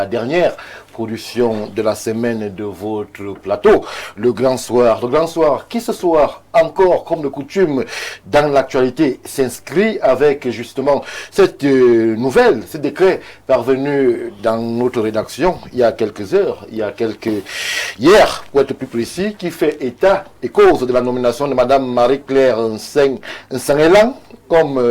la dernière production de la semaine de votre plateau, le Grand Soir. Le Grand Soir qui ce soir, encore comme de coutume, dans l'actualité, s'inscrit avec justement cette nouvelle, ce décret parvenu dans notre rédaction il y a quelques heures, hier, pour être plus précis, qui fait état et cause de la nomination de Madame Marie-Claire Nsangelang comme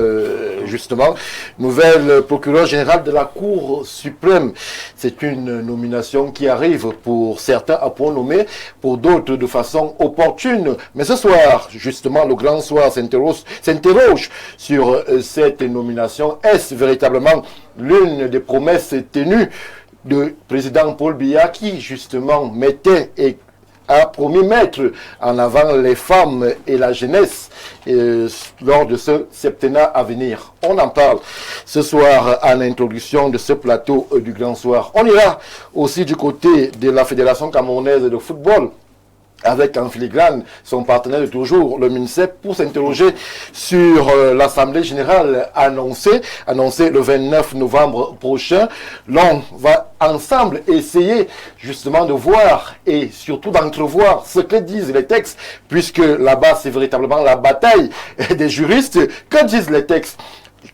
justement nouvelle procureure générale de la Cour suprême. C'est une nomination qui arrive pour certains à point nommé, pour d'autres de façon opportune. Mais ce soir, justement, le Grand Soir s'interroge sur cette nomination. Est-ce véritablement l'une des promesses tenues du président Paul Biya qui justement mettait et a promis mettre en avant les femmes et la jeunesse lors de ce septennat à venir. On en parle ce soir à l'introduction de ce plateau du Grand Soir. On ira aussi du côté de la Fédération camerounaise de football avec en filigrane son partenaire de toujours, le MINSEP, pour s'interroger sur l'Assemblée générale annoncée le 29 novembre prochain. L'on va ensemble essayer justement de voir et surtout d'entrevoir ce que disent les textes, puisque là-bas c'est véritablement la bataille des juristes. Que disent les textes?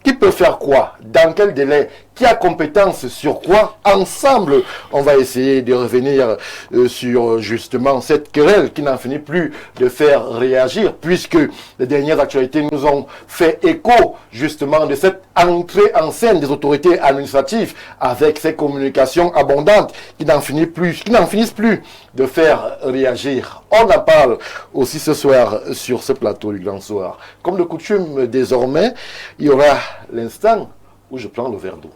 Qui peut faire quoi? Dans quel délai? Qui a compétence sur quoi? Ensemble, on va essayer de revenir sur justement cette querelle qui n'en finit plus de faire réagir, puisque les dernières actualités nous ont fait écho justement de cette entrée en scène des autorités administratives avec ces communications abondantes qui n'en finissent plus de faire réagir. On en parle aussi ce soir sur ce plateau du Grand Soir. Comme de coutume désormais, il y aura l'instant où je prends le verre d'eau.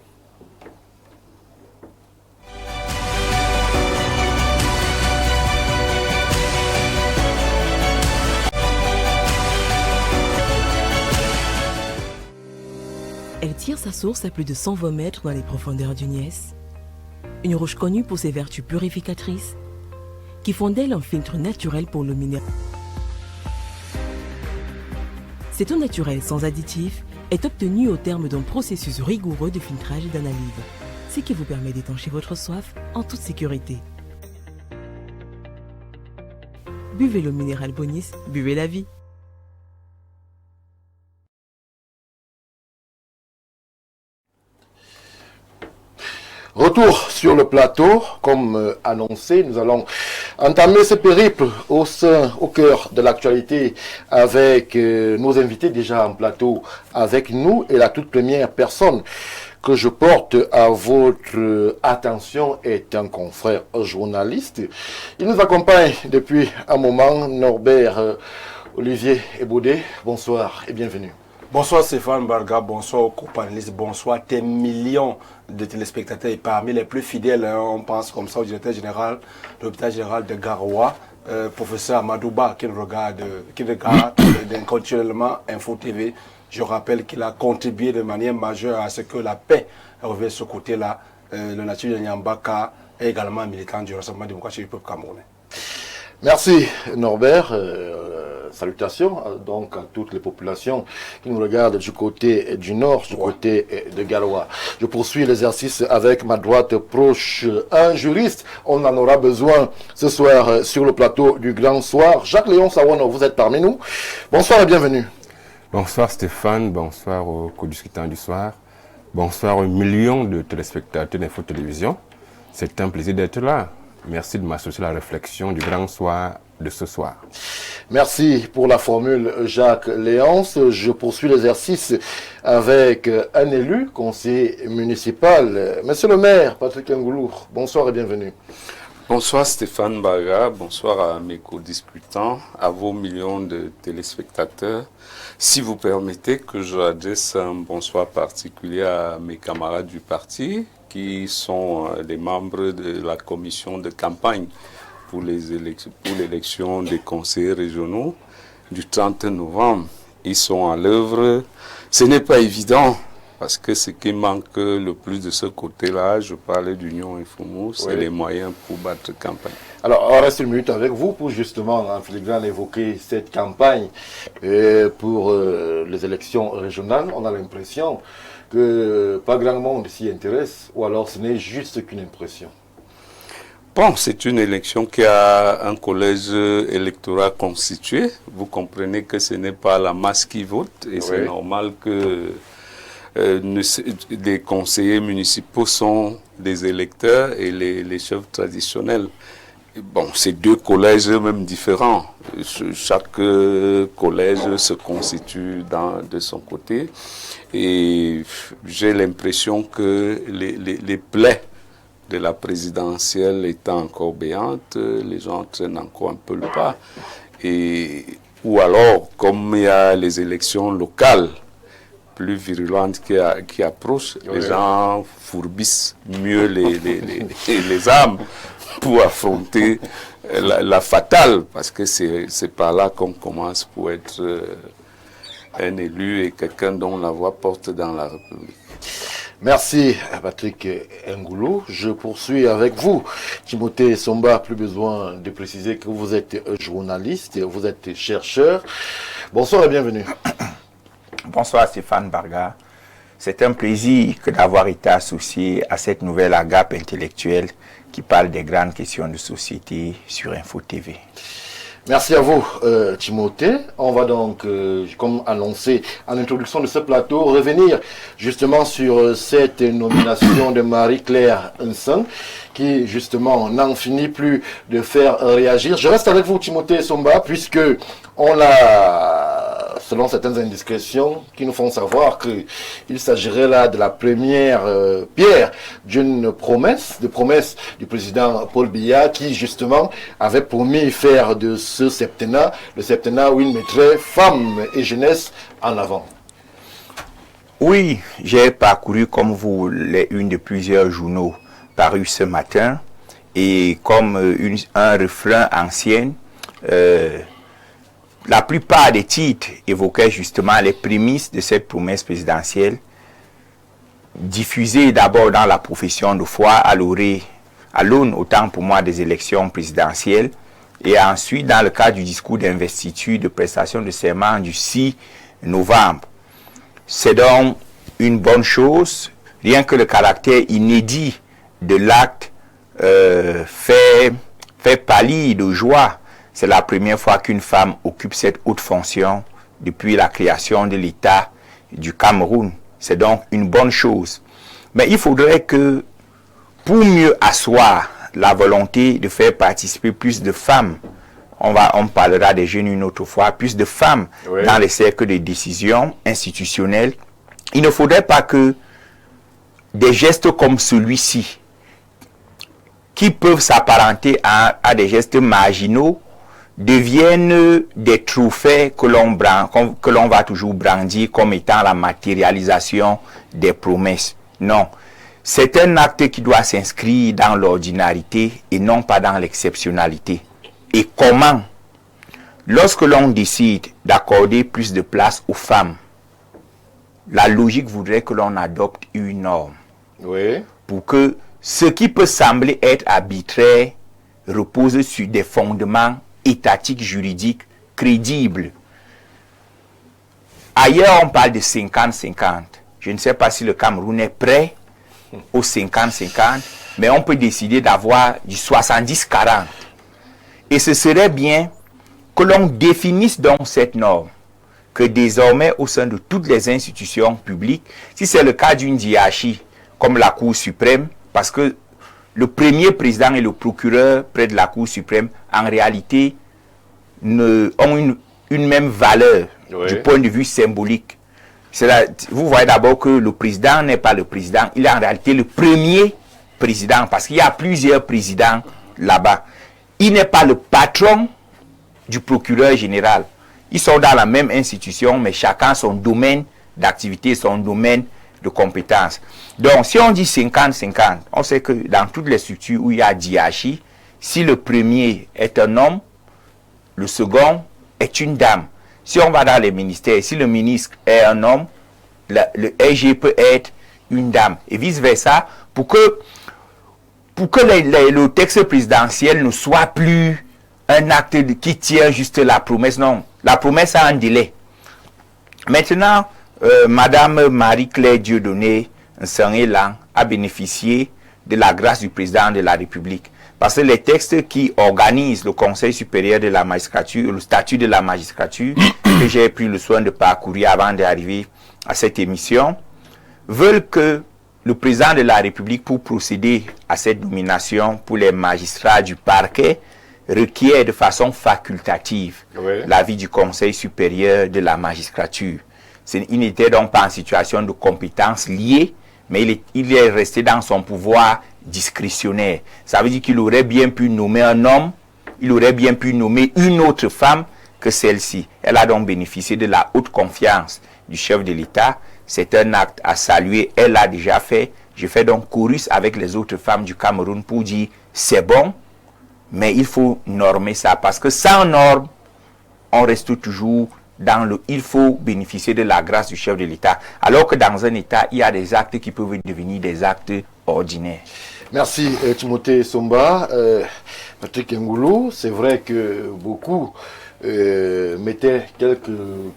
Elle tire sa source à plus de 120 mètres dans les profondeurs du Niès. Une roche connue pour ses vertus purificatrices qui font d'elle un filtre naturel pour l'eau minérale. Cette eau naturelle sans additifs est obtenue au terme d'un processus rigoureux de filtrage et d'analyse, ce qui vous permet d'étancher votre soif en toute sécurité. Buvez l'eau minérale Bonis, buvez la vie. Retour sur le plateau, comme annoncé, nous allons entamer ce périple au cœur de l'actualité avec nos invités déjà en plateau avec nous et la toute première personne que je porte à votre attention est un confrère journaliste. Il nous accompagne depuis un moment, Norbert Olivier Eboudet. Bonsoir et bienvenue. Bonsoir Stéphane Barga, bonsoir aux co-panélistes, bonsoir tes millions de téléspectateurs et parmi les plus fidèles, on pense comme ça au directeur général de l'hôpital général de Garoua, professeur Amadouba qui regarde continuellement Info TV. Je rappelle qu'il a contribué de manière majeure à ce que la paix revienne de ce côté-là. Le nature de Nyambaka est également militant du Rassemblement démocratique du peuple camerounais. Merci Norbert. Salutations donc à toutes les populations qui nous regardent du côté du nord, du côté de Garoua. Je poursuis l'exercice avec ma droite proche, un juriste. On en aura besoin ce soir sur le plateau du Grand Soir. Jacques-Léon Sawono, vous êtes parmi nous. Bonsoir et bienvenue. Bonsoir Stéphane, bonsoir aux co-discutants du soir. Bonsoir aux millions de téléspectateurs d'Info Télévision. C'est un plaisir d'être là. Merci de m'associer à la réflexion du Grand Soir de ce soir. Merci pour la formule Jacques Léonce. Je poursuis l'exercice avec un élu, conseiller municipal. Monsieur le maire, Patrick Ngoulou, bonsoir et bienvenue. Bonsoir Stéphane Baga, bonsoir à mes co-discutants, à vos millions de téléspectateurs. Si vous permettez que j'adresse un bonsoir particulier à mes camarades du parti, qui sont les membres de la commission de campagne pour l'élection des conseillers régionaux du 30 novembre. Ils sont à l'œuvre. Ce n'est pas évident, parce que ce qui manque le plus de ce côté-là, je parlais d'Union Infomou, c'est les moyens pour battre campagne. Alors, on reste une minute avec vous pour justement, en filigrane, évoquer cette campagne pour les élections régionales. On a l'impression que pas grand monde s'y intéresse, ou alors ce n'est juste qu'une impression? Bon, c'est une élection qui a un collège électoral constitué. Vous comprenez que ce n'est pas la masse qui vote et c'est normal que les conseillers municipaux sont des électeurs et les chefs traditionnels. Bon, c'est deux collèges même différents. Chaque collège se constitue de son côté. Et j'ai l'impression que les plaies de la présidentielle étant encore béantes, les gens traînent encore un peu le pas. Ou alors, comme il y a les élections locales plus virulentes qui approchent, les gens fourbissent mieux les armes pour affronter la fatale, parce que c'est par là qu'on commence pour être un élu et quelqu'un dont la voix porte dans la République. Merci Patrick Ngoulou. Je poursuis avec vous. Timothée Somba, plus besoin de préciser que vous êtes journaliste, vous êtes chercheur. Bonsoir et bienvenue. Bonsoir Stéphane Barga. C'est un plaisir que d'avoir été associé à cette nouvelle agape intellectuelle qui parle des grandes questions de société sur Info TV. Merci à vous, Timothée. On va donc, comme annoncé en introduction de ce plateau, revenir justement sur cette nomination de Marie-Claire Nsang, qui justement n'en finit plus de faire réagir. Je reste avec vous, Timothée Somba, puisque on l'a, selon certaines indiscrétions qui nous font savoir qu'il s'agirait là de la première pierre d'une promesse du président Paul Biya, qui justement avait promis faire de ce septennat, le septennat où il mettrait femmes et jeunesse en avant. Oui, j'ai parcouru comme vous les unes de plusieurs journaux parus ce matin, et comme un refrain ancien, la plupart des titres évoquaient justement les prémices de cette promesse présidentielle, diffusée d'abord dans la profession de foi à l'aune autant pour moi des élections présidentielles, et ensuite dans le cadre du discours d'investiture de prestation de serment du 6 novembre. C'est donc une bonne chose, rien que le caractère inédit de l'acte fait pâlir de joie. C'est la première fois qu'une femme occupe cette haute fonction depuis la création de l'État du Cameroun. C'est donc une bonne chose. Mais il faudrait que, pour mieux asseoir la volonté de faire participer plus de femmes, on parlera des jeunes une autre fois, plus de femmes dans les cercles de décision institutionnelle, il ne faudrait pas que des gestes comme celui-ci, qui peuvent s'apparenter à des gestes marginaux, deviennent des trophées que l'on va toujours brandir comme étant la matérialisation des promesses. Non, c'est un acte qui doit s'inscrire dans l'ordinarité et non pas dans l'exceptionnalité. Et comment? Lorsque l'on décide d'accorder plus de place aux femmes, la logique voudrait que l'on adopte une norme. Pour que ce qui peut sembler être arbitraire repose sur des fondements étatiques, juridiques, crédibles. Ailleurs, on parle de 50-50. Je ne sais pas si le Cameroun est prêt au 50-50, mais on peut décider d'avoir du 70-40. Et ce serait bien que l'on définisse donc cette norme, que désormès au sein de toutes les institutions publiques, si c'est le cas d'une hiérarchie comme la Cour suprême, parce que le premier président et le procureur près de la Cour suprême, en réalité, ont une même valeur du point de vue symbolique. Vous voyez d'abord que le président n'est pas le président, il est en réalité le premier président, parce qu'il y a plusieurs présidents là-bas. Il n'est pas le patron du procureur général. Ils sont dans la même institution, mais chacun son domaine d'activité, son domaine de compétences. Donc, si on dit 50-50, on sait que dans toutes les structures où il y a hiérarchie, si le premier est un homme, le second est une dame. Si on va dans les ministères, si le ministre est un homme, le SG peut être une dame. Et vice-versa, pour que le texte présidentiel ne soit plus un acte qui tient juste la promesse. Non, la promesse a un délai. Maintenant, Madame Marie-Claire Dieudonné Nsangelang a bénéficié de la grâce du président de la République. Parce que les textes qui organisent le Conseil supérieur de la magistrature, le statut de la magistrature, que j'ai pris le soin de parcourir avant d'arriver à cette émission, veulent que le président de la République, pour procéder à cette nomination pour les magistrats du parquet, requiert de façon facultative l'avis du Conseil supérieur de la magistrature. Il n'était donc pas en situation de compétence liée, mais il est resté dans son pouvoir discrétionnaire. Ça veut dire qu'il aurait bien pu nommer un homme, il aurait bien pu nommer une autre femme que celle-ci. Elle a donc bénéficié de la haute confiance du chef de l'État. C'est un acte à saluer, elle l'a déjà fait. Je fais donc chorus avec les autres femmes du Cameroun pour dire c'est bon, mais il faut normer ça, parce que sans norme, on reste toujours dans le il faut bénéficier de la grâce du chef de l'État, alors que dans un État, il y a des actes qui peuvent devenir des actes ordinaires. Merci Timothée Somba. Patrick Ngoulou, c'est vrai que beaucoup mettaient quelques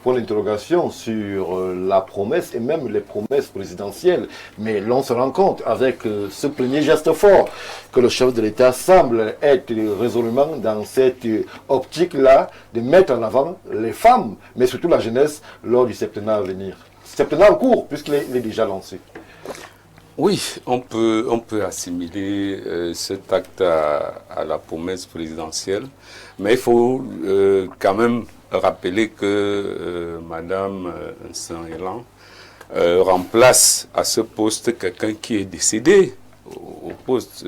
points d'interrogation sur la promesse et même les promesses présidentielles. Mais l'on se rend compte avec ce premier geste fort que le chef de l'État semble être résolument dans cette optique-là de mettre en avant les femmes, mais surtout la jeunesse lors du septennat à venir. Septennat en cours, puisqu'il est déjà lancé. Oui, on peut assimiler cet acte à la promesse présidentielle, mais il faut quand même rappeler que Madame Nsangelang remplace à ce poste quelqu'un qui est décédé au poste,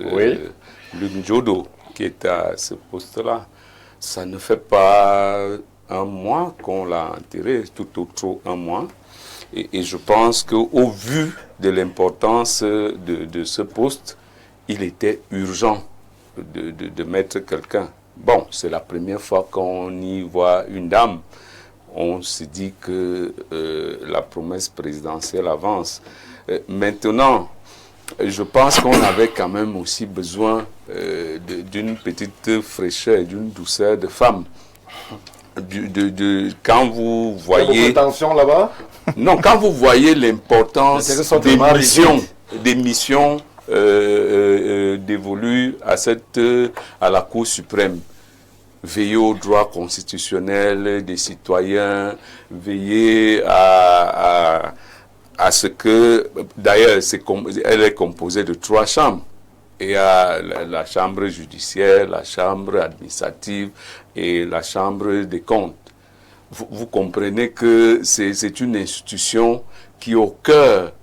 Lunjodo, qui est à ce poste-là. Ça ne fait pas un mois qu'on l'a enterré, tout au trop un mois. Et je pense qu'au vu de l'importance de ce poste, il était urgent de mettre quelqu'un. Bon, c'est la première fois qu'on y voit une dame. On se dit que la promesse présidentielle avance. Maintenant, je pense qu'on avait quand même aussi besoin d'une petite fraîcheur, d'une douceur de femme. Quand vous voyez... Attention là-bas. Non, quand vous voyez l'importance des missions dévolues à la Cour suprême, veiller aux droits constitutionnels des citoyens, veiller à ce que, d'ailleurs, elle est composée de 3 chambres. Il y a la chambre judiciaire, la chambre administrative et la chambre des comptes. Vous comprenez que c'est une institution qui est au cœur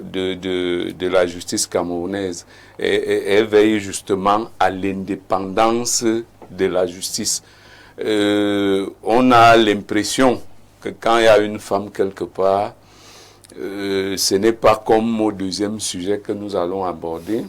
de la justice camerounaise. Et elle veille justement à l'indépendance de la justice. On a l'impression que quand il y a une femme quelque part, ce n'est pas comme au deuxième sujet que nous allons aborder.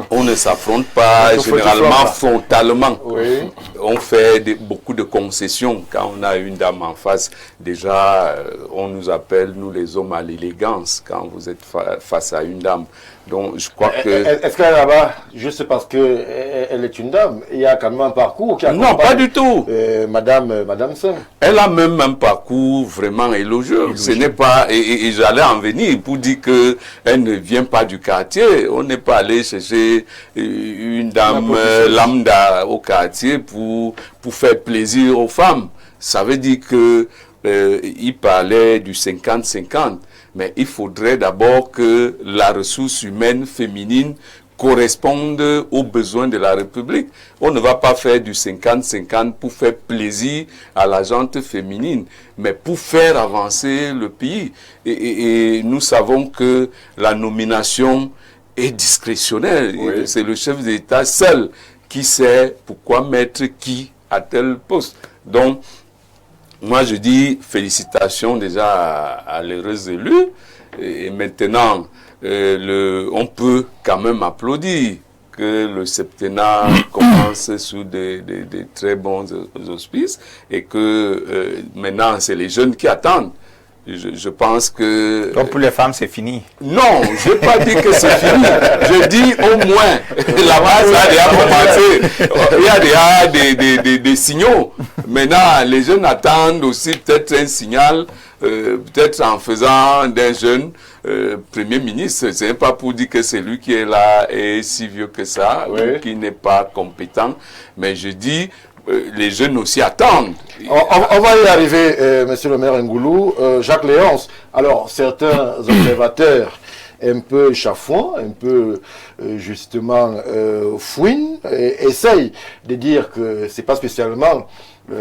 On ne s'affronte pas généralement frontalement. Oui. On fait beaucoup de concessions. Quand on a une dame en face, déjà, on nous appelle, nous les hommes, à l'élégance quand vous êtes face à une dame. Donc, je crois que... Est-ce qu'elle est là-bas, juste parce qu'elle est une dame, il y a quand même un parcours qui Non, pas du tout. Madame Seng. Elle a même un parcours vraiment élogieux. Ce n'est pas... Et j'allais en venir pour dire qu'elle ne vient pas du quartier. On n'est pas allé chercher une dame lambda au quartier pour faire plaisir aux femmes. Ça veut dire que il parlait du 50-50. Mais il faudrait d'abord que la ressource humaine féminine corresponde aux besoins de la République. On ne va pas faire du 50-50 pour faire plaisir à la gente féminine, mais pour faire avancer le pays. Et nous savons que la nomination est discrétionnaire. Oui. C'est le chef d'État seul qui sait pourquoi mettre qui à tel poste. Donc, moi, je dis félicitations déjà à l'heureuse élue. Et maintenant, on peut quand même applaudir que le septennat commence sous des très bons auspices et que maintenant, c'est les jeunes qui attendent. Je pense que... Donc pour les femmes, c'est fini. Non, je n'ai pas dit que c'est fini. Je dis au moins, la base a déjà commencé. Il y a déjà des signaux. Maintenant, les jeunes attendent aussi peut-être un signal peut-être en faisant d'un jeune Premier ministre. Ce n'est pas pour dire que c'est lui qui est là et si vieux que ça, ou qui n'est pas compétent, mais je dis, les jeunes aussi attendent. On va y arriver, monsieur le maire Ngoulou. Jacques Léonce, alors certains observateurs un peu chafouins, un peu justement fouines, essayent de dire que c'est pas spécialement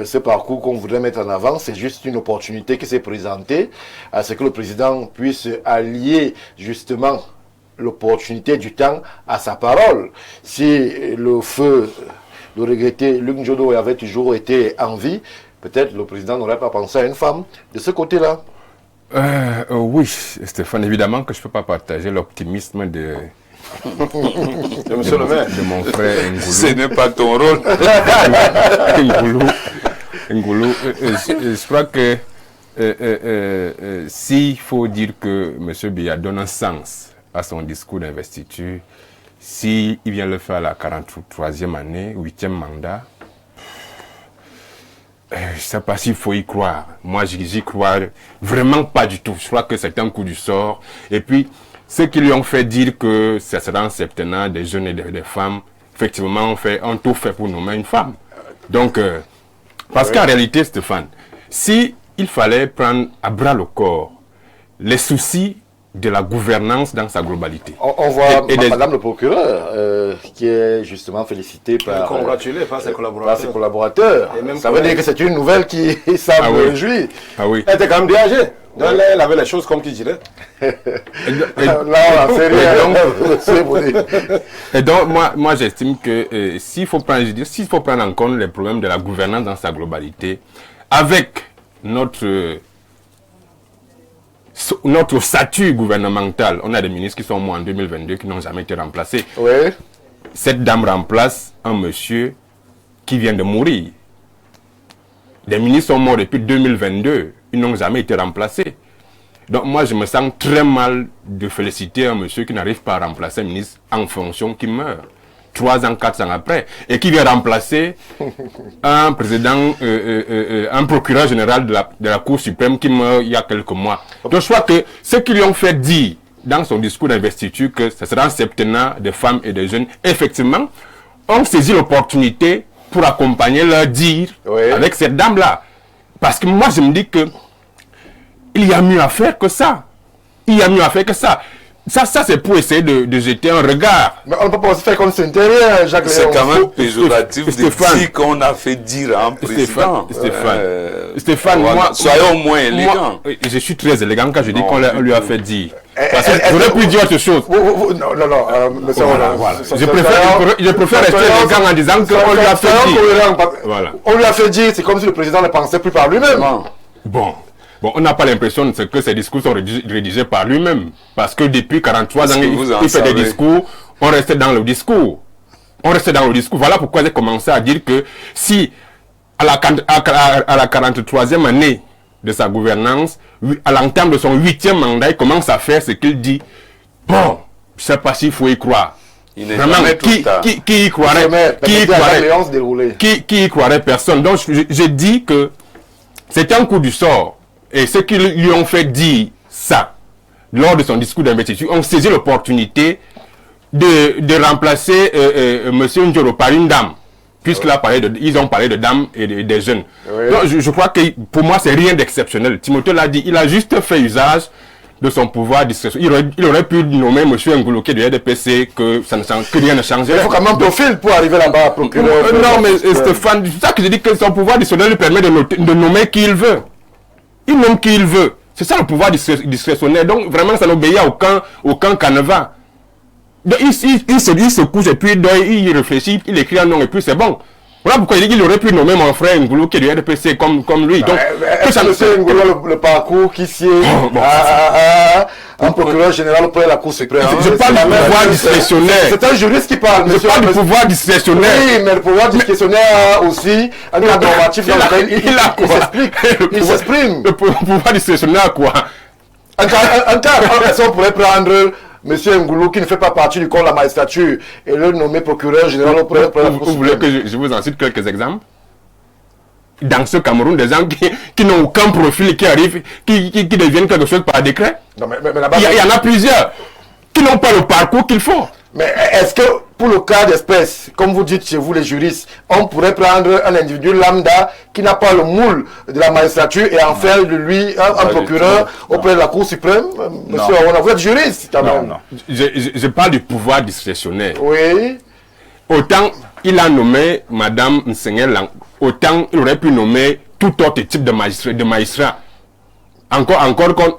ce parcours qu'on voudrait mettre en avant, c'est juste une opportunité qui s'est présentée à ce que le président puisse allier justement l'opportunité du temps à sa parole. Si le feu, le regretté Luc Njodo avait toujours été en vie, peut-être le président n'aurait pas pensé à une femme de ce côté-là. Oui, Stéphane, évidemment que je ne peux pas partager l'optimisme de monsieur le maire. De mon frère Ngoulou. Ce n'est pas ton rôle. Ngoulou, je crois que s'il faut dire que M. Biya donne un sens à son discours d'investiture, s'il vient le faire à la 43e année, 8e mandat, je ne sais pas s'il faut y croire. Moi, j'y crois vraiment pas du tout. Je crois que c'est un coup du sort. Et puis, ceux qui lui ont fait dire que ce sera un septennat des jeunes et des femmes, effectivement, ont tout fait pour nommer une femme. Donc, parce qu'en réalité, Stéphane, si il fallait prendre à bras le corps les soucis de la gouvernance dans sa globalité. On voit madame le procureur qui est justement félicité par ses collaborateurs. Et même ça veut dire que c'est une nouvelle qui semble réjouir. Ah oui. Elle était quand même bien âgée. Donc là, elle avait les choses comme qui dirait. Là, on fait rien. Et donc, moi j'estime que s'il faut prendre en compte les problèmes de la gouvernance dans sa globalité, avec notre statut gouvernemental, on a des ministres qui sont morts en 2022 qui n'ont jamais été remplacés. Oui. Cette dame remplace un monsieur qui vient de mourir. Des ministres sont morts depuis 2022, ils n'ont jamais été remplacés. Donc moi je me sens très mal de féliciter un monsieur qui n'arrive pas à remplacer un ministre en fonction qui meurt 3 ans, 4 ans après, et qui vient remplacer un président, un procureur général de la Cour suprême qui meurt il y a quelques mois. Donc je crois que ce qu'ils lui ont fait dire dans son discours d'investiture que ce sera un septennat de femmes et de jeunes, effectivement, ont saisi l'opportunité pour accompagner leur dire avec cette dame-là. Parce que moi je me dis que il y a mieux à faire que ça. Il y a mieux à faire que ça. Ça c'est pour essayer de jeter un regard. Mais on ne peut pas se faire comme c'est intérieur, Jacques. C'est quand même péjoratif de dire qu'on a fait dire à un président. Stéphane, moi, soyons moins élégants. Je suis très élégant quand je dis qu'on lui a fait dire. Parce que j'aurais pu dire autre chose. Non, monsieur, voilà. Je préfère rester élégant en disant qu'on lui a fait dire. Voilà. On lui a fait dire, c'est comme si le président ne pensait plus par lui-même. Bon, on n'a pas l'impression que ces discours sont rédigés par lui-même. Parce que depuis 43 ans, il fait des discours, on restait dans le discours. Voilà pourquoi j'ai commencé à dire que si, à la 43e année de sa gouvernance, à l'entame de son 8e mandat, il commence à faire ce qu'il dit. Bon, je ne sais pas s'il faut y croire. Vraiment, qui y croirait? Qui y croirait? Personne. Donc, je dis que c'est un coup du sort. Et ceux qui lui ont fait dire ça, lors de son discours d'investiture, ont saisi l'opportunité de remplacer M. Njoro par une dame. Puisqu'ils ont parlé de dames et des jeunes. Donc, je crois que pour moi, c'est rien d'exceptionnel. Timothée l'a dit, il a juste fait usage de son pouvoir discrétionnaire. Il aurait pu nommer M. Ngoulou qui est du RDPC, que rien ne changerait. Il faut quand même un profil pour arriver là-bas, procureur. Non, mais Stéphane, c'est ça que je dis que son pouvoir discrétionnaire lui permet de nommer qui il veut. Il nomme qui il veut. C'est ça le pouvoir discrétionnaire. Donc vraiment, ça n'obéit à aucun canevas. Donc il se couche et puis il réfléchit, il écrit un nom et puis c'est bon. Voilà pourquoi il aurait pu nommer mon frère Ngoulou qui est du RDPC comme lui. Donc, M. Ngoulou, le parcours qui sied un procureur général auprès de la Cour suprême. Je parle du pouvoir discrétionnaire. C'est un juriste qui parle. Je parle du pouvoir discrétionnaire. Oui, mais le pouvoir discrétionnaire a aussi un cadre normatif dans lequel il s'exprime. Le pouvoir discrétionnaire quoi? En cas, on pourrait prendre Monsieur Ngoulou qui ne fait pas partie du corps de la magistrature et le nommer procureur général auprès de la Cour suprême. Vous voulez que je vous en cite quelques exemples? dans ce Cameroun des gens qui n'ont aucun profil, qui arrivent, qui deviennent quelque chose par décret. Non, mais là-bas, Il y en a plusieurs qui n'ont pas le parcours qu'il faut. mais est-ce que pour le cas d'espèce, comme vous dites chez vous les juristes, on pourrait prendre un individu lambda qui n'a pas le moule de la magistrature et en faire de lui un procureur auprès de la Cour suprême? Monsieur, vous êtes juriste quand même. Non. Je parle du pouvoir discrétionnaire. Oui. Autant il a nommé Madame Nsengel Lang, autant il aurait pu nommer tout autre type de magistrat. Encore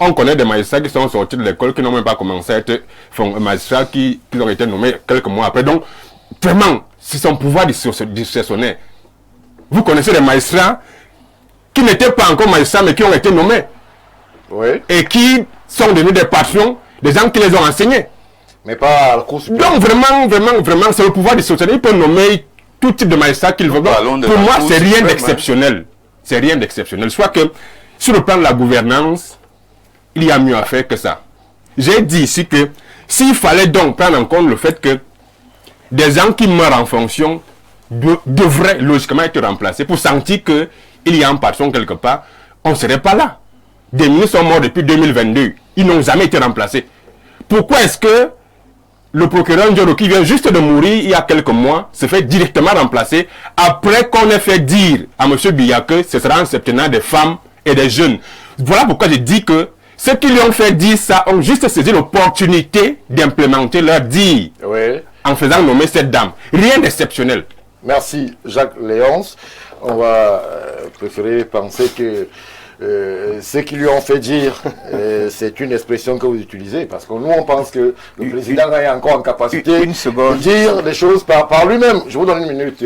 on connaît des magistrats qui sont sortis de l'école, qui n'ont même pas commencé à être magistrats, qui ont été nommés quelques mois après. Donc, vraiment, c'est son pouvoir discrétionnaire. Vous connaissez des magistrats qui n'étaient pas encore magistrats, mais qui ont été nommés. Oui. Et qui sont devenus des patrons, des gens qui les ont enseignés. Mais pas à la Cour suprême. Donc vraiment, c'est le pouvoir discrétionnaire. Il peut nommer tout type de magistrat qu'il veut. Pour moi, c'est rien d'exceptionnel. C'est rien d'exceptionnel. Soit que, sur le plan de la gouvernance, il y a mieux à faire que ça. J'ai dit ici que, s'il fallait donc prendre en compte le fait que des gens qui meurent en fonction devraient logiquement être remplacés pour sentir qu'il y a un patron quelque part, on ne serait pas là. Des ministres sont morts depuis 2022. Ils n'ont jamais été remplacés. Pourquoi est-ce que le procureur Njoro, qui vient juste de mourir il y a quelques mois, se fait directement remplacer après qu'on ait fait dire à M. Biya que ce sera un septennat des femmes et des jeunes? Voilà pourquoi je dis que ceux qui lui ont fait dire ça ont juste saisi l'opportunité d'implémenter leur dire en faisant nommer cette dame. Rien d'exceptionnel. Merci Jacques Léonce. On va préférer penser que ce qui lui ont fait dire, c'est une expression que vous utilisez, parce que nous on pense que le président est encore en capacité de dire les choses par lui-même. Je vous donne une minute.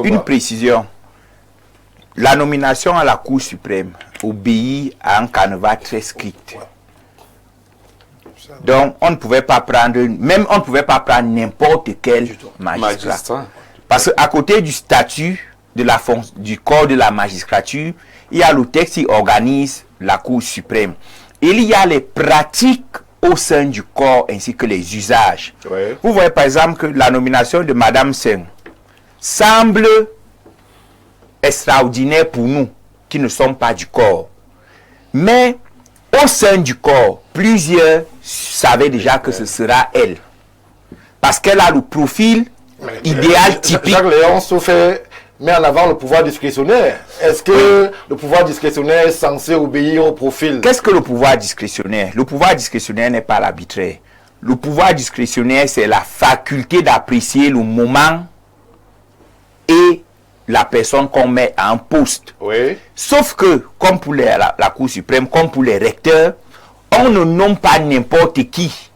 Une précision. La nomination à la Cour suprême obéit à un canevas très strict. Donc on ne pouvait pas prendre, n'importe quel magistrat. Parce qu'à côté du statut du corps de la magistrature, il y a le texte qui organise la Cour suprême. Il y a les pratiques au sein du corps ainsi que les usages. Vous voyez par exemple que la nomination de Madame Seng semble extraordinaire pour nous qui ne sommes pas du corps. Mais au sein du corps, plusieurs savaient déjà que ce sera elle. Parce qu'elle a le profil idéal typique. Jacques Léonce met en avant le pouvoir discrétionnaire. Est-ce que le pouvoir discrétionnaire est censé obéir au profil? Qu'est-ce que le pouvoir discrétionnaire? Le pouvoir discrétionnaire n'est pas l'arbitraire. Le pouvoir discrétionnaire, c'est la faculté d'apprécier le moment et la personne qu'on met à un poste. Sauf que, comme pour la Cour suprême, comme pour les recteurs, on ne nomme pas n'importe qui.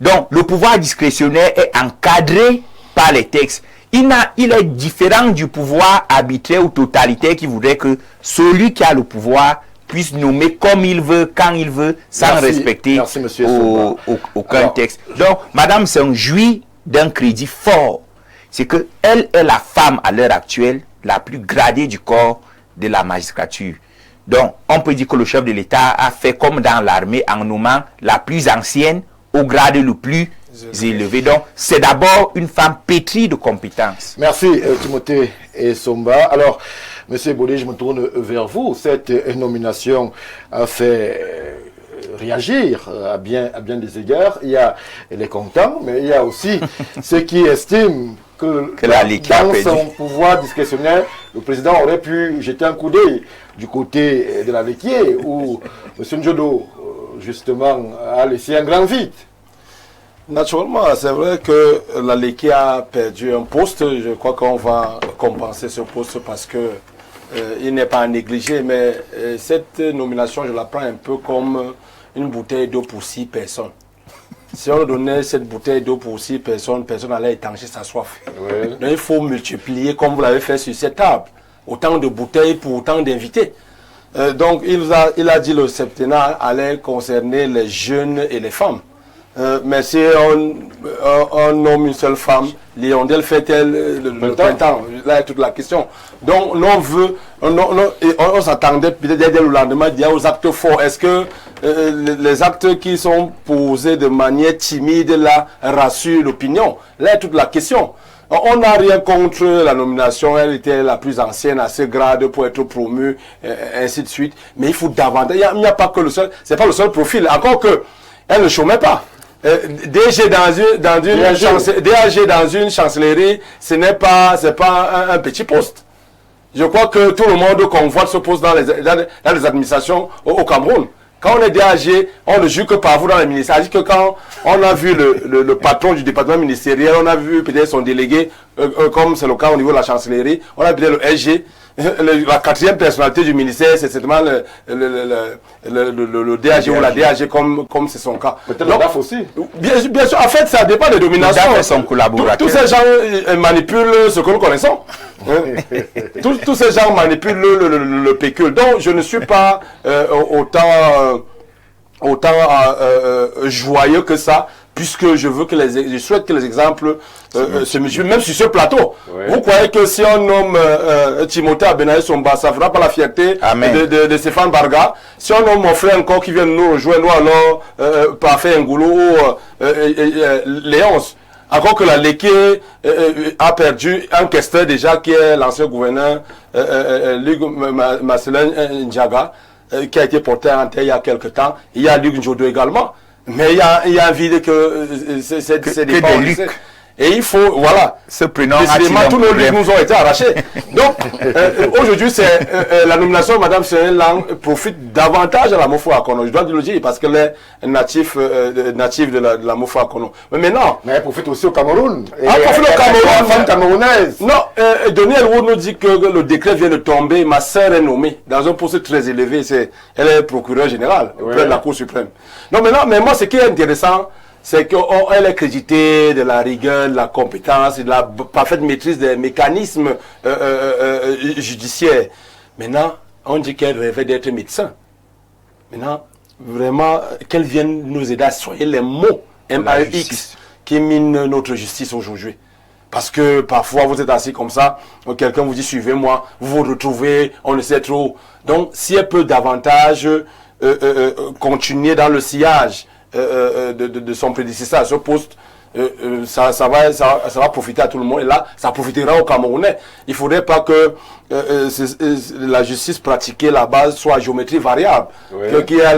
Donc, le pouvoir discrétionnaire est encadré par les textes. Il est différent du pouvoir arbitraire ou totalitaire qui voudrait que celui qui a le pouvoir puisse nommer comme il veut, quand il veut, sans respecter aucun texte. Donc, Madame Seng jouit d'un crédit fort. C'est qu'elle est la femme à l'heure actuelle la plus gradée du corps de la magistrature. Donc, on peut dire que le chef de l'État a fait comme dans l'armée en nommant la plus ancienne au grade le plus élevé. Donc, c'est d'abord une femme pétrie de compétences. Merci Timothée et Somba. Alors, Monsieur Bodé, je me tourne vers vous. Cette nomination a fait réagir à bien des égards. Il y a les contents, mais il y a aussi ceux qui estiment que dans son pouvoir discrétionnaire, le président aurait pu jeter un coup d'œil du côté de la Léquier, où M. Njodo, justement, a laissé un grand vide. Naturellement, c'est vrai que la Léquier a perdu un poste. Je crois qu'on va compenser ce poste parce que il n'est pas à négliger. Mais cette nomination, je la prends un peu comme une bouteille d'eau pour 6 personnes. Si on donnait cette bouteille d'eau pour 6 personnes, personne n'allait étancher sa soif. Donc il faut multiplier, comme vous l'avez fait sur cette table, autant de bouteilles pour autant d'invités. Donc il a dit le septennat allait concerner les jeunes et les femmes. Mais si on nomme une seule femme, l'hirondelle fait-elle le printemps? Là est toute la question. Donc, on s'attendait peut-être dès le lendemain aux actes forts. Est-ce que les actes qui sont posés de manière timide là rassurent l'opinion? Là est toute la question. On n'a rien contre la nomination, elle était la plus ancienne à ce grade pour être promue, ainsi de suite. Mais il faut davantage. Il n'y a pas que le seul, c'est pas le seul profil. Encore que elle ne chômait pas. DG dans une chancellerie, c'est pas un petit poste. Je crois que tout le monde convoite ce poste dans les administrations au Cameroun. Quand on est DAG, on ne juge que par vous dans les ministères. C'est-à-dire que quand on a vu le patron du département ministériel, on a vu peut-être son délégué, comme c'est le cas au niveau de la chancellerie, on a peut-être le SG, la quatrième personnalité du ministère, c'est certainement le DAG ou la DAG comme c'est son cas. Peut-être le DAF aussi. Bien sûr, en fait, ça dépend des dominations. Le DAF est son collaborateur. Tous ces gens manipulent ce que nous connaissons. Tous ces gens manipulent le pécule. Donc, je ne suis pas autant joyeux que ça, puisque je souhaite que les exemples se multiplient, même sur ce plateau. Oui. Vous croyez que si on nomme Timothée Abenaye Somba, ça ne fera pas la fierté de Stéphane Barga? Si on nomme mon frère encore qui vient de nous rejoindre, ou alors Parfait Ngoulou ou Léonce, encore que la Léké a perdu un questeur déjà qui est l'ancien gouverneur Luc Marcelin Ndiaga, qui a été porté en terre il y a quelque temps. Il y a Luc Njodo également. Mais il y a un vide que c'est des Luc. Et il faut, voilà. Ce prénom, décidément, tous nos livres nous ont été arrachés. Donc, aujourd'hui, c'est la nomination de Mme Céline Lang profite davantage à la Mofo Akono. Je dois le dire parce qu'elle est native de la Mofo Akono. Mais maintenant. Mais elle profite aussi au Cameroun. Elle profite au Cameroun. Femme camerounaise. Non, Daniel Wood nous dit que le décret vient de tomber. Ma sœur est nommée dans un poste très élevé. Elle est procureure générale auprès de la Cour suprême. Non, maintenant, mais moi, ce qui est intéressant, c'est qu'elle est créditée de la rigueur, de la compétence, de la parfaite maîtrise des mécanismes judiciaires. Maintenant, on dit qu'elle rêvait d'être médecin. Maintenant, vraiment, qu'elle vienne nous aider à soigner les mots MAX qui minent notre justice aujourd'hui. Parce que parfois, vous êtes assis comme ça, quelqu'un vous dit « suivez-moi », vous vous retrouvez, on ne sait trop. Donc, si elle peut davantage continuer dans le sillage de son prédécesseur à ce poste, ça va profiter à tout le monde. Et là, ça profitera aux Camerounais. Il ne faudrait pas que la justice pratiquée là-bas soit à géométrie variable. Oui. Qu'il y a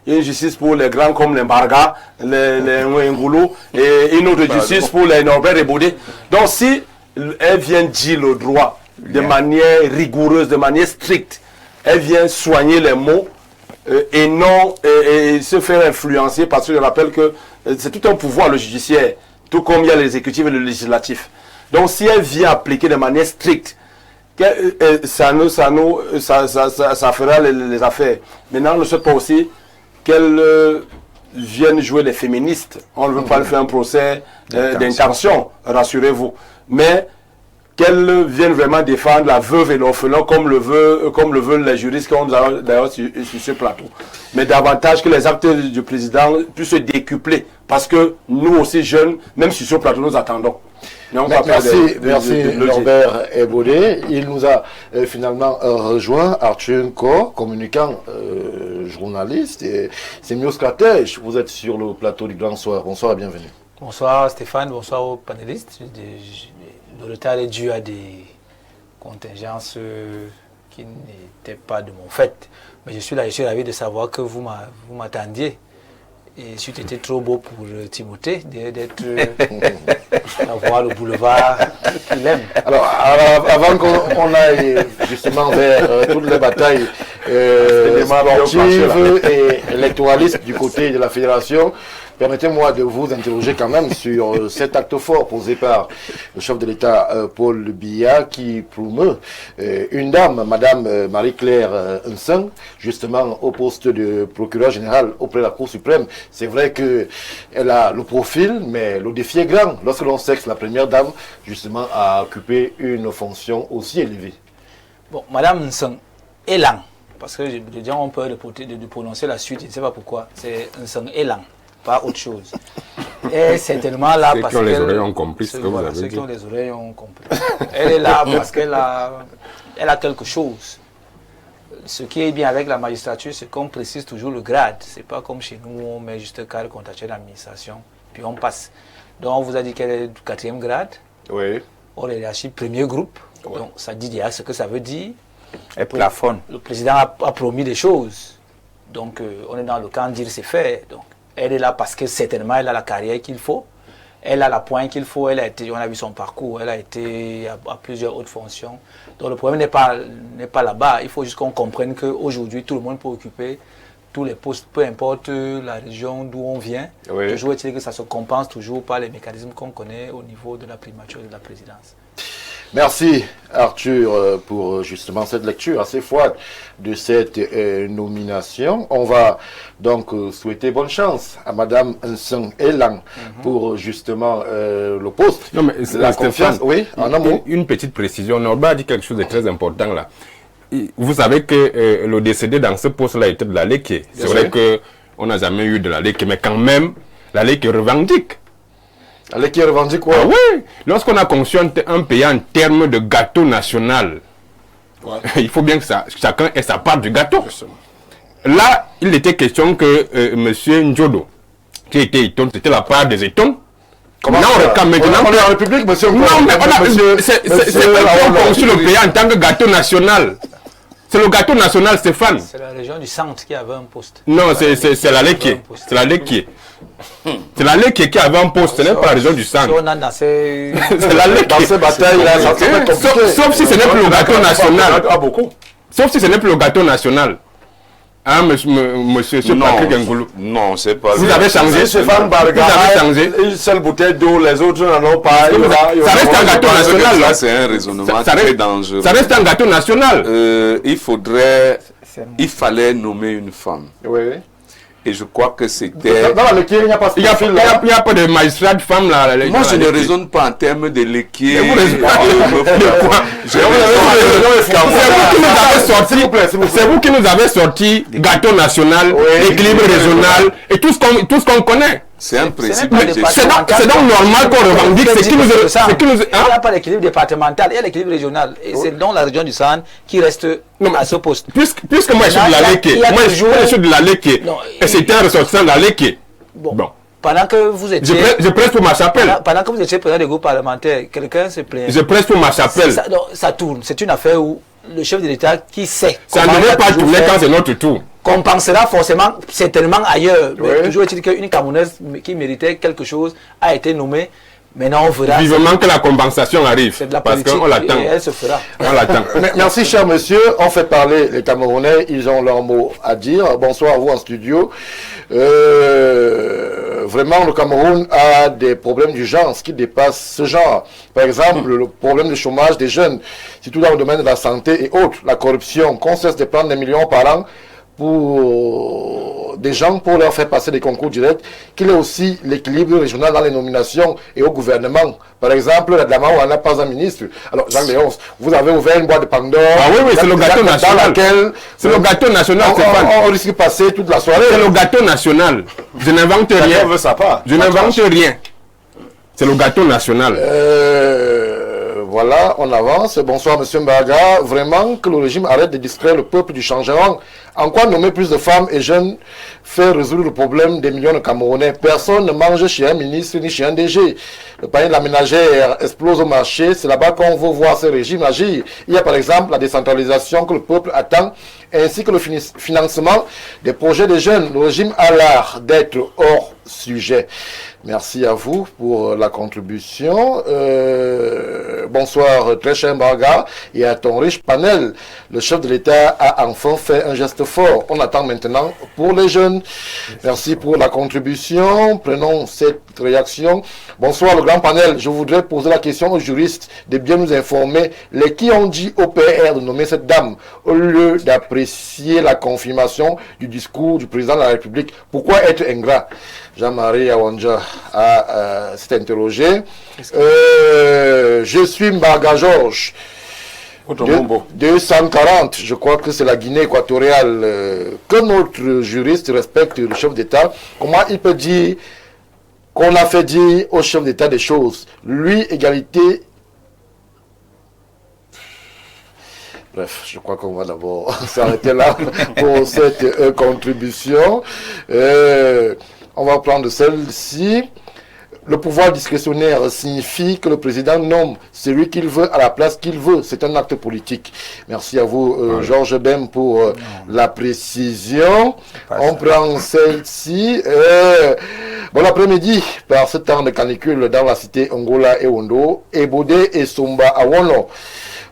une justice pour les grands comme les Mbarga, les Ngoulou, et une autre justice pour les Norbert et Baudé. Donc si elle vient dire le droit de manière rigoureuse, de manière stricte, elle vient soigner les mots, et non et se faire influencer, parce que je rappelle que c'est tout un pouvoir le judiciaire, tout comme il y a l'exécutif et le législatif. Donc si elle vient appliquer de manière stricte, ça fera les affaires. Maintenant, on ne souhaite pas aussi qu'elle vienne jouer les féministes. On ne veut pas faire un procès d'intention, rassurez-vous. Mais qu'elle vienne vraiment défendre la veuve et l'orphelin comme le veulent les juristes qui ont d'ailleurs sur ce plateau. Mais davantage que les actes du président puissent se décupler. Parce que nous aussi jeunes, même sur ce plateau, nous attendons. Merci Norbert Ebodé. Il nous a finalement rejoint, Arthur Nko, communicant, journaliste. C'est Mios Kratej, vous êtes sur le plateau du Grand Soir. Bonsoir et bienvenue. Bonsoir Stéphane, bonsoir aux panélistes. Le retard est dû à des contingences qui n'étaient pas de mon fait. Mais je suis ravi de savoir que vous m'attendiez. Et c'eût été trop beau pour Timothée d'être avoir le boulevard qu'il aime. Alors avant qu'on aille justement vers toutes les batailles sportives et électoralistes du côté de la fédération, permettez-moi de vous interroger quand même sur cet acte fort posé par le chef de l'État Paul Biya qui promeut une dame, Madame Marie-Claire Nseng, justement au poste de procureur général auprès de la Cour suprême. C'est vrai qu'elle a le profil, mais le défi est grand lorsque l'on sait que la première dame justement a occupé une fonction aussi élevée. Bon, Madame Nseng Elang, parce que déjà on peut de prononcer la suite, je ne sais pas pourquoi, c'est Nseng Elang. pas autre chose. Elle est certainement là Ceux parce qui ont les qu'elle- oreilles ont compris ce que vous avez ceux dit. qui ont les oreilles ont compris. Elle est là parce qu'elle a, elle a quelque chose. Ce qui est bien avec la magistrature, c'est qu'on précise toujours le grade. C'est pas comme chez nous, on met juste cadre contractuel d'administration, puis on passe. Donc on vous a dit qu'elle est du 4e grade. Oui. Or, elle est archi premier groupe. Donc ça dit déjà ce que ça veut dire. Elle plafonne. Le président a promis des choses. Donc on est dans le camp de dire c'est fait. Donc elle est là parce que certainement elle a la carrière qu'il faut. Elle a la pointe qu'il faut. Elle a été, on a vu son parcours. Elle a été à plusieurs hautes fonctions. Donc le problème n'est pas là-bas. Il faut juste qu'on comprenne qu'aujourd'hui tout le monde peut occuper tous les postes, peu importe la région d'où on vient. Oui. Toujours est-il que ça se compense toujours par les mécanismes qu'on connaît au niveau de la primature et de la présidence. Merci Arthur pour justement cette lecture assez froide de cette nomination. On va donc souhaiter bonne chance à Madame Nseng Elang pour justement le poste. Non, mais La Stéphane, confiance, oui, en un mot. une petite précision. Norba a dit quelque chose de très important là. Vous savez que le décédé dans ce poste-là était de la Léké. C'est vrai qu'on n'a jamais eu de la Léké, mais quand même, la Léké revendique. Allez, qui revendique quoi? Ah oui, lorsqu'on a conçu un pays en termes de gâteau national, il faut bien que chacun ait sa part du gâteau. Là, il était question que M. Ndjodo, qui était Eton, c'était la part des Etons. Comment Non, ça? maintenant, On est en République, monsieur. non, mais c'est pas qu'on conçu le pays en tant que gâteau national. C'est le gâteau national, Stéphane. C'est la région du centre qui avait un poste. Non, c'est la Léké. C'est la Léké. C'est la Léké qui avait un poste, ce n'est pas la région du centre. On a dans ces... C'est la Léké. Dans ces batailles-là, ça va être compliqué. Sauf si ce n'est plus le gâteau national. Ah, beaucoup. Sauf si ce n'est plus le gâteau national. Hein, monsieur Patrick Ngoulou. Non, c'est pas Vous vrai. avez changé. Stéphane Vous Barga, avez changé. une seule bouteille d'eau, les autres n'en ont pas. Ça reste un gâteau national. Ça, là. c'est un raisonnement Ça très reste- dangereux. Ça reste un gâteau national. Il fallait nommer une femme. Oui. Et je crois que c'était... Dans le il n'y a pas Il n'y a pas de magistrat de femme là. Moi, je ne raisonne pas en termes de l'équipe. Mais vous raisonnez de quoi? C'est vous qui nous avez sorti gâteau national, équilibre régional et tout ce qu'on connaît. C'est un principe pas de des gestion. C'est donc normal qu'on revendique ce qui nous... Il n'y a pas d'équilibre départemental, il y a l'équilibre régional. Et c'est donc la région du Sahel qui reste à ce poste. Puisque moi je suis de la Léké, moi je suis de la Léké, et c'était un ressortissant de la Léké. Bon. Pendant que vous étiez... Je presse pour ma chapelle. Pendant que vous étiez président des groupes parlementaires, quelqu'un se plaint. Je presse pour ma chapelle. Ça tourne. C'est une affaire où le chef de l'État qui sait... Ça ne va pas tourner quand c'est notre tour. Compensera forcément, certainement ailleurs. Mais toujours est-il qu'une Camerounaise qui méritait quelque chose a été nommée. Maintenant, on verra. Vivement que la compensation arrive. C'est de la parce politique qu'on l'attend. et elle se fera. On l'attend. Merci, cher monsieur. On fait parler les Camerounais. Ils ont leur mot à dire. Bonsoir à vous en studio. Vraiment, le Cameroun a des problèmes d'urgence qui dépassent ce genre. Par exemple, le problème du chômage des jeunes, surtout dans le domaine de la santé et autres. La corruption, qu'on cesse de prendre des millions par an pour des gens pour leur faire passer des concours directs, qu'il y ait aussi l'équilibre régional dans les nominations et au gouvernement. Par exemple, la Dama, on n'a pas un ministre. Alors, Jean Léonce, vous avez ouvert une boîte de Pandore. Ah oui, c'est le gâteau national. Dans laquelle c'est le gâteau national, Stéphane. On risque de passer toute la soirée. C'est le gâteau national. Je n'invente rien. Chacun veut sa part. Je n'invente rien. C'est le gâteau national. Voilà, on avance. Bonsoir, monsieur Mbaga. Vraiment que le régime arrête de distraire le peuple du changement. En quoi nommer plus de femmes et jeunes fait résoudre le problème des millions de Camerounais? Personne ne mange chez un ministre ni chez un DG. Le panier de la ménagère explose au marché. C'est là-bas qu'on veut voir ce régime agir. Il y a par exemple la décentralisation que le peuple attend, ainsi que le financement des projets des jeunes. Le régime a l'art d'être hors sujet. Merci à vous pour la contribution. Bonsoir, très cher Mbaga, et à ton riche panel. Le chef de l'État a enfin fait un geste fort. On attend maintenant pour les jeunes. Merci pour la contribution. Prenons cette réaction. Bonsoir, le grand panel. Je voudrais poser la question aux juristes de bien nous informer les qui ont dit au PR de nommer cette dame au lieu d'apprécier la confirmation du discours du président de la République. Pourquoi être ingrat? Jean-Marie Awanja s'est interrogé. Je suis Mbaga Georges. 240, je crois que c'est la Guinée équatoriale. Que notre juriste respecte le chef d'État, comment il peut dire qu'on a fait dire au chef d'État des choses? Lui, égalité. Bref, je crois qu'on va d'abord s'arrêter là pour cette contribution. On va prendre celle-ci. Le pouvoir discrétionnaire signifie que le président nomme celui qu'il veut à la place qu'il veut. C'est un acte politique. Merci à vous, Georges Bem, pour la précision. On prend celle-ci. Bon après-midi, par ce temps de canicule dans la cité Angola et Ondo, Ebode et Somba à Wono.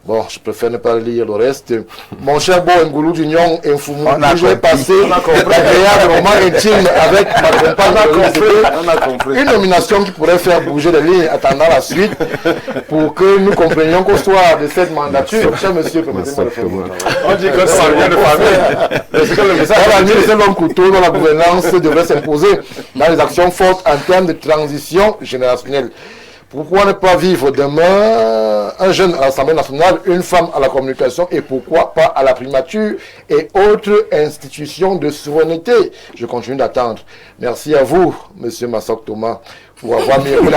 Bon, je préfère ne pas lire le reste. Mon cher Bo Ngoulou d'Union Infoumou, je vais passer l'agréable moment intime avec ma compagne. Une nomination qui pourrait faire bouger les lignes attendant la suite pour que nous comprenions qu'au soir de cette mandature, cher monsieur, permettez-moi de faire on dit que ça vient de famille. Est-ce que le message c'est l'homme couteau dont la gouvernance devrait s'imposer dans les actions fortes en termes de transition générationnelle? Pourquoi ne pas vivre demain un jeune à l'Assemblée nationale, une femme à la communication et pourquoi pas à la primature et autres institutions de souveraineté? Je continue d'attendre. Merci à vous, monsieur Massock Thomas, pour avoir mis un peu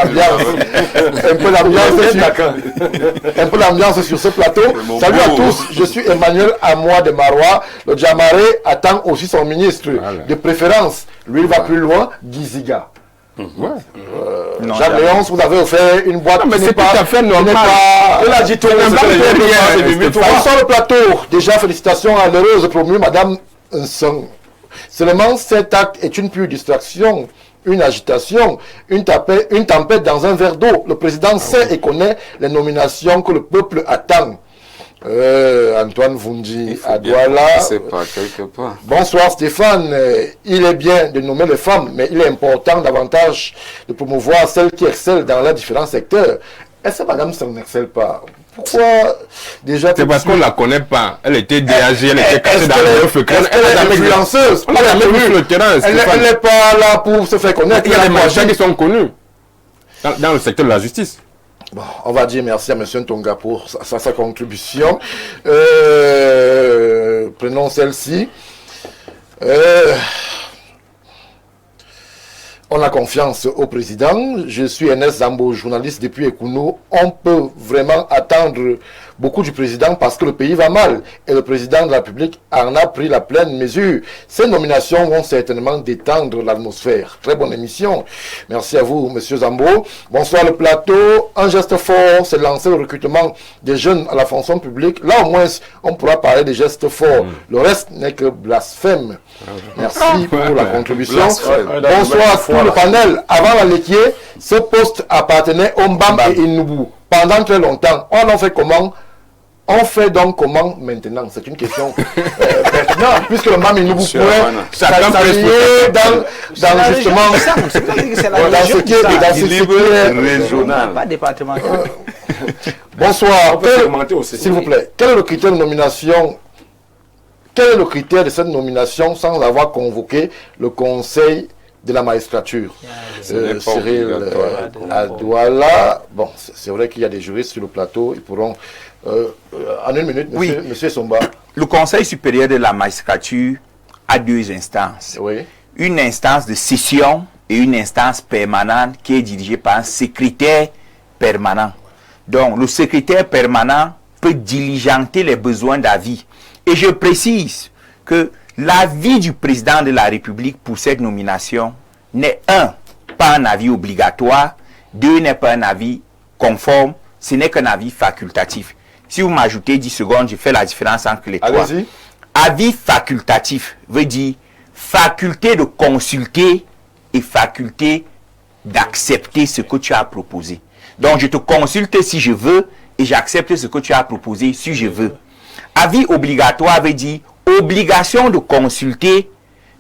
l'ambiance sur ce plateau. Salut à tous, je suis Emmanuel Amoua de Marois. Le Djamaré attend aussi son ministre. De préférence, lui il va plus loin, Giziga. Jacques Léonce, vous avez offert une boîte. Non, mais c'est tout à fait normal. Il a dit tout. Sur le plateau, déjà félicitations à l'heureuse promue Madame Nsong. Seulement, cet acte est une pure distraction, une agitation, une tempête dans un verre d'eau. Le président sait et connaît les nominations que le peuple attend. Antoine Vundi à Douala. Bonsoir Stéphane. Il est bien de nommer les femmes, mais il est important davantage de promouvoir celles qui excellent dans les différents secteurs. Est-ce que madame ça n'excelle pas? Pourquoi déjà? C'est parce qu'on ne la connaît pas. Elle était DAG, elle était cassée dans le feu. Elle est influenceuse. On l'a jamais vu sur le terrain. Elle n'est pas là pour se faire connaître. Il y a des marchands qui sont connus dans le secteur de la justice. Bon, on va dire merci à M. Ntonga pour sa contribution. Prenons celle-ci. On a confiance au président. Je suis Ernest Zambo, journaliste depuis Ekounou. On peut vraiment attendre beaucoup du président parce que le pays va mal. Et le président de la République en a pris la pleine mesure. Ces nominations vont certainement détendre l'atmosphère. Très bonne émission. Merci à vous, monsieur Zambo. Bonsoir le plateau. Un geste fort, c'est lancer le recrutement des jeunes à la fonction publique. Là, au moins, on pourra parler des gestes forts. Le reste n'est que blasphème. Merci pour la contribution. Bonsoir à tout le panel. Avant la laitier, ce poste appartenait au Mbam et Inubu. Pendant très longtemps, on en fait comment? On fait donc comment maintenant? C'est une question pertinente, puisque le Mbam et Inubu pourrait s'allier dans justement dans ce qui est régional. Pas départemental. Bonsoir. S'il vous plaît, quel est le critère de nomination? Quel est le critère de cette nomination sans avoir convoqué le conseil de la magistrature? Cyril Adouala. Bon, c'est vrai qu'il y a des juristes sur le plateau. Ils pourront... en une minute, monsieur Somba. Le conseil supérieur de la magistrature a deux instances. Oui. Une instance de session et une instance permanente qui est dirigée par un secrétaire permanent. Donc, le secrétaire permanent peut diligenter les besoins d'avis. Et je précise que l'avis du président de la République pour cette nomination n'est pas un avis obligatoire, n'est pas un avis conforme, ce n'est qu'un avis facultatif. Si vous m'ajoutez 10 secondes, je fais la différence entre les trois. Avis facultatif veut dire faculté de consulter et faculté d'accepter ce que tu as proposé. Donc je te consulte si je veux et j'accepte ce que tu as proposé si je veux. Avis obligatoire veut dire obligation de consulter,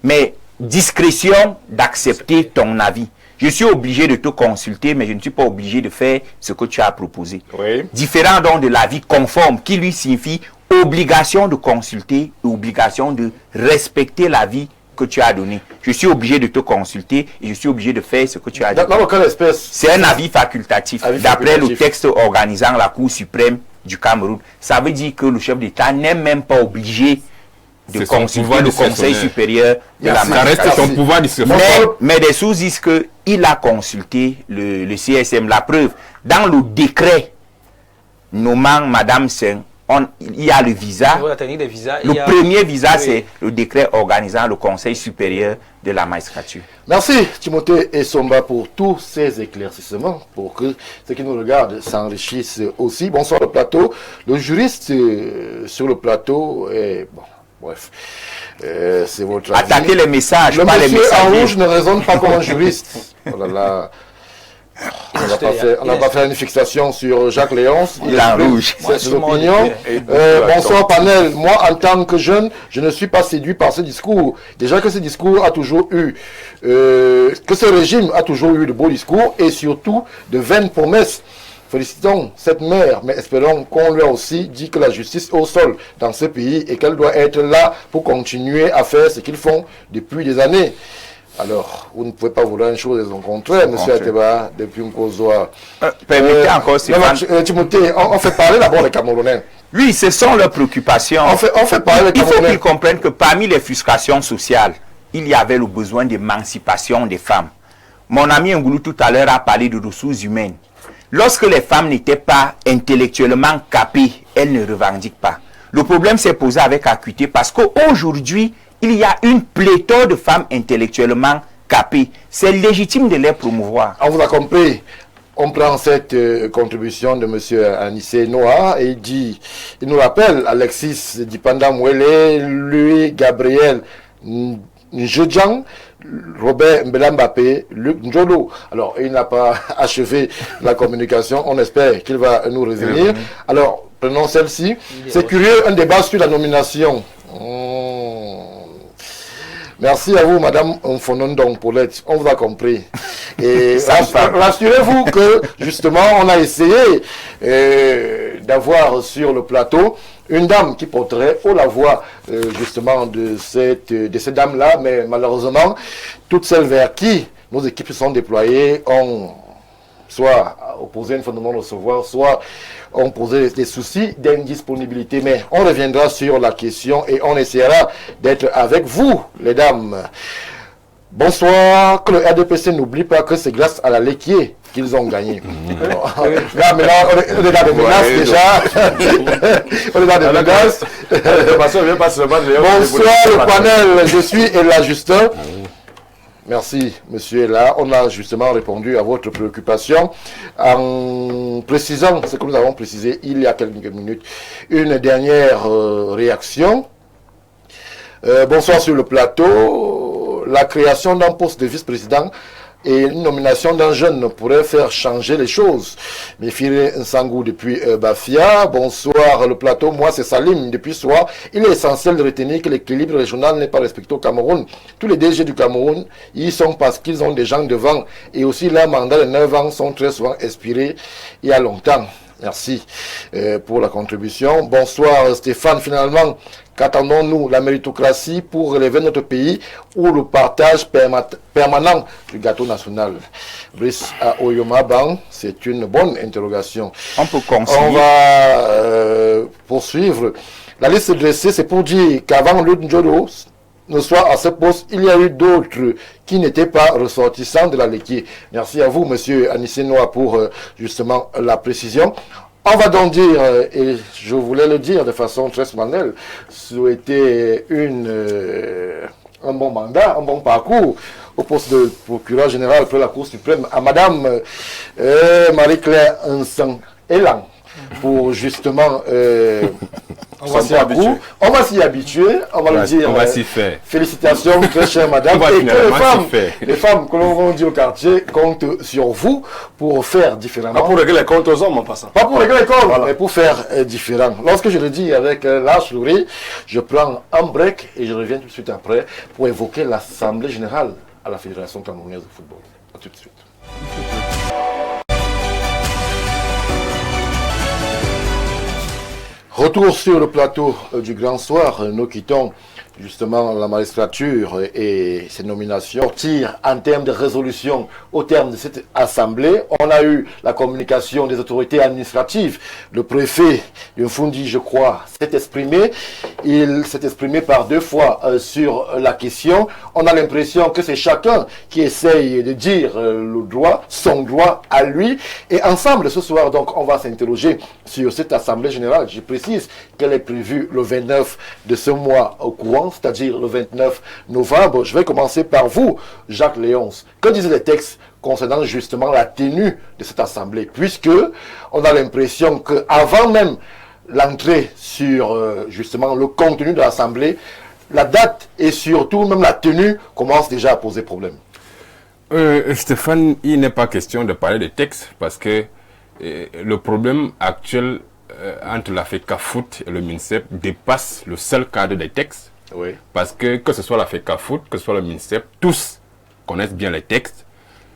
mais discrétion d'accepter ton avis. Je suis obligé de te consulter, mais je ne suis pas obligé de faire ce que tu as proposé. Oui. Différent donc de l'avis conforme, qui lui signifie obligation de consulter et obligation de respecter l'avis que tu as donné. Je suis obligé de te consulter et je suis obligé de faire ce que tu as dit. Dans quelle espèce? C'est un avis facultatif, d'après le texte organisant la Cour suprême du Cameroun. Ça veut dire que le chef d'État n'est même pas obligé de C'est son consulter pouvoir le Conseil discrétionnaire. supérieur de la Ça reste magistrature. son pouvoir discrétionnaire. Mais des sources disent qu'il a consulté le CSM. La preuve, dans le décret nommant Madame Seng, il y a le visa. Au niveau de la technique des visas, Le il y a- premier visa, Oui. c'est le décret organisant le Conseil supérieur de la magistrature. Merci Timothée et Somba pour tous ces éclaircissements, pour que ceux qui nous regardent s'enrichissent aussi. Bonsoir le plateau. Le juriste sur le plateau est... Bon, bref, c'est votre avis. Attaquer les messages, Le pas les monsieur en messages. rouge ne raisonne pas comme un juriste. Oh là là. On n'a pas fait une fixation sur Jacques Léonce. Il est en rouge. C'est ses Moi, opinions. Bonsoir panel. Moi, en tant que jeune, je ne suis pas séduit par ce discours. Déjà que ce discours a toujours eu, que ce régime a toujours eu de beaux discours et surtout de vaines promesses. Félicitons cette mère, mais espérons qu'on lui a aussi dit que la justice est au sol dans ce pays et qu'elle doit être là pour continuer à faire ce qu'ils font depuis des années. Alors, vous ne pouvez pas vouloir une chose et son contraire, monsieur Ateba, depuis Mkozoa. Permettez encore, Stéphane. Timothée, on fait parler d'abord les Camerounais. Oui, ce sont leurs préoccupations. On fait parler les Il faut Camerounais. qu'ils comprennent que parmi les frustrations sociales, il y avait le besoin d'émancipation des femmes. Mon ami Ngoulou tout à l'heure a parlé de ressources humaines. Lorsque les femmes n'étaient pas intellectuellement capées, elles ne revendiquent pas. Le problème s'est posé avec acuité parce qu'aujourd'hui, il y a une pléthore de femmes intellectuellement capées. C'est légitime de les promouvoir. On vous a compris. On prend cette contribution de M. Anissé Noah et il nous rappelle Alexis Dipanda Mwele, lui, Gabriel Njodjang, Robert Mbelambapé, Luc Njolo. Alors, il n'a pas achevé la communication. On espère qu'il va nous revenir. Alors, prenons celle-ci. C'est curieux, un débat sur la nomination. Merci à vous, Madame Onfonondong Paulette. On vous a compris. Et rassurez-vous que, justement, on a essayé d'avoir sur le plateau une dame qui porterait haut la voix, justement, de cette dame-là. Mais malheureusement, toutes celles vers qui nos équipes se sont déployées ont soit opposé un fondement de recevoir, soit ont posé des soucis d'indisponibilité. Mais on reviendra sur la question et on essaiera d'être avec vous, les dames. Bonsoir. Que le RDPC n'oublie pas que c'est grâce à la Lequier qu'ils ont gagné. Là, mais là, on est dans des menaces déjà. On est dans des menaces. Bonsoir le panel. Je suis Ella Justin. Merci, monsieur Ella. On a justement répondu à votre préoccupation en précisant ce que nous avons précisé il y a quelques minutes. Une dernière réaction. Bonsoir sur le plateau. La création d'un poste de vice-président et une nomination d'un jeune pourrait faire changer les choses. Méfiré Nsangou depuis Bafia. Bonsoir le plateau. Moi c'est Salim depuis Soir. Il est essentiel de retenir que l'équilibre régional n'est pas respecté au Cameroun. Tous les DG du Cameroun, ils sont parce qu'ils ont des gens devant. Et aussi leurs mandats de 9 ans sont très souvent expirés il y a longtemps. Merci pour la contribution. Bonsoir Stéphane. Finalement, qu'attendons-nous? La méritocratie pour relever notre pays ou le partage permanent du gâteau national? Brice à Oyomabang, c'est une bonne interrogation. On peut concilier. On va poursuivre. La liste dressée, c'est pour dire qu'avant Luc Njolo ne soit à ce poste, il y a eu d'autres qui n'étaient pas ressortissants de la Lequier. Merci à vous, monsieur Anissé Noah, pour justement la précision. On va donc dire, et je voulais le dire de façon très solennelle, souhaiter un bon mandat, un bon parcours au poste de procureur général pour la Cour suprême à madame Marie-Claire Nsang Elan pour justement On va s'y habituer. On va s'y habituer, on va le dire. On va s'y faire. Félicitations, très chère madame. On va Et que finalement s'y faire. les femmes que l'on va dire au quartier comptent sur vous pour faire différemment. Pas pour régler les comptes aux hommes en passant. Pas pour régler les comptes, Voilà. mais pour faire différent. Lorsque je le dis avec la souris, je prends un break et je reviens tout de suite après pour évoquer l'Assemblée générale à la Fédération camerounaise de football. À tout de suite. Retour sur le plateau du Grand Soir. Nous quittons justement la magistrature et ses nominations tirent en termes de résolution au terme de cette assemblée. On a eu la communication des autorités administratives. Le préfet Yunfundi, je crois, s'est exprimé. Il s'est exprimé par 2 fois sur la question. On a l'impression que c'est chacun qui essaye de dire le droit, son droit à lui. Et ensemble, ce soir, donc, on va s'interroger sur cette assemblée générale. Je précise qu'elle est prévue le 29 de ce mois au courant, c'est-à-dire le 29 novembre. Je vais commencer par vous, Jacques Léonce. Que disent les textes concernant justement la tenue de cette assemblée, puisque on a l'impression qu'avant même l'entrée sur justement le contenu de l'assemblée, la date et surtout même la tenue commence déjà à poser problème. Stéphane, il n'est pas question de parler de textes parce que le problème actuel entre la FECAFOOT et le MINSEP dépasse le seul cadre des textes. Oui. Parce que ce soit la FECAFOOT, que ce soit le MINSEP, tous connaissent bien les textes.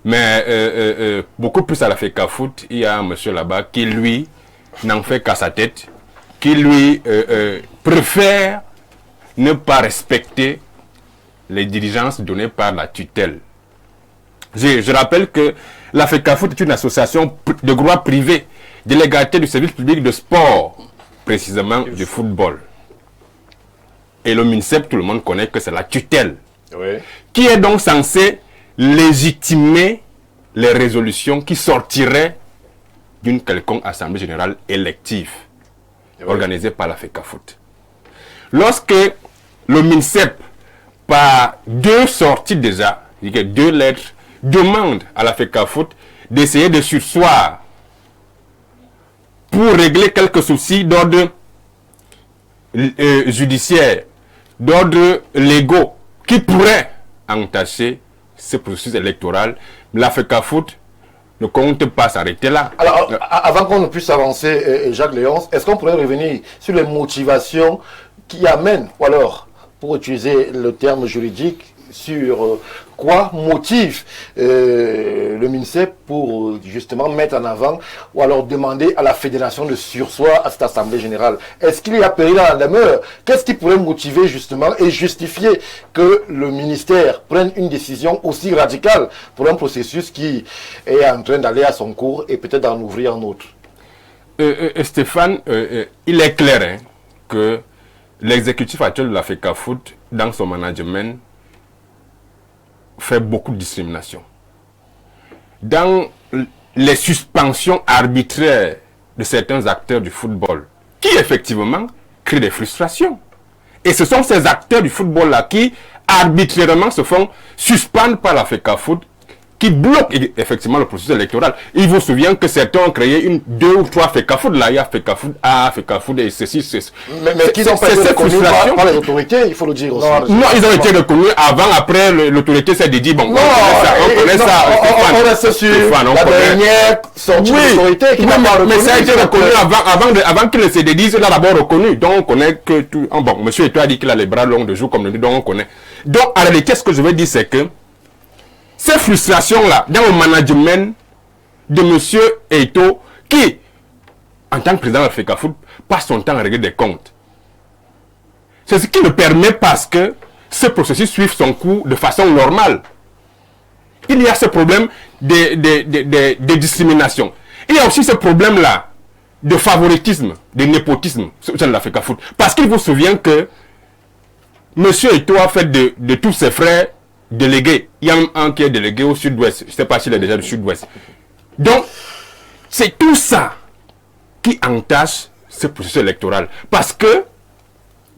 Mais beaucoup plus à la FECAFOOT, il y a un monsieur là-bas qui, lui, n'en fait qu'à sa tête, qui, lui, préfère ne pas respecter les diligences données par la tutelle. Je rappelle que la FECAFOOT est une association de droit privé, délégataire du service public de sport, précisément du football. Et le MINSEP, tout le monde connaît que c'est la tutelle, Oui. qui est donc censée légitimer les résolutions qui sortiraient d'une quelconque assemblée générale élective organisée par la FECAFOOT. Lorsque le MINSEP, par 2 sorties déjà, 2 lettres, demande à la FECAFOOT d'essayer de surseoir pour régler quelques soucis d'ordre judiciaire, d'ordre légaux, qui pourraient entacher ce processus électoral, la FECAFOOT ne compte pas s'arrêter là. Alors, avant qu'on ne puisse avancer, Jacques Léonce, est-ce qu'on pourrait revenir sur les motivations qui amènent, ou alors, pour utiliser le terme juridique, sur quoi motive le MINSEP pour justement mettre en avant ou alors demander à la fédération de surseoir à cette assemblée générale? Est-ce qu'il y a péril à la demeure? Qu'est-ce qui pourrait motiver justement et justifier que le ministère prenne une décision aussi radicale pour un processus qui est en train d'aller à son cours et peut-être d'en ouvrir un autre? Stéphane, il est clair hein, que l'exécutif actuel de la FECAFOOT, dans son management, fait beaucoup de discrimination. Dans les suspensions arbitraires de certains acteurs du football, qui effectivement créent des frustrations. Et ce sont ces acteurs du football-là qui arbitrairement se font suspendre par la FECAFOOT, qui bloquent effectivement le processus électoral. Il vous souvient que certains ont créé 2 ou 3 FECAFOOT, là il y a FECAFOOT A, FECAFOOT et ceci, ceci. Mais qu'ils ont pas été reconnus par les autorités, il faut le dire aussi. Non, ils ont été reconnus avant, après, l'autorité s'est dit, bon, on connaît ça. On reste sur la dernière sortie de l'autorité qui n'a pas reconnu. Mais ça a été reconnu avant qu'il ne se dédise, il a d'abord reconnu. Donc on connaît que tout. Bon, monsieur Eto a dit qu'il a les bras longs de jour, comme le dit, donc on connaît. Donc en réalité, ce que je veux dire, c'est que ces frustrations-là, dans le management de M. Eto, qui, en tant que président de la FECAFOOT, passe son temps à régler des comptes. C'est ce qui le permet parce que ce processus suit son cours de façon normale. Il y a ce problème de discrimination. Il y a aussi ce problème-là de favoritisme, de népotisme au sein de la FECAFOOT. Parce qu'il vous souvient que M. Eto a fait de tous ses frères délégué. Il y a un qui est délégué au sud-ouest. Je ne sais pas s'il est déjà du sud-ouest. Donc, c'est tout ça qui entache ce processus électoral. Parce que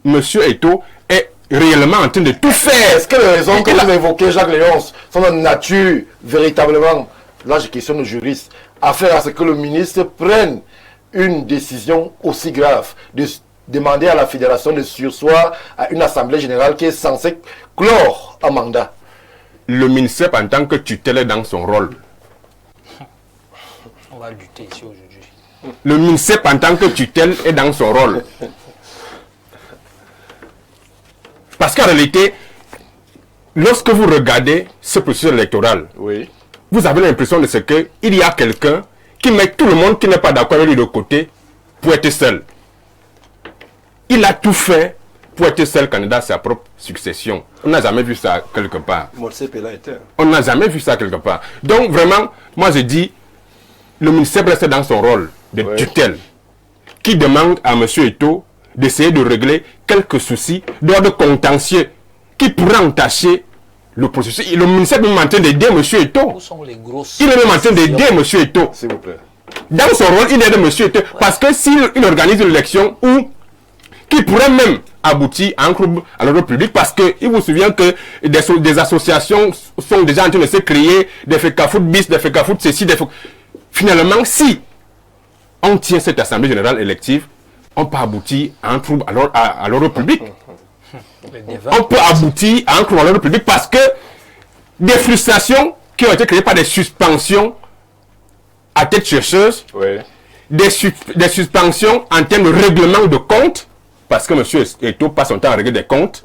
M. Eto est réellement en train de tout faire. Est-ce que les raisons que vous avez évoquées, Jacques Léonce, sont de nature véritablement, là je questionne le juriste, à faire à ce que le ministre prenne une décision aussi grave, de demander à la fédération de surseoir à une assemblée générale qui est censée clore un mandat? Le MINSEP en tant que tutelle est dans son rôle. On va lutter ici aujourd'hui. Le MINSEP en tant que tutelle est dans son rôle. Parce qu'en réalité, lorsque vous regardez ce processus électoral, oui, vous avez l'impression de ce qu'il y a quelqu'un qui met tout le monde qui n'est pas d'accord avec lui de côté pour être seul. Il a tout fait pour être seul candidat à sa propre succession. On n'a jamais vu ça quelque part. On n'a jamais vu ça quelque part. Donc vraiment, moi je dis, le ministère reste dans son rôle de tutelle, qui demande à M. Eto'o d'essayer de régler quelques soucis d'ordre contentieux qui pourraient entacher le processus. Le ministère est même en train d'aider M. Eto'o. Il est même en train d'aider M. Eto'o. S'il vous plaît. Dans son rôle, il aide M. Eto'o. Parce que s'il organise une élection qui pourrait même aboutir à un trouble à l'ordre public, parce qu'il vous souvient que des associations sont déjà en train de se créer, des FECAFOOT bis, des FECAFOOT ceci, Finalement, si on tient cette assemblée générale élective, on peut aboutir à un trouble à l'ordre public. On peut aboutir à un trouble à l'ordre public parce que des frustrations qui ont été créées par des suspensions à tête chercheuse, des suspensions en termes de règlement de compte, parce que M. Eto'o passe son temps à régler des comptes.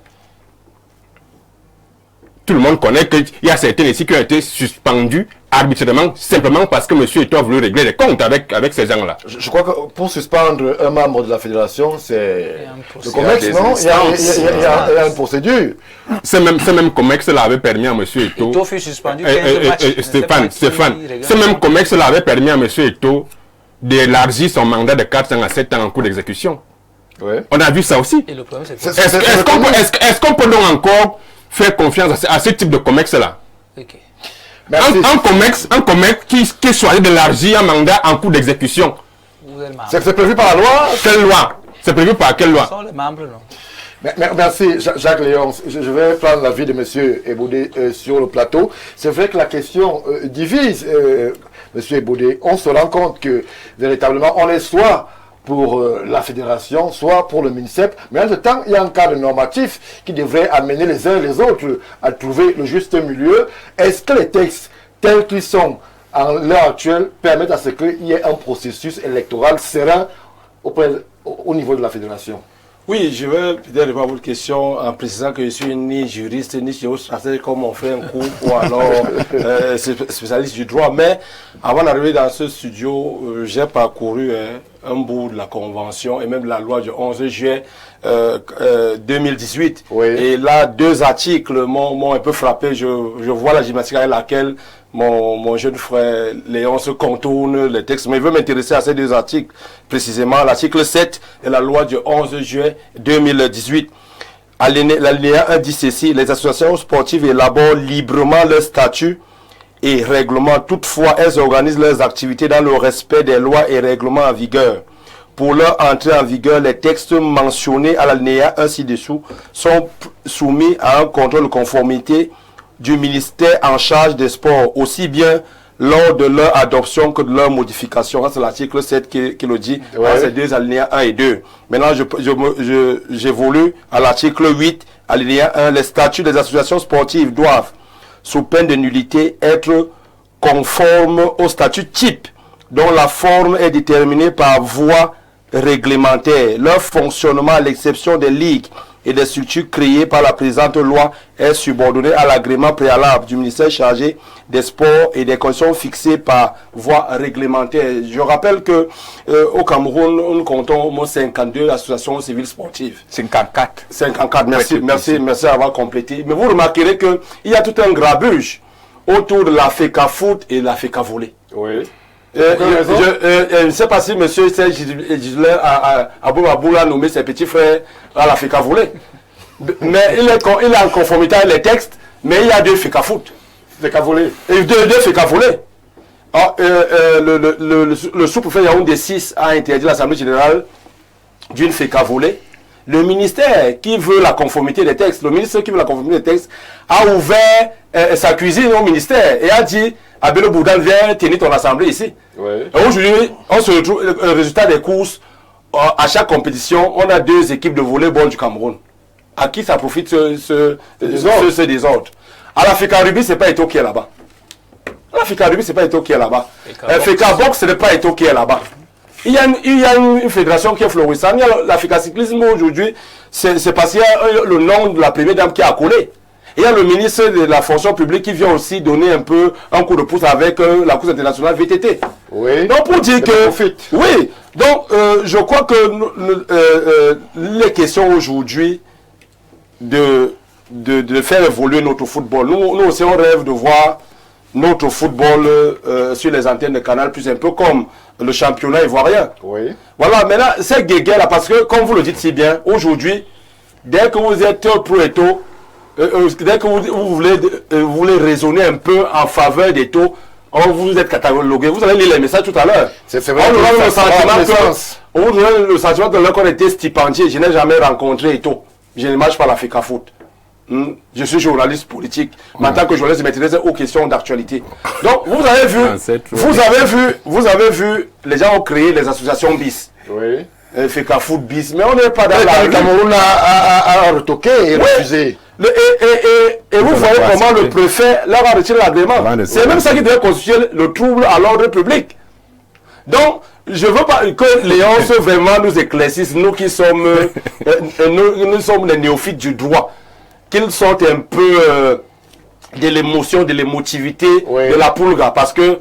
Tout le monde connaît qu'il y a certains ici qui ont été suspendus arbitrairement, simplement parce que M. Eto'o a voulu régler les comptes avec ces gens-là. Je crois que pour suspendre un membre de la fédération, c'est le COMEX, non? Il y a une procédure. Ce même COMEX-là avait permis à M. Eto'o... Eto'o fut suspendu. Stéphane, ce même COMEX-là avait permis à M. Eto'o d'élargir son mandat de 4 ans à 7 ans en cours d'exécution. On a vu ça aussi. Est-ce qu'on peut donc encore faire confiance à ce type de COMEX-là? Un COMEX qui choisit d'élargir un mandat en cours d'exécution. C'est prévu par la loi? Quelle loi? C'est prévu par quelle loi? Les membres, non. Merci Jacques Léon. Je vais prendre l'avis de M. Ebodé sur le plateau. C'est vrai que la question divise, M. Ebodé. On se rend compte que véritablement on est soit pour la fédération, soit pour le MINCEP. Mais en même temps, il y a un cadre normatif qui devrait amener les uns et les autres à trouver le juste milieu. Est-ce que les textes tels qu'ils sont en l'heure actuelle permettent à ce qu'il y ait un processus électoral serein au niveau de la fédération? Oui, je vais peut-être répondre à votre question en précisant que je suis ni juriste ni géostratège comme on fait un cours ou alors spécialiste du droit. Mais avant d'arriver dans ce studio, j'ai parcouru un bout de la convention et même de la loi du 11 juillet 2018. Et là, 2 articles m'ont un peu frappé. Je vois la gymnastique avec laquelle mon jeune frère Léon se contourne les textes, mais il veut m'intéresser à ces 2 articles, précisément l'article 7 de la loi du 11 juillet 2018. L'alinéa 1 dit ceci: les associations sportives élaborent librement leurs statuts et règlements. Toutefois, elles organisent leurs activités dans le respect des lois et règlements en vigueur. Pour leur entrée en vigueur, les textes mentionnés à l'alinéa 1 ci-dessous sont soumis à un contrôle de conformité du ministère en charge des sports, aussi bien lors de leur adoption que de leur modification. C'est l'article 7 qui le dit, dans ces 2 alinéas 1 et 2. Maintenant, j'évolue à l'article 8, alinéa 1. Les statuts des associations sportives doivent, sous peine de nullité, être conformes au statut type, dont la forme est déterminée par voie réglementaire. Leur fonctionnement, à l'exception des ligues et des structures créées par la présente loi, est subordonné à l'agrément préalable du ministère chargé des sports et des conditions fixées par voie réglementaire. Je rappelle que au Cameroun, nous comptons au moins 52 associations civiles sportives. 54. 54, merci d'avoir complété. Mais vous remarquerez qu'il y a tout un grabuge autour de la FECAFOOT et de la FECAVOLEY. Je ne sais pas si M. Gislain Abou l'a nommé ses petits frères à la FECAVOLEY. Mais il est en conformité avec les textes, mais il y a 2 FECAFOOT. FECAVOLEY. Et 2 FECAVOLEY. Le sous-préfet Yaoundé 6 a interdit l'Assemblée générale d'une FECAVOLEY. Le ministère qui veut la conformité des textes, a ouvert sa cuisine au ministère et a dit: Abel Boudan, viens tenir ton assemblée ici. Aujourd'hui, on se retrouve le résultat des courses. À chaque compétition, on a 2 équipes de volleyball du Cameroun. À qui ça profite ce désordre? À la FECA Rugby, c'est pas Eto'o qui est là-bas. La FECA Rugby, c'est pas Eto'o qui est là-bas. FECA Box, ce n'est pas Eto'o qui est là-bas. Il y a une fédération qui est florissante. La FECA Cyclisme aujourd'hui, c'est parce qu'il y a le nom de la première dame qui a collé. Et il y a le ministre de la fonction publique qui vient aussi donner un coup de pouce avec la course internationale VTT. Donc pour dire que... Oui, donc je crois que les questions aujourd'hui de faire évoluer notre football. Nous aussi, on rêve de voir notre football sur les antennes de Canal+, un peu comme le championnat ivoirien. Oui. Voilà, maintenant, c'est guéguerre là, parce que, comme vous le dites si bien, aujourd'hui, dès que vous êtes pro Eto'o, dès que vous voulez raisonner un peu en faveur d'Eto'o, vous êtes catalogué. Vous allez lire les messages tout à l'heure. C'est vrai. On nous donne le sentiment que l'on était stipendié. Je n'ai jamais rencontré Eto'o. Je ne marche pas la FECA Foot. Je suis journaliste politique. Mais en tant que journaliste, je m'intéresse aux questions d'actualité. Donc, vous avez vu, les gens ont créé les associations BIS. Oui. FECA Foot BIS. Mais on n'est pas dans la Le Cameroun a retoqué et refusé. Et vous voyez comment le préfet leur a retiré l'agrément. C'est même ça qui devait constituer le trouble à l'ordre public. Donc, je ne veux pas que Léon vraiment nous éclaircisse, nous qui sommes, nous sommes les néophytes du droit, qu'ils sortent un peu de l'émotion, de l'émotivité de la poulga. Parce que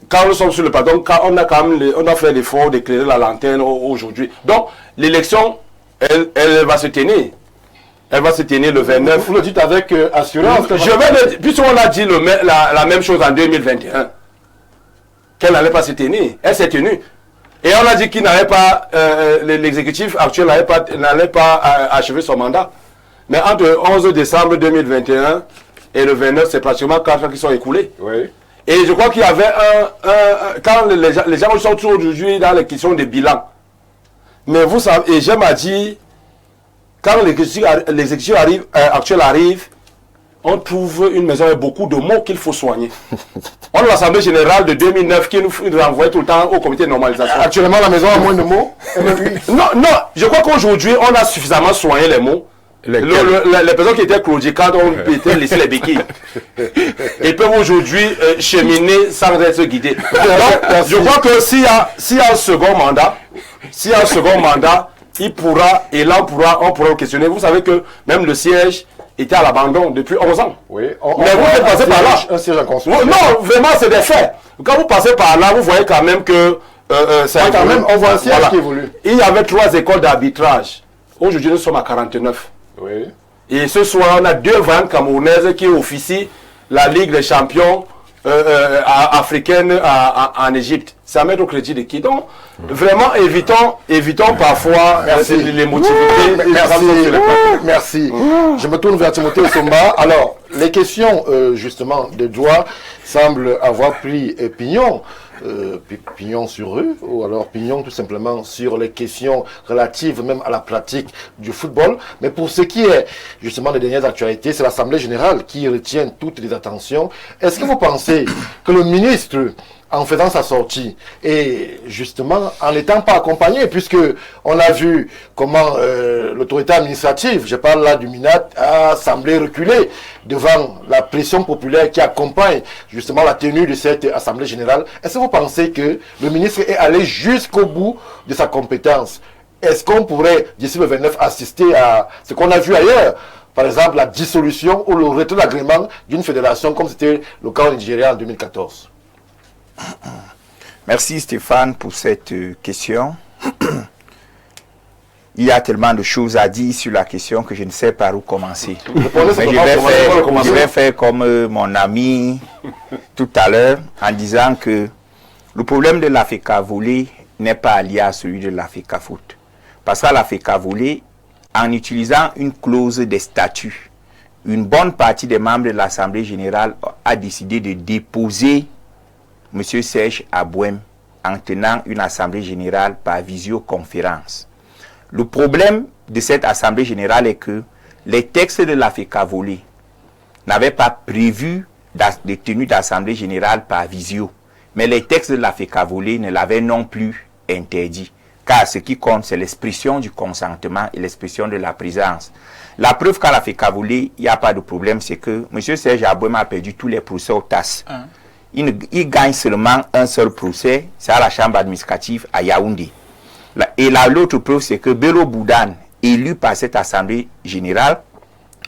quand nous sommes sur le plateau, on a fait l'effort d'éclairer la lanterne aujourd'hui. Donc, l'élection, elle va se tenir. Elle va se tenir le 29. Vous le dites avec assurance. Puisqu'on a dit la même chose en 2021, qu'elle n'allait pas se tenir. Elle s'est tenue. Et on a dit qu'il n'allait pas, l'exécutif actuel n'allait pas achever son mandat. Mais entre le 11 décembre 2021 et le 29, c'est pratiquement 4 ans qui sont écoulés. Oui. Et je crois qu'il y avait quand les gens sont toujours aujourd'hui dans les questions de bilan. Mais vous savez, et j'aime à dire, quand l'exécutif actuel arrive, on trouve une maison avec beaucoup de mots qu'il faut soigner. On a l'Assemblée générale de 2009 qui nous renvoie tout le temps au comité de normalisation. Actuellement, la maison a moins de mots. Non, je crois qu'aujourd'hui, on a suffisamment soigné les mots. Les personnes qui étaient claudicantes ont été laissées les béquilles. Ils peuvent aujourd'hui cheminer sans être guidés. Donc, je crois que s'il y a un second mandat, il pourra, et là on pourra le questionner. Vous savez que même le siège était à l'abandon depuis 11 ans. Oui. Mais vous êtes passé par là. Un siège en construction. Non, vraiment, c'est des faits. Quand vous passez par là, vous voyez quand même que on voit un siège qui évolue. Il y avait 3 écoles d'arbitrage. Aujourd'hui, nous sommes à 49. Oui. Et ce soir, on a 2 variantes camerounaises qui officient la Ligue des champions africaine en Égypte. C'est à mettre au crédit de qui? Donc, vraiment, évitons parfois l'émotivité. Merci. Je me tourne vers Timothée Somba. Alors, les questions, justement, de droit semblent avoir pris pignon. Pignon sur eux, ou alors pignon tout simplement sur les questions relatives même à la pratique du football. Mais pour ce qui est justement des dernières actualités, c'est l'Assemblée générale qui retient toutes les attentions. Est-ce que vous pensez que le ministre, en faisant sa sortie et justement en n'étant pas accompagné, puisque on a vu comment l'autorité administrative, je parle là du MINAT, a semblé reculer devant la pression populaire qui accompagne justement la tenue de cette assemblée générale. Est-ce que vous pensez que le ministre est allé jusqu'au bout de sa compétence? Est-ce qu'on pourrait d'ici le 29 assister à ce qu'on a vu ailleurs? Par exemple, la dissolution ou le retrait d'agrément d'une fédération comme c'était le cas au Nigeria en 2014. Merci Stéphane pour cette question. Il y a tellement de choses à dire sur la question que je ne sais par où commencer. Mais je vais faire comme mon ami tout à l'heure en disant que le problème de la FECA volée n'est pas lié à celui de la FECA Foot. Parce qu'à la FECA volée, en utilisant une clause des statuts, une bonne partie des membres de l'Assemblée générale a décidé de déposer M. Serge Abouem en tenant une assemblée générale par visioconférence. Le problème de cette assemblée générale est que les textes de la FECA volée n'avaient pas prévu de tenue d'assemblée générale par visio. Mais les textes de la FECA volée ne l'avaient non plus interdit. Car ce qui compte, c'est l'expression du consentement et l'expression de la présence. La preuve qu'à la FECA volée, il n'y a pas de problème, c'est que M. Serge Abouem a perdu tous les procès au TAS. Il gagne seulement un seul procès, c'est à la chambre administrative à Yaoundé. Et l'autre preuve, c'est que Bello Boudane, élu par cette assemblée générale,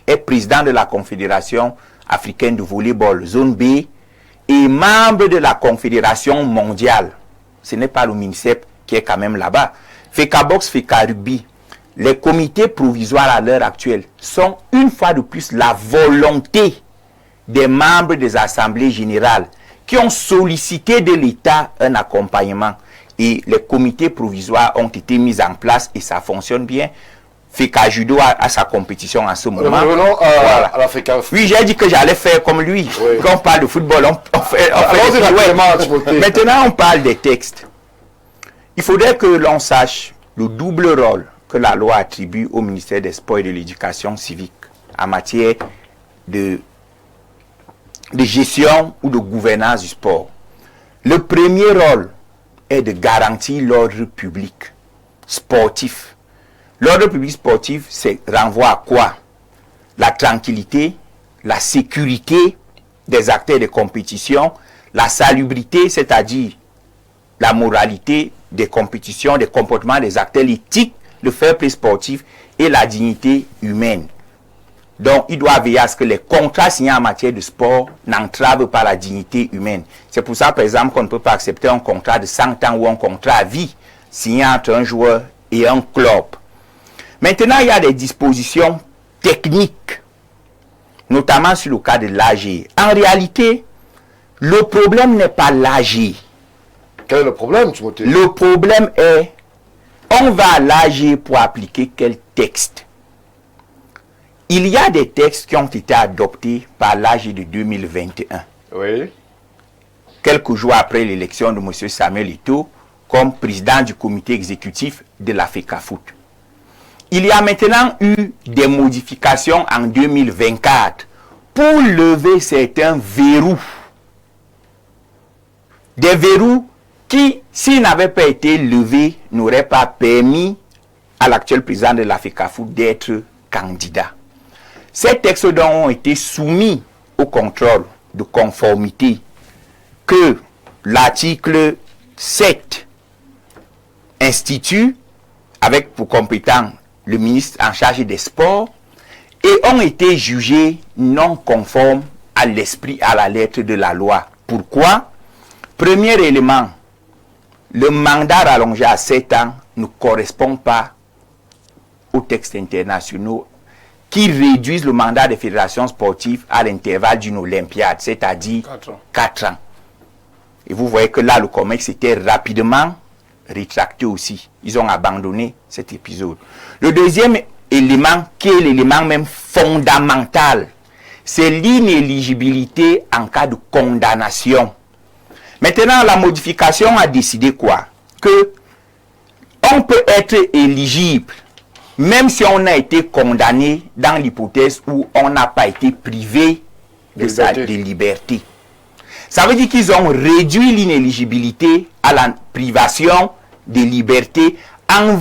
est président de la Confédération africaine de volleyball, zone B, et membre de la Confédération mondiale. Ce n'est pas le MINCEP qui est quand même là-bas. FECA Box, FECA Rugby. les comités provisoires à l'heure actuelle sont une fois de plus la volonté des membres des assemblées générales qui ont sollicité de l'État un accompagnement. Et les comités provisoires ont été mis en place et ça fonctionne bien. Feka Judo a sa compétition en ce moment. Revenons à la Feka. Oui, j'ai dit que j'allais faire comme lui. Oui. Quand on parle de football, on fait des Maintenant, on parle des textes. Il faudrait que l'on sache le double rôle que la loi attribue au ministère des Sports et de l'Éducation civique en matière de gestion ou de gouvernance du sport. Le premier rôle est de garantir l'ordre public sportif. L'ordre public sportif, c'est renvoie à quoi? La tranquillité, la sécurité des acteurs de compétition, la salubrité, c'est-à-dire la moralité des compétitions, des comportements des acteurs, l'éthique, le fair play sportif et la dignité humaine. Donc, il doit veiller à ce que les contrats signés en matière de sport n'entravent pas la dignité humaine. C'est pour ça, par exemple, qu'on ne peut pas accepter un contrat de 100 ans ou un contrat à vie signé entre un joueur et un club. Maintenant, il y a des dispositions techniques, notamment sur le cas de l'AG. En réalité, le problème n'est pas l'AG. Quel est le problème, Timothée? Le problème est, on va à l'AG pour appliquer quel texte? Il y a des textes qui ont été adoptés par l'AG de 2021. Oui. Quelques jours après l'élection de M. Samuel Eto'o comme président du comité exécutif de la FECAFOOT. Il y a maintenant eu des modifications en 2024 pour lever certains verrous. Des verrous qui, s'ils n'avaient pas été levés, n'auraient pas permis à l'actuel président de la FECAFOOT d'être candidat. Ces textes donc ont été soumis au contrôle de conformité que l'article 7 institue avec pour compétent le ministre en charge des sports et ont été jugés non conformes à l'esprit, à la lettre de la loi. Pourquoi? Premier élément, le mandat rallongé à 7 ans ne correspond pas aux textes internationaux qui réduisent le mandat des fédérations sportives à l'intervalle d'une olympiade, c'est-à-dire 4 ans. Et vous voyez que là, le COMEX s'était rapidement rétracté aussi. Ils ont abandonné cet épisode. Le deuxième élément, qui est l'élément même fondamental, c'est l'inéligibilité en cas de condamnation. Maintenant, la modification a décidé quoi? Que on peut être éligible même si on a été condamné dans l'hypothèse où on n'a pas été privé de liberté. Ça veut dire qu'ils ont réduit l'inéligibilité à la privation de liberté en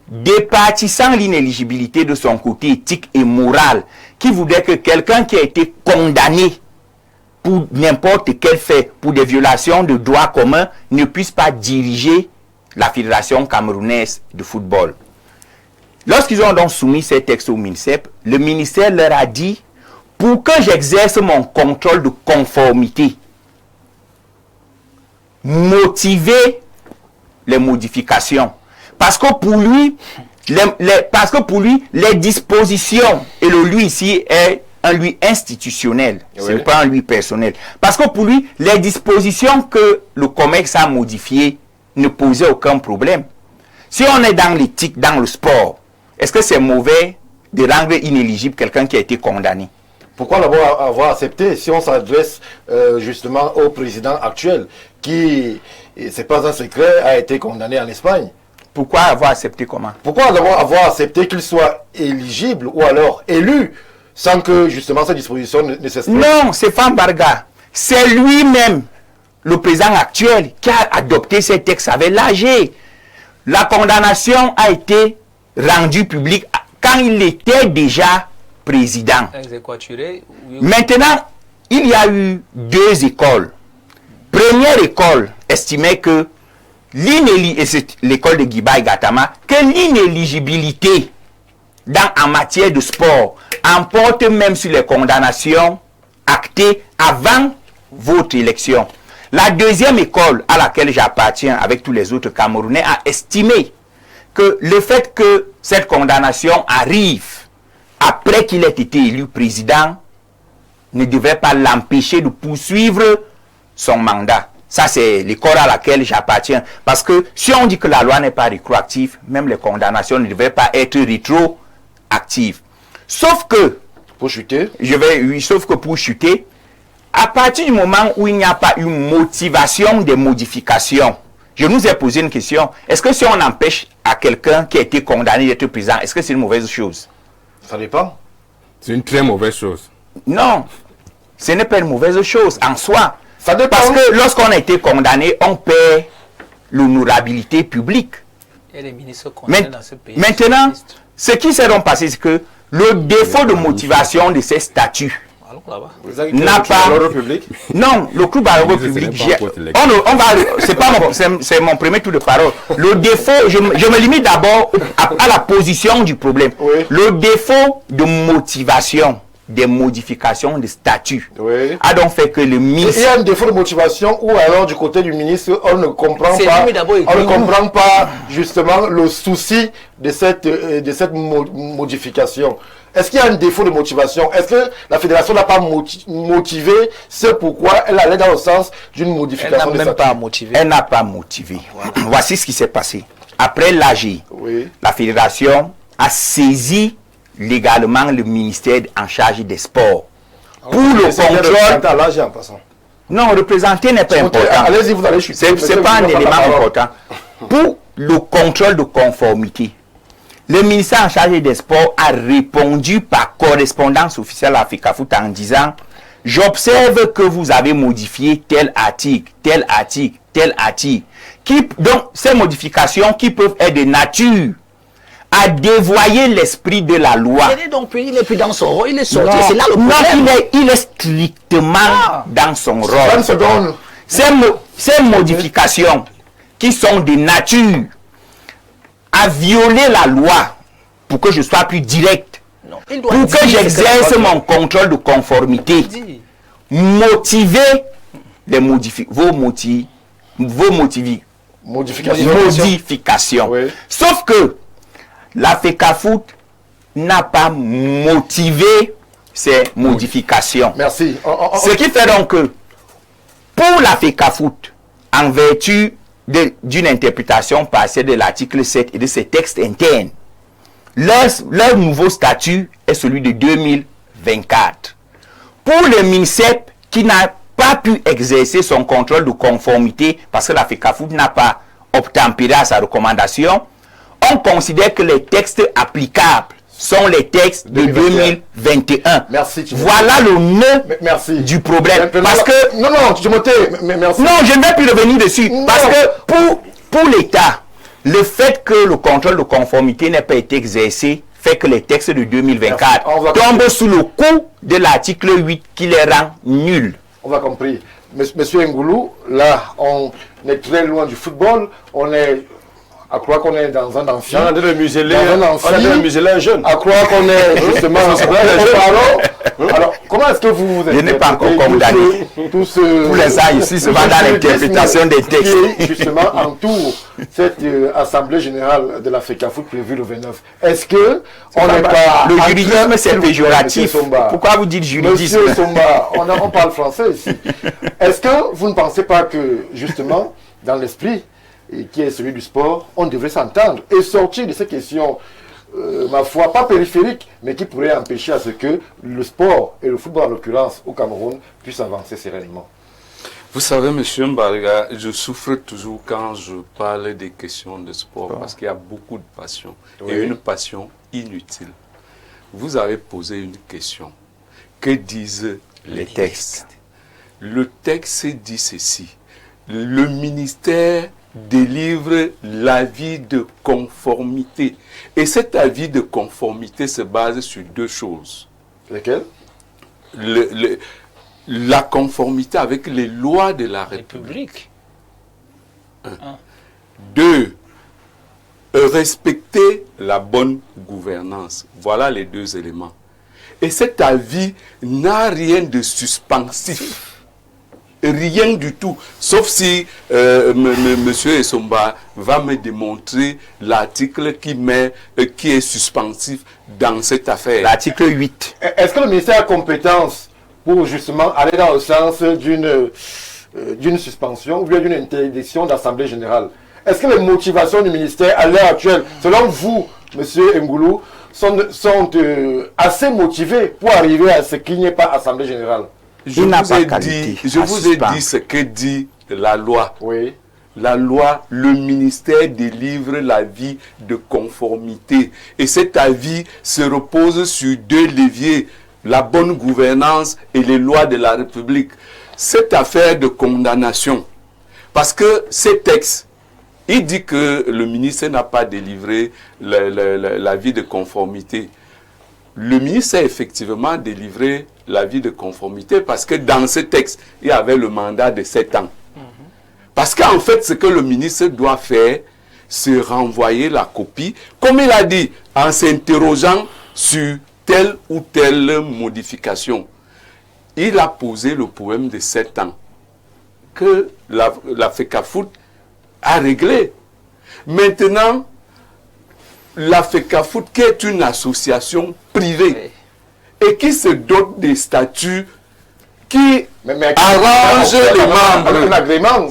départissant l'inéligibilité de son côté éthique et moral, qui voudrait que quelqu'un qui a été condamné pour n'importe quel fait, pour des violations de droits communs, ne puisse pas diriger la Fédération camerounaise de football. Lorsqu'ils ont donc soumis ces textes au MINSEP, le ministère leur a dit, pour que j'exerce mon contrôle de conformité, motiver les modifications. Parce que pour lui, les dispositions, et le lui ici est un lui institutionnel, oui. Ce n'est pas un lui personnel. Parce que pour lui, les dispositions que le COMEX a modifiées ne posaient aucun problème. Si on est dans l'éthique, dans le sport, est-ce que c'est mauvais de rendre inéligible quelqu'un qui a été condamné? Pourquoi d'abord avoir accepté si on s'adresse justement au président actuel qui, c'est pas un secret, a été condamné en Espagne? Pourquoi avoir accepté comment? Pourquoi d'abord avoir accepté qu'il soit éligible ou alors élu sans que justement cette disposition ne s'exprime? Non, c'est Fambarga. C'est lui-même, le président actuel, qui a adopté ces textes avec l'AG. La condamnation a été rendue publique quand il était déjà président. Maintenant, il y a eu deux écoles. Première école estimait que et c'est l'école de Guiba Gatama, que l'inéligibilité en matière de sport emporte même sur les condamnations actées avant votre élection. La deuxième école à laquelle j'appartiens avec tous les autres Camerounais a estimé que le fait que cette condamnation arrive après qu'il ait été élu président ne devrait pas l'empêcher de poursuivre son mandat. Ça, c'est l'école à laquelle j'appartiens. Parce que si on dit que la loi n'est pas rétroactive, même les condamnations ne devraient pas être rétroactives. Sauf que, pour chuter, sauf que pour chuter, à partir du moment où il n'y a pas une motivation des modifications, je nous ai posé une question. Est-ce que si on empêche à quelqu'un qui a été condamné d'être président, est-ce que c'est une mauvaise chose? Ça dépend. C'est une très mauvaise chose. Non, ce n'est pas une mauvaise chose en soi. Ça dépend. Parce que lorsqu'on a été condamné, on perd l'honorabilité publique. Et les ministres condamnés dans ce pays. Maintenant, ce qui s'est donc passé, c'est que le défaut de motivation de ces statuts n'a pas. Non, le club à l'ordre public. C'est mon premier tour de parole. Le défaut, je me limite d'abord à la position du problème. Oui. Le défaut de motivation des modifications de statut a donc fait que le ministre... Il y a un défaut de motivation ou alors du côté du ministre, on ne comprend pas justement le souci de cette modification. Est-ce qu'il y a un défaut de motivation? Est-ce que la fédération n'a pas motivé ce pourquoi elle allait dans le sens d'une modification? Elle n'a même pas motivé. Elle n'a pas motivé. Voilà. Voici ce qui s'est passé. Après l'AG, la fédération a saisi légalement le ministère en charge des sports. Pour le contrôle... Non, représenter n'est pas important. Allez-y, vous allez chuter. C'est pas un élément important. Pour le contrôle de conformité, le ministère en charge des sports a répondu par correspondance officielle à FECAFOOT en disant « J'observe que vous avez modifié tel article, tel article, tel article. » Donc, ces modifications qui peuvent être de nature à dévoyer l'esprit de la loi. Il est plus dans son rôle, il est sorti, c'est là le problème. Non, il est strictement dans son rôle. Ces modifications qui sont de nature à violer la loi pour que je sois plus direct, pour que j'exerce mon contrôle de conformité, motiver les modifications. Oui. Sauf que la FECAFOOT n'a pas motivé ces modifications. Merci. Ce qui fait donc que pour la FECAFOOT, en vertu d'une interprétation partielle de l'article 7 et de ses textes internes, leur nouveau statut est celui de 2024. Pour le MINSEP qui n'a pas pu exercer son contrôle de conformité parce que la FECAFOOT n'a pas obtempéré à sa recommandation, on considère que les textes applicables sont les textes de 2021. Merci. Voilà le nœud du problème. Parce que... Non, Timothée, merci. Non, je ne vais plus revenir dessus. Non. Parce que pour l'État, le fait que le contrôle de conformité n'ait pas été exercé fait que les textes de 2024 tombent sous le coup de l'article 8 qui les rend nuls. On va compris. Monsieur Ngoulou, là, on est très loin du football. On est... à croire qu'on est dans un amphi. On est dans le muselé jeune. À croire qu'on est justement alors, comment est-ce que vous Je n'ai pas encore condamné. Pour les ans ici, se va dans l'interprétation des textes. Qui justement entoure cette assemblée générale de la FECAFOOT prévue le 29. Est-ce que on n'est pas... Le juridisme, c'est péjoratif. Pourquoi vous dites juridisme? Monsieur Somba, on parle français ici. Est-ce que vous ne pensez pas que, justement, dans l'esprit qui est celui du sport, on devrait s'entendre et sortir de ces questions, ma foi, pas périphériques, mais qui pourraient empêcher à ce que le sport, et le football en l'occurrence au Cameroun, puissent avancer sereinement. Vous savez, M. Mbarga, je souffre toujours quand je parle des questions de sport, parce qu'il y a beaucoup de passion, et une passion inutile. Vous avez posé une question. Que disent les textes? Le texte dit ceci. Le ministère délivre l'avis de conformité. Et cet avis de conformité se base sur deux choses. Lesquelles? La conformité avec les lois de la République. 2. Respecter la bonne gouvernance. Voilà les deux éléments. Et cet avis n'a rien de suspensif. rien du tout. Sauf si Monsieur Essomba va me démontrer l'article qui est suspensif dans cette affaire. L'article 8. Est-ce que le ministère a compétence pour justement aller dans le sens d'une suspension ou bien d'une interdiction d'Assemblée générale? Est-ce que les motivations du ministère à l'heure actuelle, selon vous, Monsieur Ngoulou, sont assez motivées pour arriver à ce qu'il n'y ait pas Assemblée générale? Je vous ai dit ce que dit la loi. Oui. La loi, le ministère délivre l'avis de conformité. Et cet avis se repose sur 2 leviers, la bonne gouvernance et les lois de la République. Cette affaire de condamnation, parce que ces textes, il dit que le ministère n'a pas délivré l'avis de conformité. Le ministre a effectivement délivré l'avis de conformité parce que dans ce texte, il y avait le mandat de 7 ans. Parce qu'en fait, ce que le ministre doit faire, c'est renvoyer la copie, comme il a dit, en s'interrogeant sur telle ou telle modification. Il a posé le problème de 7 ans que la FECAFOOT a réglé. Maintenant, la FECAFOOT, qui est une association privée et qui se dote des statuts qui arrangent les membres. Avec un agrément,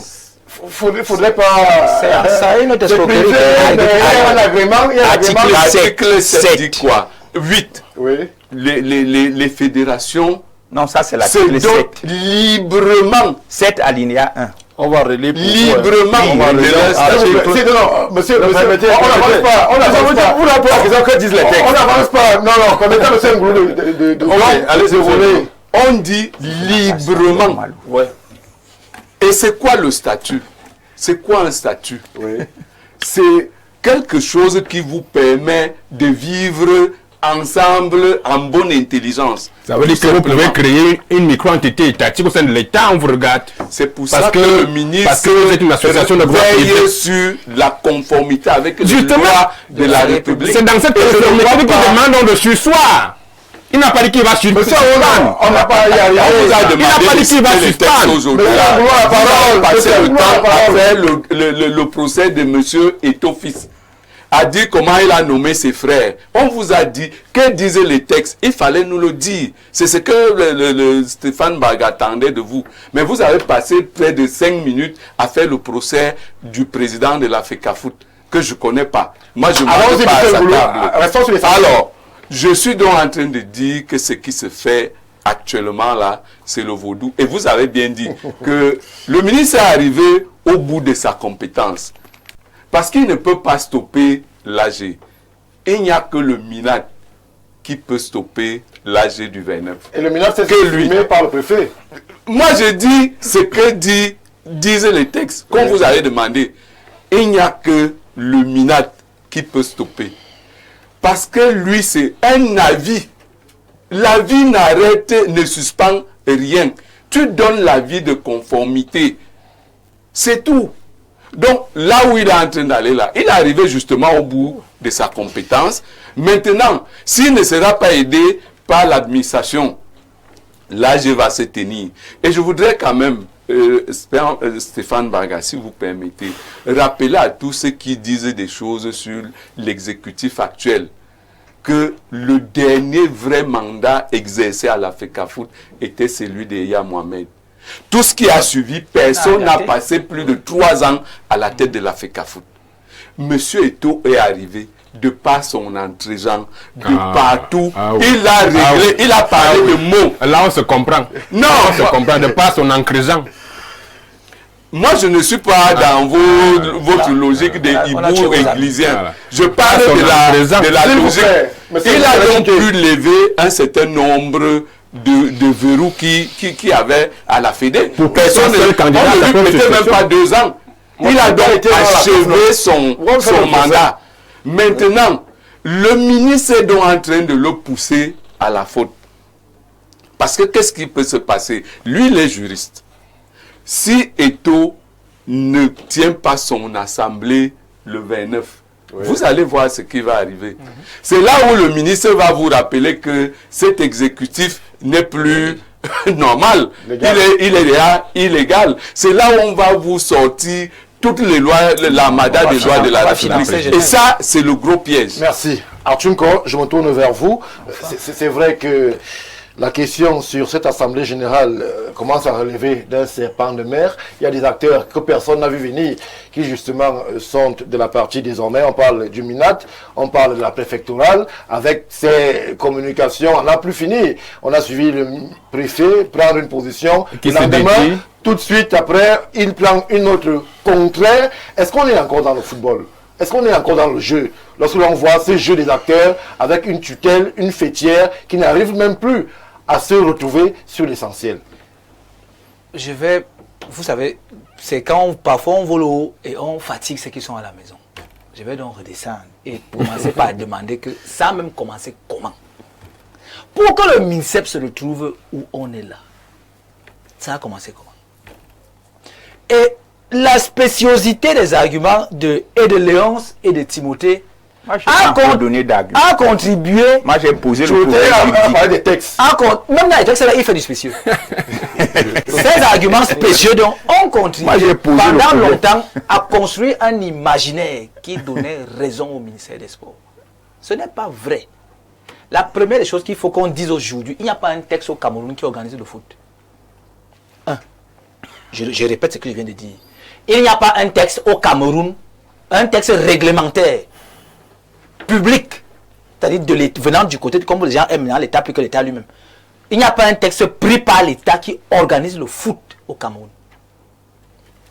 faudrait pas... Ça est notre privé, mais il y a un agrément. L'article 7 dit quoi? 8. Oui. Les fédérations Non, ça c'est se l'article 7. dotent librement. 7 alinéa 1. On va relire Librement. On va relire. Non, monsieur, on n'avance pas. On n'avance pas. Vous n'avez pas raison que disent les textes. On n'avance pas. Non, comme étant monsieur Ngoulou allez voler. On dit librement. Ouais. Et c'est quoi le statut? C'est quoi un statut? Oui. C'est quelque chose qui vous permet de vivre ensemble en bonne intelligence. Ça veut dire que vous pouvez créer une micro-entité étatique au sein de l'État, on vous regarde. C'est pour ça que le ministre vous êtes une association de droit privé. veille sur la conformité avec les lois de la République. C'est dans cette conformité que nous demandons de sursoir. Il n'a pas dit qu'il va suspendre. On n'a pas y arrivé. On vous a demandé de citer les textes aujourd'hui. Passer le temps après le procès de M. Eto'o-Fils. A dit comment il a nommé ses frères. On vous a dit, que disaient les textes? Il fallait nous le dire. C'est ce que Stéphane Baga attendait de vous. Mais vous avez passé près de 5 minutes à faire le procès du président de la FECAFOOT, que je ne connais pas. Moi, je ne m'arrête pas à sa table. Alors, je suis donc en train de dire que ce qui se fait actuellement là, c'est le vaudou. Et vous avez bien dit que le ministre est arrivé au bout de sa compétence. Parce qu'il ne peut pas stopper l'AG. Il n'y a que le MINAD qui peut stopper l'AG du 29. Et le MINAD, c'est exprimé par le préfet. Moi, je dis ce que disent les textes, qu'on vous avait demandé. Il n'y a que le MINAD qui peut stopper. Parce que lui, c'est un avis. L'avis n'arrête, ne suspend rien. Tu donnes l'avis de conformité. C'est tout. Donc, là où il est en train d'aller là, il est arrivé justement au bout de sa compétence. Maintenant, s'il ne sera pas aidé par l'administration, l'AG va se tenir. Et je voudrais quand même, Stéphane Baga, si vous permettez, rappeler à tous ceux qui disent des choses sur l'exécutif actuel, que le dernier vrai mandat exercé à la FECAFOOT était celui de Yahya Mohamed. Tout ce qui a suivi, personne n'a passé plus de 3 ans à la tête de la FECAFOOT. Monsieur Eto'o est arrivé de par son entrée-gens, de partout. Il a réglé, il a parlé de mots. Là, on se comprend. Non, on se comprend de par son entrée-gens. Moi, je ne suis pas dans votre logique des hiboux églisiens. Voilà. Je parle de la logique. Il a donc pu lever un certain nombre de verrous qui avait à la Fédé. Pour personne ne lui mettait même pas 2 ans. Il a donc achevé son mandat. Maintenant, le ministre est donc en train de le pousser à la faute. Parce que qu'est-ce qui peut se passer? Lui, il est juriste. Si Eto'o ne tient pas son assemblée le 29, vous allez voir ce qui va arriver. C'est là où le ministre va vous rappeler que cet exécutif n'est plus normal. Il est déjà illégal. C'est là où on va vous sortir toutes les lois, l'armada des lois de la République. Et ça, c'est le gros piège. Merci. Artunko, je me tourne vers vous. C'est vrai que la question sur cette Assemblée générale commence à relever d'un serpent de mer. Il y a des acteurs que personne n'a vu venir, qui justement sont de la partie désormais. On parle du MINAT, on parle de la préfectorale. Avec ces communications, on n'a plus fini. On a suivi le préfet prendre une position. Qui se dédie. Tout de suite après, il prend une autre contraire. Est-ce qu'on est encore dans le football? Est-ce qu'on est encore dans le jeu? Lorsque l'on voit ces jeux des acteurs avec une tutelle, une fêtière qui n'arrive même plus à se retrouver sur l'essentiel. Vous savez, c'est quand parfois on vole haut et on fatigue ceux qui sont à la maison. Je vais donc redescendre et commencer par demander que ça a même commencé comment? Pour que le MINSEP se retrouve où on est là, ça a commencé comment? Et la spéciosité des arguments de Léonce et de Timothée a contribué. Moi, j'ai posé le problème des textes. Même dans les textes, là, il fait du spécieux. Ces arguments spécieux donc, ont contribué pendant longtemps à construire un imaginaire qui donnait raison au ministère des Sports. Ce n'est pas vrai. La première des choses qu'il faut qu'on dise aujourd'hui, il n'y a pas un texte au Cameroun qui organise le foot. Je répète ce que je viens de dire. Il n'y a pas un texte au Cameroun, un texte réglementaire, public, c'est-à-dire venant du côté, comme les gens aiment l'État plus que l'État lui-même. Il n'y a pas un texte pris par l'État qui organise le foot au Cameroun.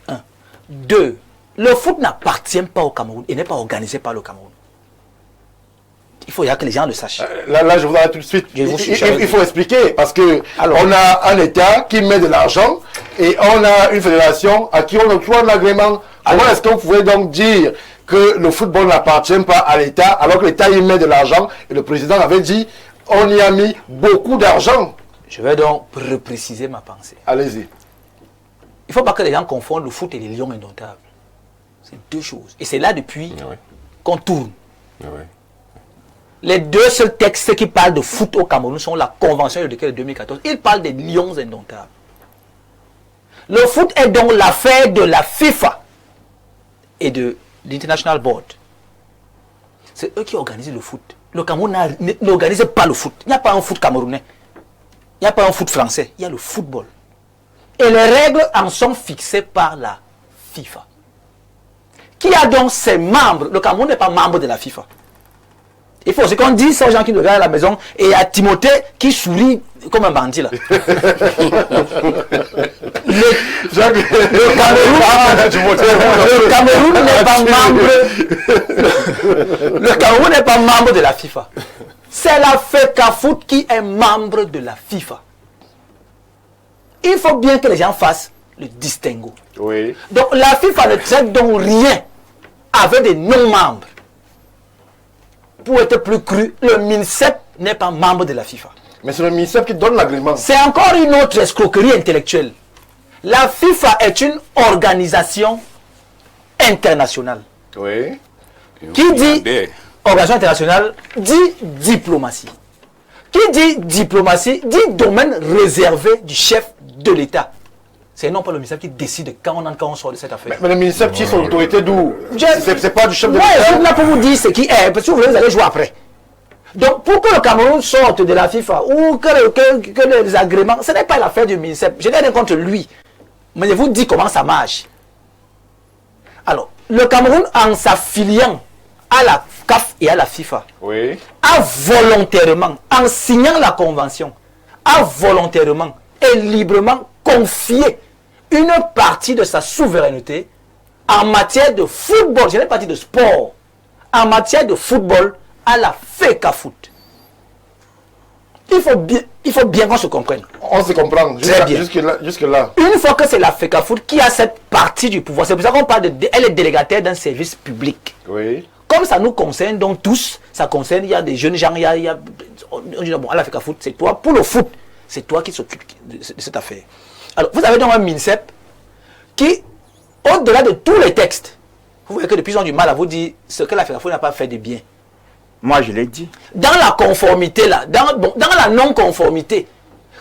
1. 2. Le foot n'appartient pas au Cameroun et n'est pas organisé par le Cameroun. Il faut que les gens le sachent. Là, je vous arrête tout de suite. Il faut expliquer, parce que on a un État qui met de l'argent et on a une fédération à qui on octroie l'agrément. Comment est-ce qu'on pouvait donc dire que le football n'appartient pas à l'État alors que l'État y met de l'argent et le président avait dit on y a mis beaucoup d'argent? Je vais donc repréciser ma pensée. Allez-y. Il ne faut pas que les gens confondent le foot et les lions indomptables. C'est deux choses. Et c'est là depuis qu'on tourne. Les deux seuls textes qui parlent de foot au Cameroun sont la Convention de 2014. Ils parlent des lions indomptables. Le foot est donc l'affaire de la FIFA et de l'International Board. C'est eux qui organisent le foot. Le Cameroun n'organise pas le foot. Il n'y a pas un foot camerounais. Il n'y a pas un foot français. Il y a le football. Et les règles en sont fixées par la FIFA. Qui a donc ses membres? Le Cameroun n'est pas membre de la FIFA. Il faut aussi qu'on dise aux gens qui nous regardent à la maison, et à Timothée qui sourit comme un bandit là. Le Cameroun n'est pas membre de la FIFA. C'est la FECAFOOT qui est membre de la FIFA. Il faut bien que les gens fassent le distinguo. Oui. Donc la FIFA ne traite donc rien avec des non-membres. Pour être plus cru, le MINSEP n'est pas membre de la FIFA. Mais c'est le MINSEP qui donne l'agrément. C'est encore une autre escroquerie intellectuelle. La FIFA est une organisation internationale. Oui. Qui dit organisation internationale dit diplomatie. Qui dit diplomatie dit domaine réservé du chef de l'État. C'est non pas le MINSEP qui décide quand on entre, quand on sort de cette affaire. Mais le MINSEP tire son autorité d'où? C'est pas du chef de l'État. Je suis là pour vous dire ce qui est, parce que vous allez jouer après. Donc pour que le Cameroun sorte de la FIFA ou que les agréments, ce n'est pas l'affaire du MINSEP. Je n'ai rien contre lui. Mais je vous dis comment ça marche. Alors, le Cameroun, en s'affiliant à la CAF et à la FIFA, a volontairement, en signant la convention, a volontairement et librement confié une partie de sa souveraineté en matière de football, je n'ai pas dit de sport, en matière de football à la FECAFOOT. Il faut bien qu'on se comprenne. On se comprend. Jusque là. Une fois que c'est la FECAFOOT qui a cette partie du pouvoir, c'est pour ça qu'on parle elle est délégataire d'un service public. Oui. Comme ça nous concerne donc tous, ça concerne, il y a des jeunes gens, on dit bon, à la FECAFOOT, c'est toi, pour le foot, c'est toi qui s'occupe de cette affaire. Alors, vous avez donc un MINSEP qui, au-delà de tous les textes, vous voyez que depuis ils ont du mal à vous dire ce que la FECAFOOT n'a pas fait de bien. Moi, je l'ai dit. Dans la conformité, là, dans la non-conformité,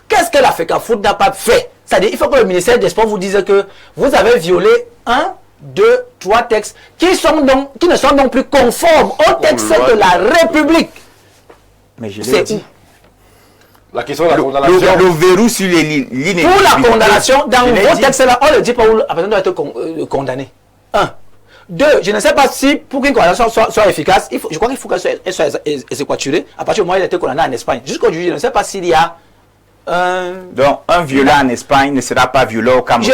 Qu'est-ce que la FECAFOOT n'a pas fait? C'est-à-dire, il faut que le ministère des Sports vous dise que vous avez violé 1, 2, 3 textes qui ne sont donc plus conformes aux textes de la République. Mais je l'ai dit. La question de la condamnation. Le verrou sur les lignes. Pour la condamnation, dans vos textes-là, on ne dit pas où la personne doit être condamnée. 1. 2. Je ne sais pas si pour qu'une condamnation soit efficace, je crois qu'il faut qu'elle soit exécuturée à partir du moment où il a été condamné en Espagne. Jusqu'aujourd'hui, je ne sais pas s'il y a donc, un violent en Espagne ne sera pas violent au Cameroun.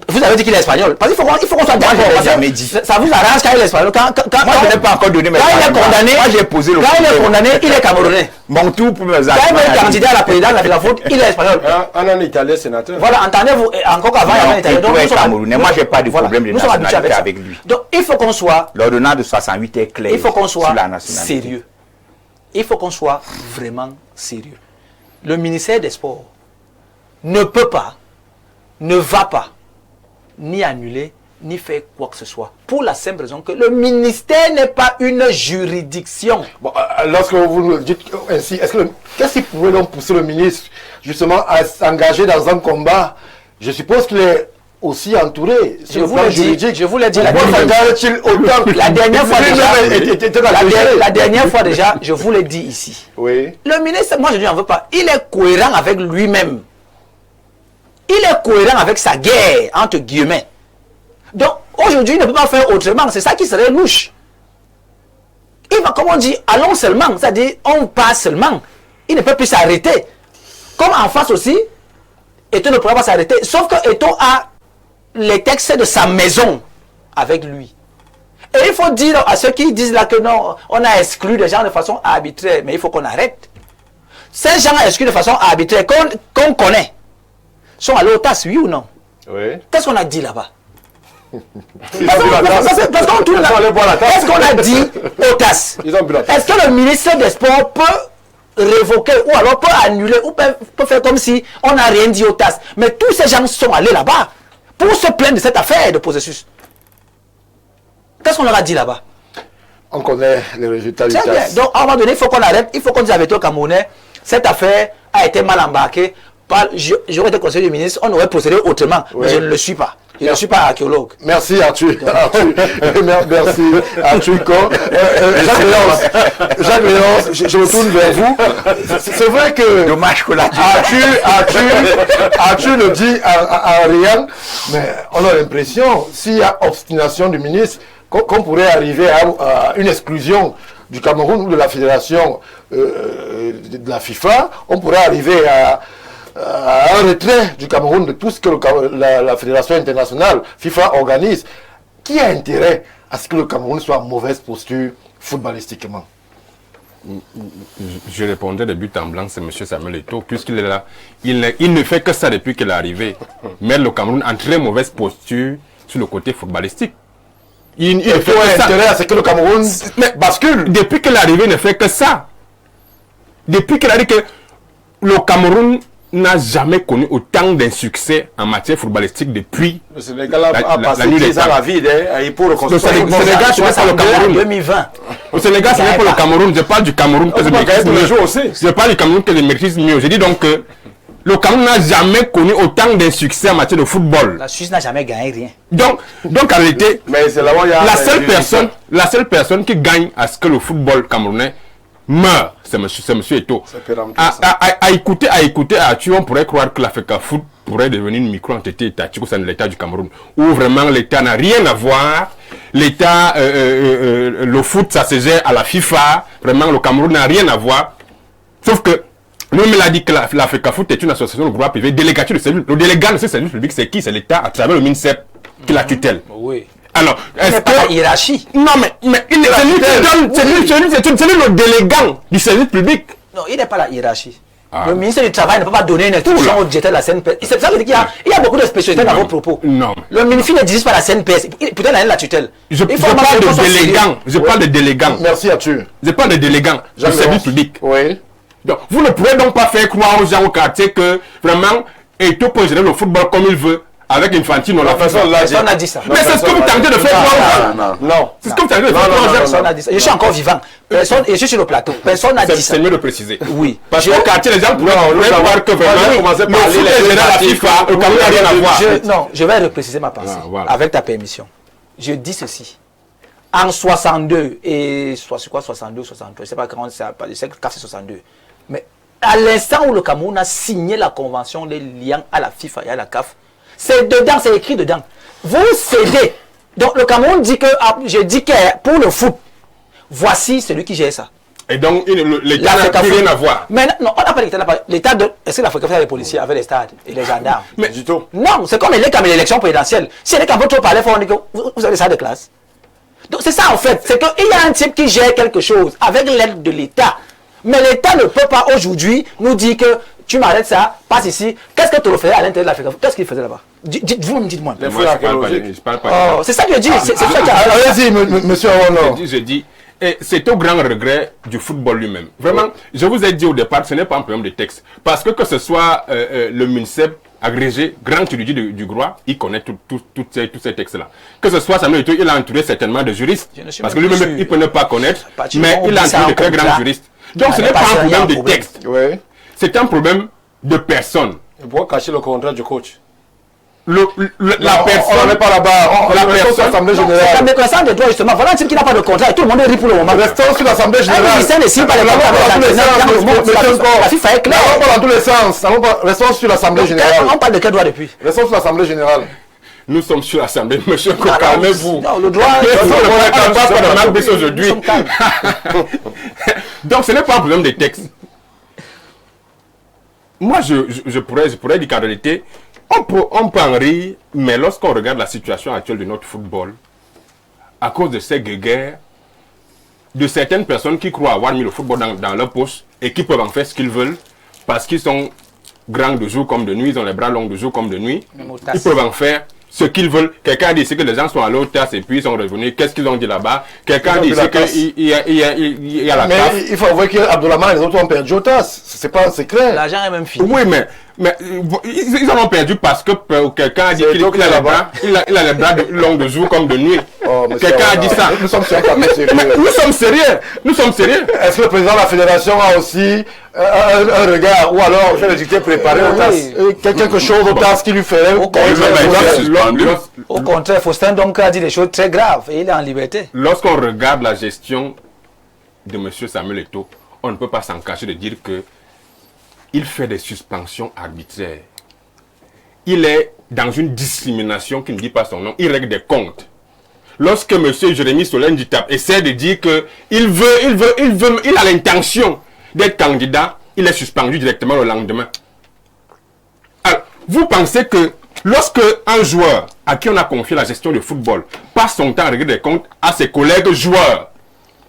Vous avez dit qu'il est espagnol. Parce qu'il faut qu'on soit d'accord. Moi, je l'ai jamais dit. Ça vous arrange quand il est espagnol. Moi, je n'ai pas encore donné mes quand il est condamné, moi, j'ai posé le quand il est condamné, il est camerounais. Mon tour pour mes Quand il est candidat à la présidence de la faute, il est espagnol. Un italien sénateur. Voilà, entendez-vous, encore qu'avant, il y avait un italien. Il peut être camerounais. Moi, je n'ai pas de problème de nationalité avec lui. Donc, il faut qu'on soit. L'ordonnance de 68 est claire. Il faut qu'on soit la nationalité. sérieux. Il faut qu'on soit vraiment sérieux. Le ministère des Sports ne peut pas, ne va pas, ni annuler, ni faire quoi que ce soit. Pour la simple raison que le ministère n'est pas une juridiction. Bon, lorsque vous nous dites ainsi, qu'est-ce qui pourrait donc pousser le ministre justement à s'engager dans un combat? Je suppose qu'il est aussi entouré sur le plan juridique. Je vous l'ai dit. La dernière fois déjà, je vous l'ai dit ici. Oui. Le ministre, moi je ne lui en veux pas. Il est cohérent avec lui-même. Il est cohérent avec sa guerre, entre guillemets. Donc, aujourd'hui, il ne peut pas faire autrement. C'est ça qui serait louche. Il va, comme on dit, allons seulement. C'est-à-dire, on passe seulement. Il ne peut plus s'arrêter. Comme en face aussi, Eto'o ne pourra pas s'arrêter. Sauf que Eto'o a les textes de sa maison avec lui. Et il faut dire à ceux qui disent là que non, on a exclu des gens de façon arbitraire. Mais il faut qu'on arrête. Ces gens exclus de façon arbitraire, qu'on connaît, sont allés au TAS, oui ou non? Oui. Qu'est-ce qu'on a dit là-bas? Parce qu'on tourne là. Qu'est-ce qu'on a dit au TAS? Est-ce que le ministre des Sports peut révoquer ou alors peut annuler ou peut faire comme si on n'a rien dit au TAS? Mais tous ces gens sont allés là-bas pour se plaindre de cette affaire de processus. Qu'est-ce qu'on leur a dit là-bas? On connaît les résultats du TAS. Donc à un moment donné, il faut qu'on arrête. Il faut qu'on dise avec toi, Camerounais, cette affaire a été mal embarquée. J'aurais été conseiller du ministre, on aurait procédé autrement, oui. Mais je ne le suis pas. Je ne suis pas archéologue. Merci Arthur. Merci Arthur. Jacques Léonce, je me tourne vers vous. C'est vrai que dommage que Arthur ne dit à rien, mais on a l'impression, s'il y a obstination du ministre, qu'on pourrait arriver à une exclusion du Cameroun ou de la fédération de la FIFA, on pourrait arriver à un retrait du Cameroun de tout ce que la Fédération internationale FIFA organise. Qui a intérêt à ce que le Cameroun soit en mauvaise posture footballistiquement? Je répondais de but en blanc, c'est M. Samuel Eto'o, puisqu'il est là. Il ne fait que ça depuis qu'il est arrivé. Mais le Cameroun en très mauvaise posture sur le côté footballistique. Il fait intérêt à ce que le Cameroun bascule. Depuis qu'il est arrivé, il ne fait que ça. Depuis qu'il a dit que le Cameroun n'a jamais connu autant d'insuccès en matière footballistique depuis le Sénégal a passé 10 ans à vide pour reconstruire. Le Sénégal, ce n'est pas le Cameroun. 2020. Le Sénégal, ce n'est pas le Cameroun. Je parle du Cameroun que je maîtrise mieux. Je parle du Cameroun que je maîtrise mieux. Je dis donc que le Cameroun n'a jamais connu autant d'insuccès en matière de football. La Suisse n'a jamais gagné rien. Donc en réalité, la seule personne qui gagne à ce que le football camerounais meurt, c'est monsieur Eto'o. À écouter Arthur, on pourrait croire que la FECAFOOT pourrait devenir une micro-entité étatique au sein de l'État du Cameroun, où vraiment l'État n'a rien à voir. L'État, le foot, ça se gère à la FIFA. Vraiment, le Cameroun n'a rien à voir. Sauf que lui-même il a dit que la FECAFOOT est une association de droit privé, délégature de service. Le délégant de ce service public, c'est qui? C'est l'État à travers le MINSEP qui la tutelle. Oui. Alors, est-ce que... la hiérarchie? Non, mais c'est lui le délégant du service public. Non, il n'est pas la hiérarchie. Le ministère du Travail ne peut pas donner une instruction au directeur de la CNPS. C'est ça que il y a beaucoup de spécialités dans vos propos. Non. Le ministère ne dirige pas la CNPS. Peut-être la tutelle. Je parle de délégant. Je parle de délégant. Merci Arthur. Je parle de délégant du service public. Oui. Donc, vous ne pourrez donc pas faire croire aux gens au quartier que vraiment Eto'o peut gérer le football comme il veut avec Infantino, la Personne n'a dit ça. Mais c'est ce que vous tentez de faire. Non. C'est ce que vous tentez de faire. Personne n'a dit ça. Je suis encore vivant. Personne, et je suis sur le plateau. Personne n'a dit ça. C'est mieux de préciser. Oui. Parce qu'au quartier, les gens pourraient voir que vraiment, le foot est géré à la FIFA, le Cameroun n'a rien à voir. Non, je vais repréciser ma pensée, avec ta permission. Je dis ceci. En 62 et 62, 63, je ne sais pas quand c'est, je sais que c'est 62. Mais à l'instant où le Cameroun a signé la convention des liens à la FIFA et à la CAF, c'est dedans, c'est écrit dedans. Vous cédez. Donc le Cameroun dit que, je dis que pour le foot, voici celui qui gère ça. Et donc l'État n'a plus rien à voir. Mais non, on n'a pas l'État. L'État de. Est-ce que l'Afrique fait les policiers avec les stades et les gendarmes? Mais du tout. Non, c'est comme l'élection présidentielle. Si les Cameroun trop parler, on dit que vous avez ça de classe. Donc c'est ça en fait, c'est qu'il y a un type qui gère quelque chose avec l'aide de l'État. Mais l'État ne peut pas aujourd'hui nous dire que tu m'arrêtes ça, passe ici. Qu'est-ce que tu faisais à l'intérieur de l'Afrique? Qu'est-ce qu'il faisait là-bas? Dites-moi. Je parle pas. C'est ça que je dis. Allez-y, monsieur Arono. Je dis, et c'est au grand regret du football lui-même. Vraiment, je vous ai dit au départ, ce n'est pas un problème de texte. Parce que ce soit le MINSEP agrégé, grand érudit du droit, il connaît tous ces textes-là. Que ce soit Samuel Eto'o, il a entouré certainement de juristes. Parce que lui-même, il peut ne pas connaître, mais il a entouré de très grands juristes. Donc ce n'est pas un problème de texte. C'est un problème de personne. Pourquoi cacher le contrat du coach? La personne. On n'est pas là-bas. La personne. L'Assemblée C'est générale. la méconnaissance des droits justement. Voilà un type qui n'a pas de contrat et tout le monde rit pour le moment. Restons sur l'Assemblée générale. Un ministère ne signe pas les contrats avec la FIFA est claire. On parle dans tous les sens. Restons sur l'Assemblée générale. On parle de quel droit depuis? Restons sur l'Assemblée générale. Nous sommes sur l'Assemblée, monsieur, calmez-vous. Non, le droit. On passe pas de Malbis aujourd'hui. Donc ce n'est pas un problème des textes. Moi, je pourrais dire qu'en réalité, on peut en rire, mais lorsqu'on regarde la situation actuelle de notre football, à cause de ces guéguerres, de certaines personnes qui croient avoir mis le football dans leur poche et qui peuvent en faire ce qu'ils veulent, parce qu'ils sont grands de jour comme de nuit, ils ont les bras longs de jour comme de nuit, ils peuvent en faire ce qu'ils veulent. Quelqu'un a dit que les gens sont allés au TAS et puis ils sont revenus. Qu'est-ce qu'ils ont dit là-bas? Quelqu'un a dit qu'il y a la CAF. Mais il faut avouer qu'Abdoulama et les autres ont perdu au TAS. C'est pas un secret. L'argent est même fini. Oui, mais ils en ont perdu parce que quelqu'un a dit qu'il a les bras longs de jour comme de nuit. Quelqu'un a dit ça. Nous sommes sérieux. Nous sommes sérieux. Est-ce que le président de la fédération a aussi un regard ou alors fait des idées préparées au TAS? Quelque chose au TAS qui lui ferait. Au contraire, Faustin donc a dit des choses très graves et il est en liberté. Lorsqu'on regarde la gestion de M. Samuel Eto'o, on ne peut pas s'en cacher de dire que il fait des suspensions arbitraires. Il est dans une discrimination qui ne dit pas son nom. Il règle des comptes. Lorsque M. Jérémy Solène-Ditap essaie de dire qu'il a l'intention d'être candidat, il est suspendu directement le lendemain. Alors, vous pensez que lorsque un joueur à qui on a confié la gestion du football passe son temps à régler des comptes à ses collègues joueurs,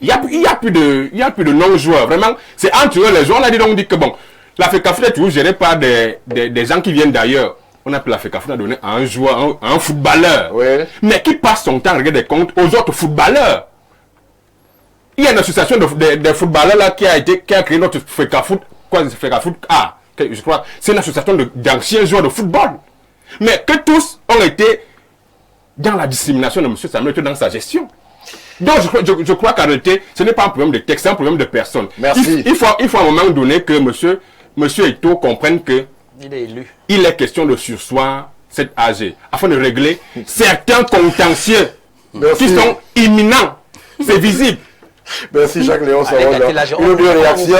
il n'y a plus de non-joueurs. Vraiment, c'est entre eux les joueurs. On a dit que bon, la FECAFOOT est toujours gérée par des gens qui viennent d'ailleurs. On a pu la FECAFOOT donner à un joueur, à un footballeur, mais qui passe son temps à régler des comptes aux autres footballeurs. Il y a une association des footballeurs là qui a créé notre FECAFOOT. Quoi, FECAFOOT A, je crois. C'est une association d'anciens joueurs de football. Mais que tous ont été dans la discrimination de M. Samuel Eto'o dans sa gestion. Donc je crois qu'en réalité, ce n'est pas un problème de texte, c'est un problème de personne. Merci. Il faut à un moment donné que M. Eto'o comprenne que il est élu. Il est question de surseoir cette AG afin de régler certains contentieux qui sont imminents. C'est visible. Merci Jacques-Léon Savon. Une ou deux réactions,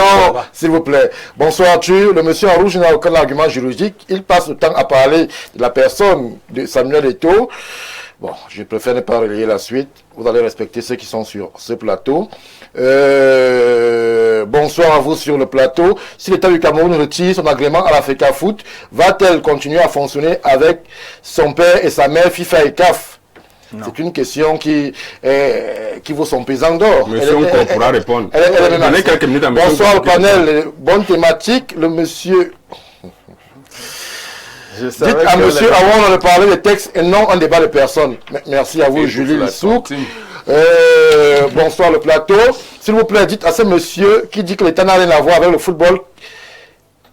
s'il vous plaît. Bonsoir, le monsieur en rouge n'a aucun argument juridique. Il passe le temps à parler de la personne de Samuel Eto'o. Bon, je préfère ne pas relayer la suite. Vous allez respecter ceux qui sont sur ce plateau. Bonsoir à vous sur le plateau. Si l'État du Cameroun retire son agrément à la FECAFOOT, va-t-elle continuer à fonctionner avec son père et sa mère, FIFA et CAF? C'est une question qui vaut son pesant d'or. Monsieur, on pourra répondre. Donnez quelques minutes à monsieur. Bonsoir au panel. Bonne thématique. Le monsieur... Dites à monsieur Awon de parler des textes et non un débat de personnes. Merci à vous, Julie Lissouk. Bonsoir le plateau. S'il vous plaît, dites à ce monsieur qui dit que l'État n'a rien à voir avec le football,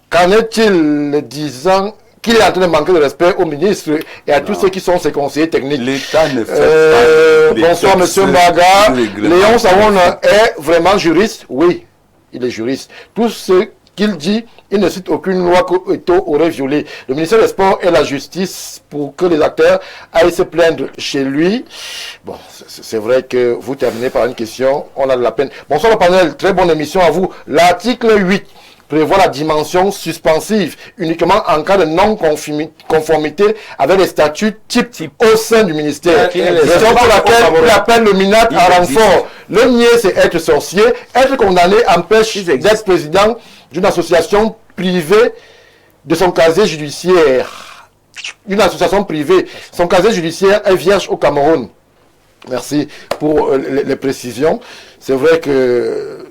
qu'en est-il disant qu'il est en train de manquer de respect au ministre et à tous ceux qui sont ses conseillers techniques. L'État ne fait pas. Bonsoir, monsieur Mbaga. Léon Savon est vraiment juriste? Oui, il est juriste. Tout ce qu'il dit, il ne cite aucune loi que Eto'o aurait violée. Le ministère des Sports et la justice pour que les acteurs aillent se plaindre chez lui. Bon, c'est vrai que vous terminez par une question, on a de la peine. Bonsoir le panel, très bonne émission à vous. L'article 8 prévoit la dimension suspensive uniquement en cas de non-conformité avec les statuts type au sein du ministère. Raison pour laquelle il appelle le MINAT à renfort. Le nier, c'est être sorcier. Être condamné empêche d'être président d'une association privée de son casier judiciaire. Une association privée. Son casier judiciaire est vierge au Cameroun. Merci pour les précisions. C'est vrai que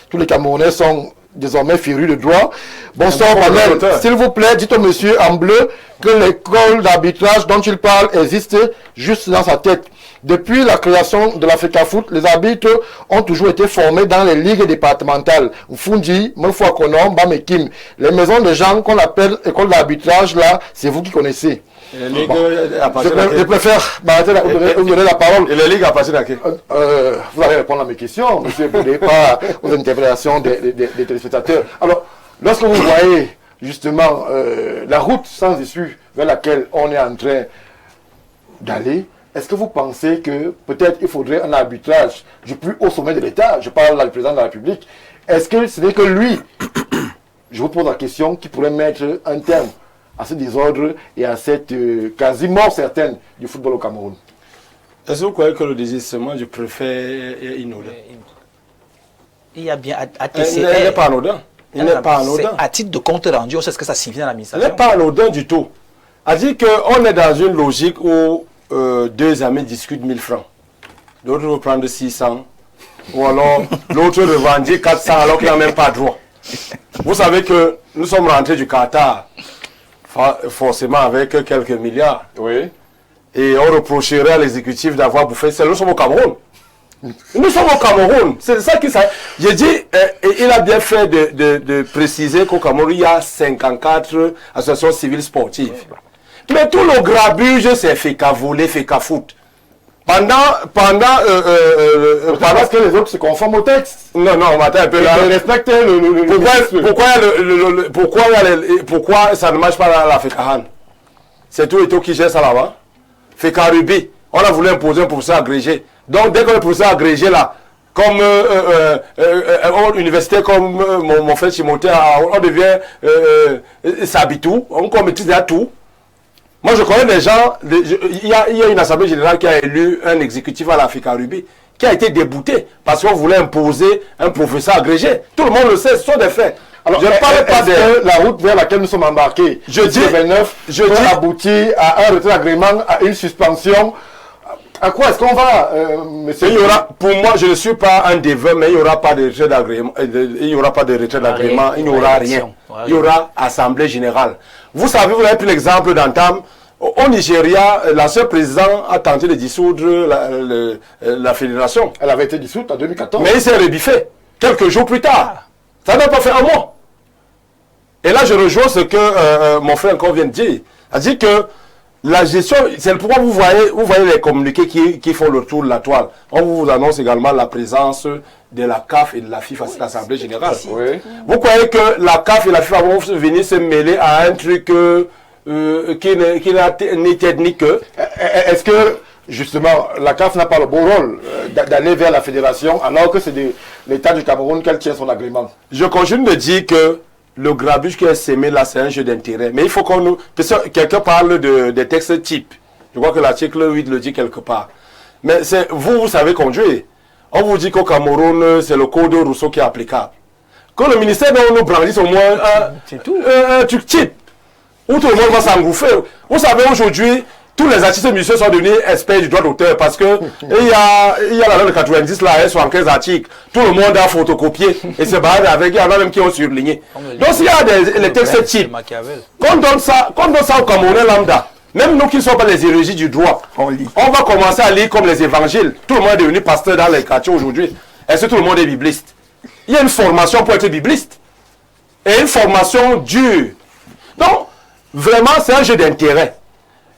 tous les Camerounais sont désormais férus de droit. Bonsoir, panel. S'il vous plaît, dites au monsieur en bleu que l'école d'arbitrage dont il parle existe juste dans sa tête. Depuis la création de l'Africa Foot, les arbitres ont toujours été formés dans les ligues départementales. Fundi, Mefouakonom, Bamekim. Les maisons de gens qu'on appelle école d'arbitrage, là, c'est vous qui connaissez. Bon, je préfère vous donner la parole. Et les ligues à passer à qui? Vous allez répondre à mes questions, monsieur, vous n'avez pas aux interpellations des téléspectateurs. Alors, lorsque vous voyez justement la route sans issue vers laquelle on est en train d'aller, est-ce que vous pensez que peut-être il faudrait un arbitrage du plus haut sommet de l'État? Je parle là du président de la République. Est-ce que ce n'est que lui, je vous pose la question, qui pourrait mettre un terme à ce désordre et à cette quasi-mort certaine du football au Cameroun? Est-ce que vous croyez que le désistement, je préfère inodore? Il y a bien Il n'est pas anodin. Il n'est pas anodin. À titre de compte rendu, on sait ce que ça signifie dans Il l'administration. n'est pas anodin du tout. A dit qu'on est dans une logique où deux amis discutent 1000 francs. L'autre veut prendre 600. Ou alors l'autre revendique 400 alors qu'il n'a même pas droit. Vous savez que nous sommes rentrés du Qatar forcément avec quelques milliards. Oui. Et on reprocherait à l'exécutif d'avoir bouffé. Nous sommes au Cameroun. Nous sommes au Cameroun. C'est ça qui s'est. J'ai dit, il a bien fait de préciser qu'au Cameroun, il y a 54 associations civiles sportives. Mais tout le grabuge, c'est fait qu'à voler, fait qu'à foot. Parce que les autres se conforment au texte. Non, on m'attend un peu là. Respecter pourquoi ça ne marche pas dans la FECAHAN? C'est tout et tout qui gère ça là-bas. FECARUBI, on a voulu imposer un professeur agrégé. Donc dès que le professeur agrégé là, comme université comme mon frère Timothée, on devient Sabitou, on maîtrise déjà tout. Moi, je connais des gens, il y a une assemblée générale qui a élu un exécutif à l'Africa Ruby, qui a été débouté parce qu'on voulait imposer un professeur agrégé. Tout le monde le sait, ce sont des faits. Alors, je ne parle pas de la route vers laquelle nous sommes embarqués. Je dis, aboutir à un retrait d'agrément, à une suspension. À quoi est-ce qu'on va, monsieur? Pour moi, je ne suis pas un déveu, mais il n'y aura pas de retrait d'agrément. Il n'y aura pas de retrait d'agrément, il n'y aura rien. Il y aura assemblée générale. Vous savez, vous avez pris l'exemple d'Antam. Au Nigeria, l'ancien président a tenté de dissoudre la fédération. Elle avait été dissoute en 2014. Mais il s'est rebiffé quelques jours plus tard. Ça n'a pas fait un mois. Et là, je rejoins ce que mon frère encore vient de dire. Il a dit que la gestion, c'est pourquoi vous voyez les communiqués qui font le tour de la toile. On vous annonce également la présence de la CAF et de la FIFA, c'est l'Assemblée générale. Oui. Vous croyez que la CAF et la FIFA vont venir se mêler à un truc qui n'a ni tête ni queue? Est-ce que, justement, la CAF n'a pas le bon rôle d'aller vers la fédération alors que c'est de l'État du Cameroun qu'elle tient son agrément? Je continue de dire que le grabuge qui est sémé là, c'est un jeu d'intérêt. Mais il faut qu'on nous... Quelqu'un parle des textes types. Je crois que l'article 8 le dit quelque part. Mais vous savez conduire. On vous dit qu'au Cameroun, c'est le code Rousseau qui est applicable. Que le ministère nous brandisse au moins un truc type, où tout le monde va s'engouffrer. Vous savez, aujourd'hui, tous les artistes musiciens sont devenus experts du droit d'auteur parce que il y a la loi de 90, là, 75 articles. Tout le monde a photocopié et se barre avec, il y en a même qui ont surligné. Donc s'il y a les textes types, qu'on donne ça au Camerounais lambda. Même nous qui ne sommes pas les érudits du droit, on va commencer à lire comme les évangiles. Tout le monde est devenu pasteur dans les quartiers aujourd'hui. Est-ce que tout le monde est bibliste? Il y a une formation pour être bibliste. Et une formation dure. Donc, Vraiment, c'est un jeu d'intérêt.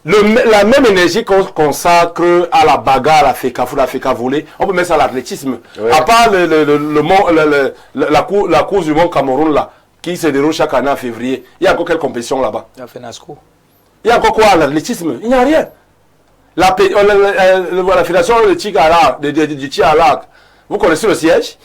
La même énergie qu'on consacre à la bagarre, à la féca volée, on peut mettre ça à l'athlétisme. Ouais. À part la course du Mont Cameroun, là, qui se déroule chaque année en février, il y a encore quelle compétition là-bas? Il a fait Nasco. Il y a encore quoi à l'athlétisme? Il n'y a rien. La fédération du tir à l'arc, vous connaissez le siège?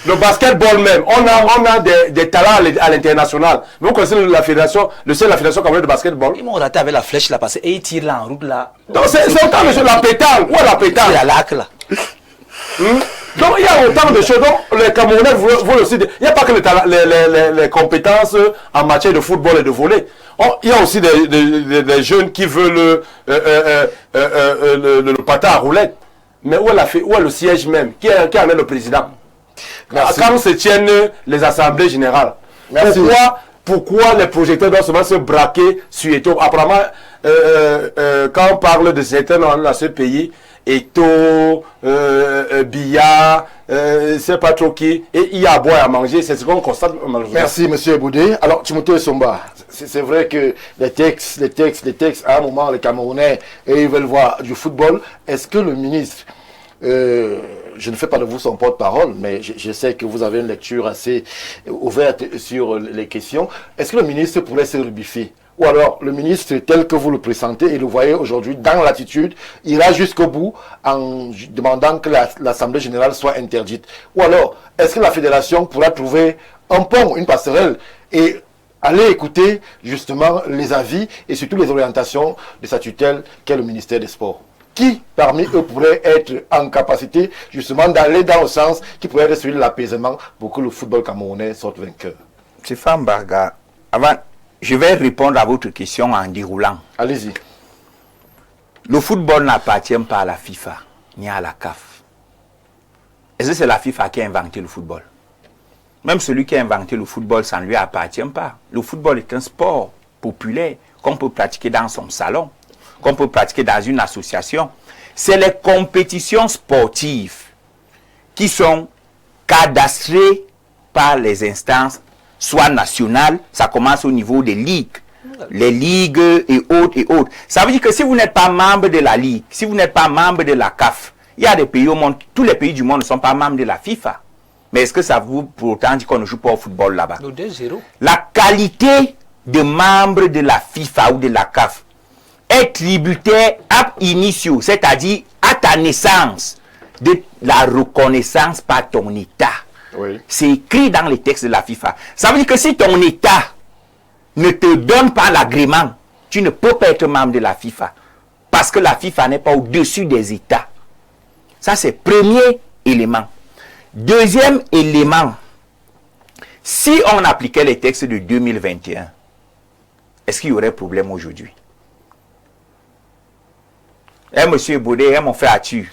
Le basketball même, on a des talents à l'international. Vous connaissez la fédération, le siège de la fédération camerounaise de basketball? Ils m'ont raté avec la flèche là passé et ils tirent là en route là. Donc c'est autant de choses, la pétanque, où est la pétanque? C'est à l'arc là. Donc il y a autant de choses. Donc les Camerounais veulent aussi. Il n'y a pas que les compétences en matière de football et de volley. Il y a aussi des jeunes qui veulent le patin à roulette. Mais où est le siège même? Qui en est le président? Merci. Quand se tiennent les assemblées générales. Merci. Pourquoi les projecteurs doivent seulement se braquer sur Eto? Apparemment, quand on parle de certains dans ce pays, Eto, Billa, c'est pas trop qui, et il y a à boire et à manger, c'est ce qu'on constate malheureusement. Merci, M. Boudé. Alors, Timothée Somba, c'est vrai que les textes, à un moment, les Camerounais, et ils veulent voir du football. Est-ce que le ministre, je ne fais pas de vous son porte-parole, mais je sais que vous avez une lecture assez ouverte sur les questions. Est-ce que le ministre pourrait se rebiffer? Ou alors, le ministre, tel que vous le présentez et le voyez aujourd'hui dans l'attitude, ira jusqu'au bout en demandant que l'Assemblée générale soit interdite. Ou alors, est-ce que la fédération pourra trouver un pont, une passerelle, et aller écouter justement les avis et surtout les orientations de sa tutelle qu'est le ministère des Sports? Qui parmi eux pourrait être en capacité justement d'aller dans le sens qui pourrait être celui de l'apaisement pour que le football camerounais sorte vainqueur? Stéphane Barga, avant, je vais répondre à votre question en déroulant. Allez-y. Le football n'appartient pas à la FIFA ni à la CAF. Est-ce que c'est la FIFA qui a inventé le football? Même celui qui a inventé le football, ça ne lui appartient pas. Le football est un sport populaire qu'on peut pratiquer dans son salon, qu'on peut pratiquer dans une association. C'est les compétitions sportives qui sont cadastrées par les instances, soit nationales, ça commence au niveau des ligues, les ligues et autres. Ça veut dire que si vous n'êtes pas membre de la ligue, si vous n'êtes pas membre de la CAF, il y a des pays au monde, tous les pays du monde ne sont pas membres de la FIFA. Mais est-ce que ça vous pour autant dire qu'on ne joue pas au football là-bas? La qualité de membre de la FIFA ou de la CAF est tributaire ab initio, c'est-à-dire à ta naissance, de la reconnaissance par ton État. Oui. C'est écrit dans les textes de la FIFA. Ça veut dire que si ton État ne te donne pas l'agrément, tu ne peux pas être membre de la FIFA. Parce que la FIFA n'est pas au-dessus des États. Ça, c'est le premier élément. Deuxième élément, si on appliquait les textes de 2021, est-ce qu'il y aurait problème aujourd'hui? Monsieur Baudet, mon frère Atu.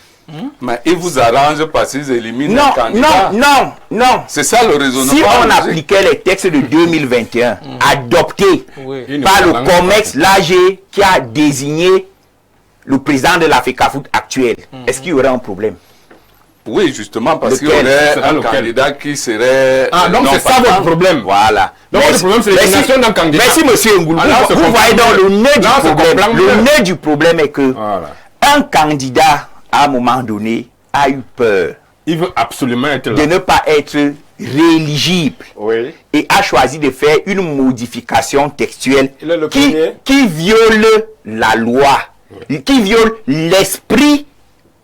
Mais il vous arrange parce qu'ils éliminent un candidat. Non. C'est ça le raisonnement. Si on appliquait les textes de 2021, adoptés par le COMEX, l'AG, qui a désigné le président de la FECAFOOT actuel, est-ce qu'il y aurait un problème? Oui, justement, parce qu'il y aurait un candidat qui serait... Ah, donc c'est ça votre problème. Voilà. Donc le problème, c'est l'élimination d'un candidat. Merci, monsieur Ngoulou. Vous voyez donc le nœud du problème. Le nœud du problème est que un candidat, à un moment donné, a eu peur. Il veut absolument être là. De ne pas être rééligible. Oui. Et a choisi de faire une modification textuelle qui viole la loi, qui viole l'esprit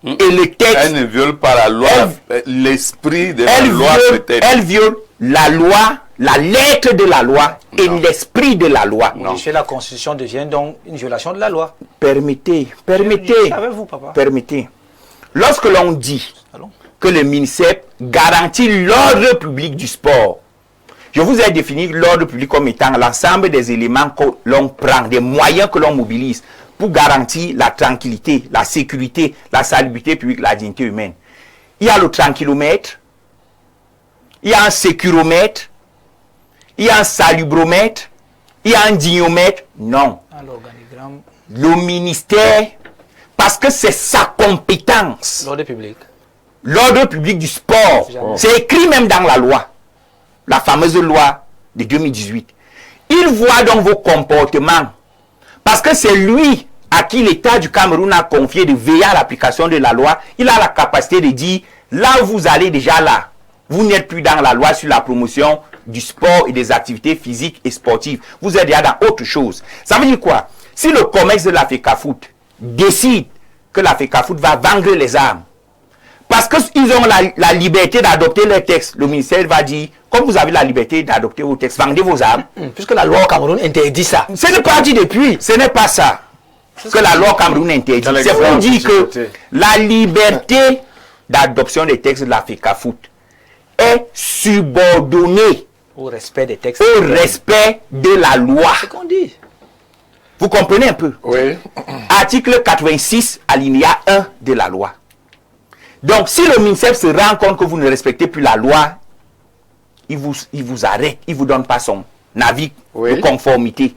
et le texte. Elle ne viole pas la loi, l'esprit de la loi peut-être. Elle viole la loi, la lettre de la loi et l'esprit de la loi. Modifier la Constitution devient donc une violation de la loi. Permettez. Savez-vous, papa? Permettez. Lorsque l'on dit que le ministère garantit l'ordre public du sport, je vous ai défini l'ordre public comme étant l'ensemble des éléments que l'on prend, des moyens que l'on mobilise pour garantir la tranquillité, la sécurité, la salubrité publique, la dignité humaine. Il y a le tranquillomètre, il y a un sécuromètre, il y a un salubromètre, il y a un dignomètre. Non. Le ministère, parce que c'est sa compétence. L'ordre public. L'ordre public du sport. C'est écrit même dans la loi. La fameuse loi de 2018. Il voit donc vos comportements. Parce que c'est lui à qui l'État du Cameroun a confié de veiller à l'application de la loi. Il a la capacité de dire, là où vous allez déjà là, vous n'êtes plus dans la loi sur la promotion du sport et des activités physiques et sportives. Vous êtes déjà dans autre chose. Ça veut dire quoi? Si le COMEX de la FECAFOOT décide que la FECAFOOT va vendre les armes, parce qu'ils ont la liberté d'adopter les textes, le ministère va dire, comme vous avez la liberté d'adopter vos textes, vendez vos armes. Puisque la loi au Cameroun interdit ça. Ce n'est pas dit depuis, ce n'est pas ça que la loi au Cameroun interdit. C'est pour dire que la liberté d'adoption des textes de la FECAFOOT est subordonnée Au respect des textes. au respect de la loi. C'est ce qu'on dit. Vous comprenez un peu? Oui. Article 86, alinéa 1 de la loi. Donc, si le ministère se rend compte que vous ne respectez plus la loi, il vous arrête, il ne vous donne pas son avis de conformité.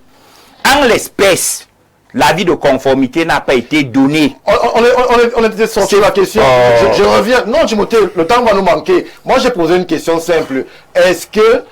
En l'espèce, l'avis de conformité n'a pas été donné. On était sorti de la question. Je reviens. Non, Timothée, le temps va nous manquer. Moi, j'ai posé une question simple. Est-ce que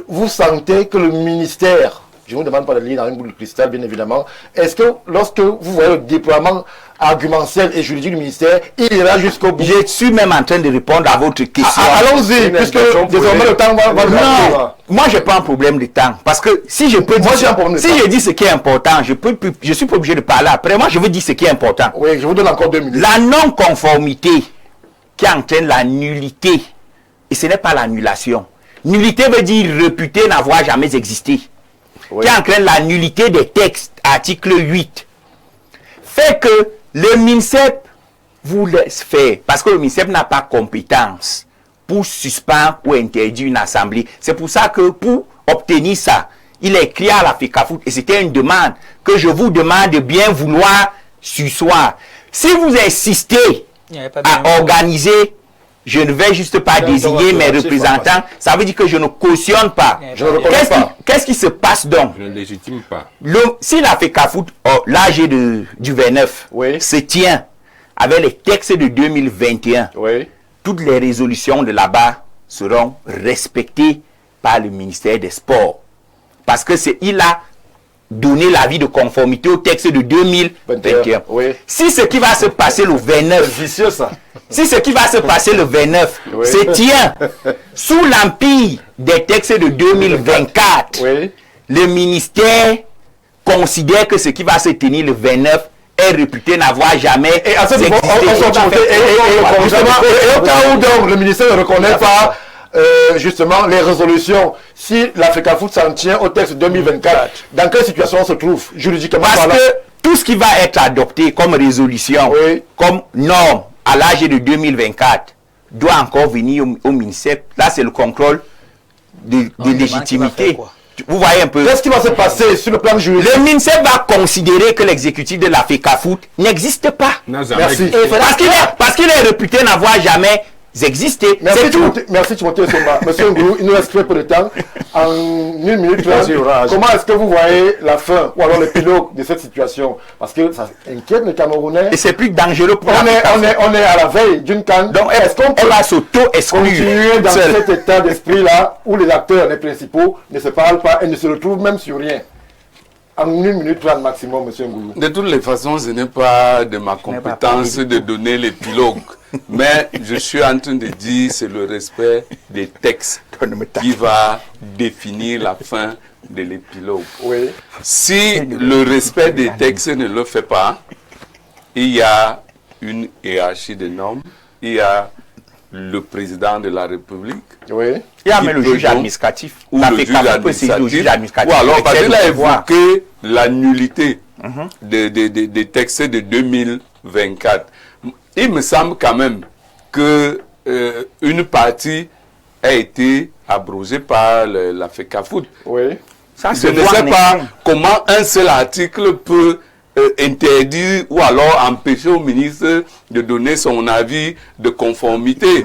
vous sentez que le ministère, je ne vous demande pas de lire dans une boule de cristal, bien évidemment, est-ce que lorsque vous voyez le déploiement argumentiel et juridique du ministère, il ira jusqu'au bout? Je suis même en train de répondre à votre question. Allons-y, puisque désormais le temps va nous manquer. Moi, je n'ai pas un problème de temps. Parce que si je peux dire, si je dis ce qui est important, je suis pas obligé de parler après. Moi, je veux dire ce qui est important. Oui, je vous donne encore 2 minutes. La non-conformité qui entraîne la nullité, et ce n'est pas l'annulation. Nullité veut dire réputé n'avoir jamais existé. Qui entraîne la nullité des textes, article 8, fait que le MINSEP vous laisse faire, parce que le MINSEP n'a pas compétence pour suspendre ou interdire une assemblée. C'est pour ça que pour obtenir ça, il a écrit à la FECAFOOT, et c'était une demande que je vous demande de bien vouloir surseoir. Si vous insistez à organiser, je ne vais juste pas désigner mes représentants, ça veut dire que je ne cautionne pas. Qu'est-ce qui se passe donc? Je ne légitime pas. Si la FECAFOOT, l'AG du 29, se tient avec les textes de 2021, toutes les résolutions de là-bas seront respectées par le ministère des Sports. Parce que il a donné l'avis de conformité au texte de 2021. Si ce qui va se passer le 29, vicieux, ça. Si ce qui va se passer le 29 se tient sous l'empire des textes de 2024, le ministère considère que ce qui va se tenir le 29 est réputé n'avoir jamais existé. Et au cas où donc le ministère ne reconnaît pas justement les résolutions, si la FECAFOOT s'en tient au texte 2024, dans quelle situation on se trouve juridiquement? Parce que tout ce qui va être adopté comme résolution, comme norme à l'âge de 2024, doit encore venir au ministère. Là, c'est le contrôle de légitimité. Vous voyez un peu. Qu'est-ce qui va se passer sur le plan juridique? Le ministère va considérer que l'exécutif de la FECAFOOT n'existe pas. Merci. Parce qu'il est réputé n'avoir jamais existé. Merci Timothée Somba. Monsieur Ngoulou, il nous reste très peu de temps. En 1 minute, comment est-ce que vous voyez la fin ou alors l'épilogue de cette situation? Parce que ça inquiète les Camerounais. Et c'est plus dangereux pour on est à la veille d'une canne. Donc est-ce qu'on va s'auto-exclure continuer dans cet état d'esprit-là où les acteurs, les principaux, ne se parlent pas et ne se retrouvent même sur rien? En 1 minute 30 maximum, monsieur Ngoulou. De toutes les façons, ce n'est pas de ma compétence de donner l'épilogue. Mais je suis en train de dire c'est le respect des textes qui va définir la fin de l'épilogue. Si le respect des textes ne le fait pas, il y a une hiérarchie de normes, il y a le président de la République. Il y a même le juge administratif. Ou le juge administratif. Ou alors, parce qu'il a évoqué la nullité des textes de 2024. Il me semble quand même que une partie a été abrogée par la FECAFOOT. Je ne sais pas comment un seul article peut interdire ou alors empêcher au ministre de donner son avis de conformité.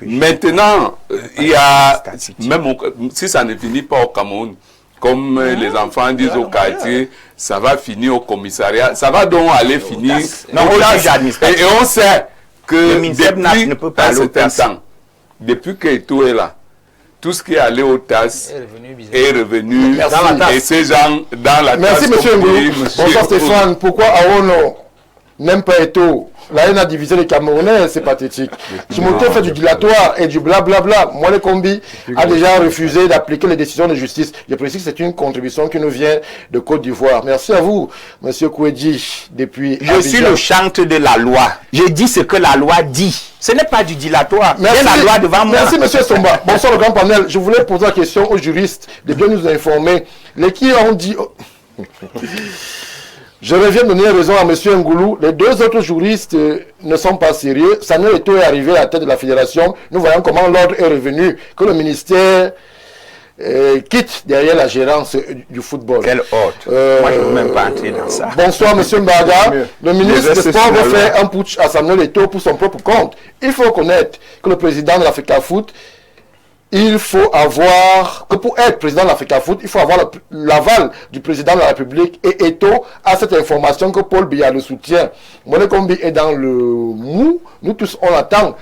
Maintenant, il y a, même si ça ne finit pas au Cameroun, comme les enfants disent au quartier, ça va finir au commissariat, ça va donc aller finir et on sait que depuis un certain temps, depuis que Eto'o est là, tout ce qui est allé au TAS est revenu. Merci. Et ces gens dans la Merci, TAS. monsieur Ngoulou. Bonsoir, Stéphane. Pourquoi Aono n'aime pas Eto? La haine a divisé les Camerounais, c'est pathétique. Timothée fait du dilatoire et du blablabla. Moi, le combi a déjà refusé d'appliquer les décisions de justice. Je précise que c'est une contribution qui nous vient de Côte d'Ivoire. Merci à vous, monsieur Kouedji, depuis Je suis le chantre de la loi. Je dis ce que la loi dit. Ce n'est pas du dilatoire. Merci, la loi devant moi. merci, monsieur Somba. Bonsoir, le grand panel. Je voulais poser la question aux juristes de bien nous informer. Les qui ont dit... Je reviens donner raison à M. Ngoulou. Les deux autres juristes ne sont pas sérieux. Samuel Eto'o est arrivé à la tête de la fédération. Nous voyons comment l'ordre est revenu, que le ministère quitte derrière la gérance du football. Quel ordre? Moi, je ne veux même pas entrer dans ça. Bonsoir, M. Mbaga. Le ministre des Sports veut faire un putsch à Samuel Eto'o pour son propre compte. Il faut reconnaître que le président de l'Africa Foot, il faut avoir, que pour être président de l'Africa Foot, il faut avoir l'aval du président de la République. Et Eto'o a cette information que Paul Biya le soutient. Mone Kombi est dans le mou. Nous tous, on attend.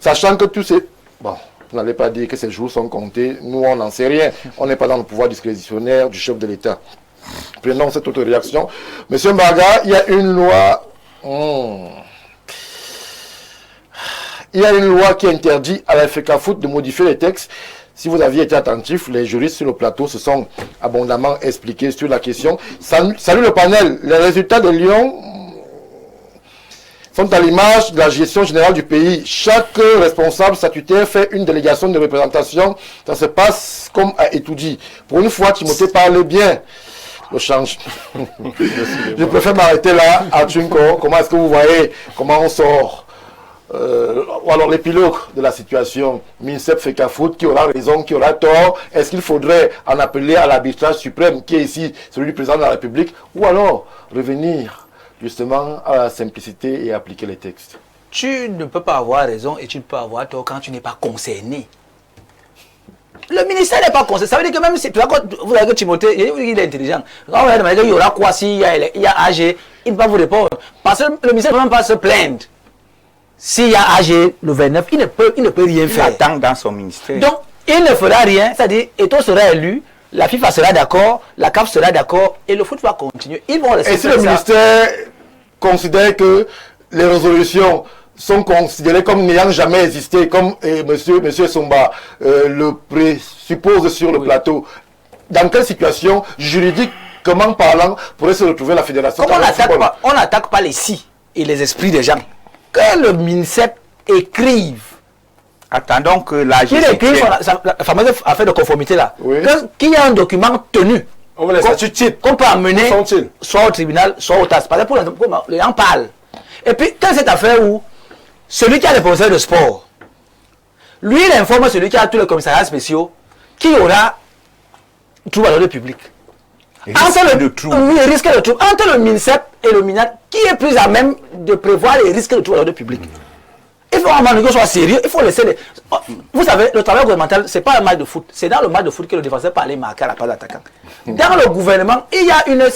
Sachant que tous ces... Bon, vous n'allez pas dire que ces jours sont comptés. Nous, on n'en sait rien. On n'est pas dans le pouvoir discrétionnaire du chef de l'État. Prenons cette autre réaction. Monsieur Mbaga, il y a une loi... Il y a une loi qui interdit à l'Africa Foot de modifier les textes. Si vous aviez été attentif, les juristes sur le plateau se sont abondamment expliqués sur la question. Salut le panel. Les résultats de Lyon sont à l'image de la gestion générale du pays. Chaque responsable statutaire fait une délégation de représentation. Ça se passe comme à Etoudi. Pour une fois, Timothée parle bien. Le change. Je préfère m'arrêter là à Tchunko. Comment est-ce que vous voyez comment on sort ou alors l'épilogue de la situation, Minsep Feka Foot, qui aura raison, qui aura tort? Est-ce qu'il faudrait en appeler à l'arbitrage suprême, qui est ici celui du président de la République, ou alors revenir justement à la simplicité et appliquer les textes? Tu ne peux pas avoir raison et tu ne peux avoir tort quand tu n'es pas concerné. Le ministère n'est pas concerné. Ça veut dire que même si vous avez que Timothée, il est intelligent. Quand vous avez demandé qu'il y aura quoi s'il y a AG, il ne va pas vous répondre. Parce que le ministère ne peut même pas se plaindre. S'il y a AG le 29, il ne peut rien faire. Il attend dans son ministère. Donc, il ne fera rien, c'est-à-dire, Eto'o sera élu, la FIFA sera d'accord, la CAF ssera d'accord, et le foot va continuer. Ils vont laisser. Et si le ministère considère que les résolutions sont considérées comme n'ayant jamais existé, comme monsieur Somba le présuppose sur le plateau, dans quelle situation juridique, comment parlant, pourrait se retrouver la fédération? Comme on n'attaque pas les si et les esprits des gens. Que le MINSEP écrive. Attendons que la Qu'il écrive la fameuse affaire de conformité là. Oui. Qu'il y ait un document tenu. On va les statuts types. Qu'on peut amener Où sont-ils? soit au tribunal, soit au TAS. Parce que pour les gens parlent. Et puis, quand cette affaire où celui qui a les professeurs de sport, lui, il informe celui qui a tous les commissariats spéciaux qu'il y aura trouble à l'ordre public. Risque de trouble. Oui, risque de trouble. Entre le MINSEP et le MINAT, qui est plus à même de prévoir les risques de trouble à l'ordre public? Il faut vraiment que soit sérieux, il faut laisser les... Vous savez, le travail gouvernemental, ce n'est pas un match de foot. C'est dans le match de foot que le défenseur peut aller marquer à la passe d'attaquant. Dans le gouvernement, il y a une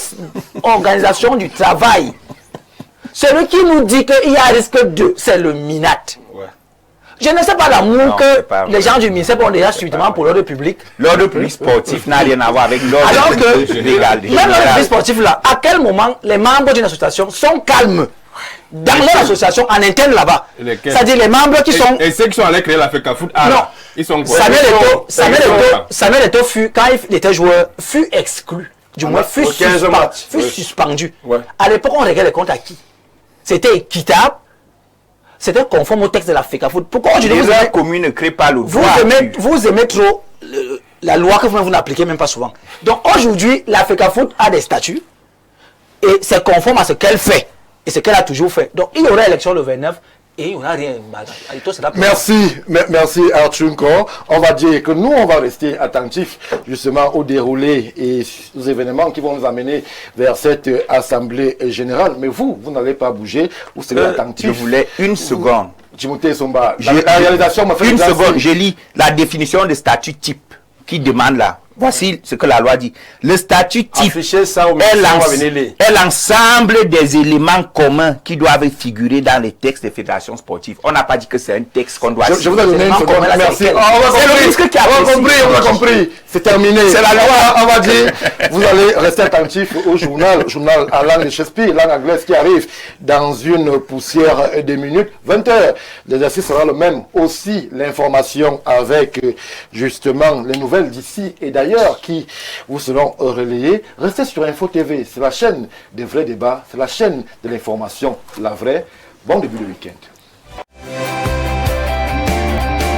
organisation du travail. Celui qui nous dit qu'il y a risque de, c'est le MINAT. Ouais. Je ne sais pas l'amour que les gens du MINSEP ont déjà subitement pour l'ordre public. L'ordre public sportif n'a rien à voir avec l'ordre Alors que, légal. même l'ordre public sportif là, à quel moment les membres d'une association sont calmes dans leur association en interne là-bas? C'est-à-dire les membres qui sont... Et ceux qui sont allés créer l'Africa Foot, non, ils sont quoi? Samuel Eto'o fut, quand il était joueur, fut exclu. Du moins, fut suspendu. Ouais. À l'époque, on réglait les comptes à qui? C'était équitable. C'était conforme au texte de l'Africa Foot. Pourquoi aujourd'hui la commune ne crée pas le droit? Vous aimez trop la loi que vous n'appliquez même pas souvent. Donc aujourd'hui, l'Africa Foot a des statuts et c'est conforme à ce qu'elle fait et ce qu'elle a toujours fait. Donc il y aura élection le 29 et il n'y aura rien. Merci Archunko. On va dire que nous, on va rester attentifs justement au déroulé et aux événements qui vont nous amener vers cette assemblée générale. Mais vous n'allez pas bouger, vous serez attentifs. Je voulais une seconde. Timothée Somba, la réalisation m'a fait une seconde. Je lis la définition de statut type qui demande là. Voici ce que la loi dit. Le statut type Affichez ça au est ministère, on va venir lire. l'ensemble des éléments communs qui doivent figurer dans les textes des fédérations sportives. On n'a pas dit que c'est un texte qu'on doit Je vous ai donné une seconde. Merci. C'est le ministre qui a On a compris. C'est terminé. C'est la loi. On va dire. Vous allez rester attentif au journal à langue de Shakespeare, langue anglaise, qui arrive dans une poussière de minutes. 20h. L'exercice sera le même. Aussi, l'information avec justement les nouvelles d'ici et d'ailleurs qui vous seront relayées. Restez sur Info TV. C'est la chaîne des vrais débats. C'est la chaîne de l'information, la vraie. Bon début de week-end.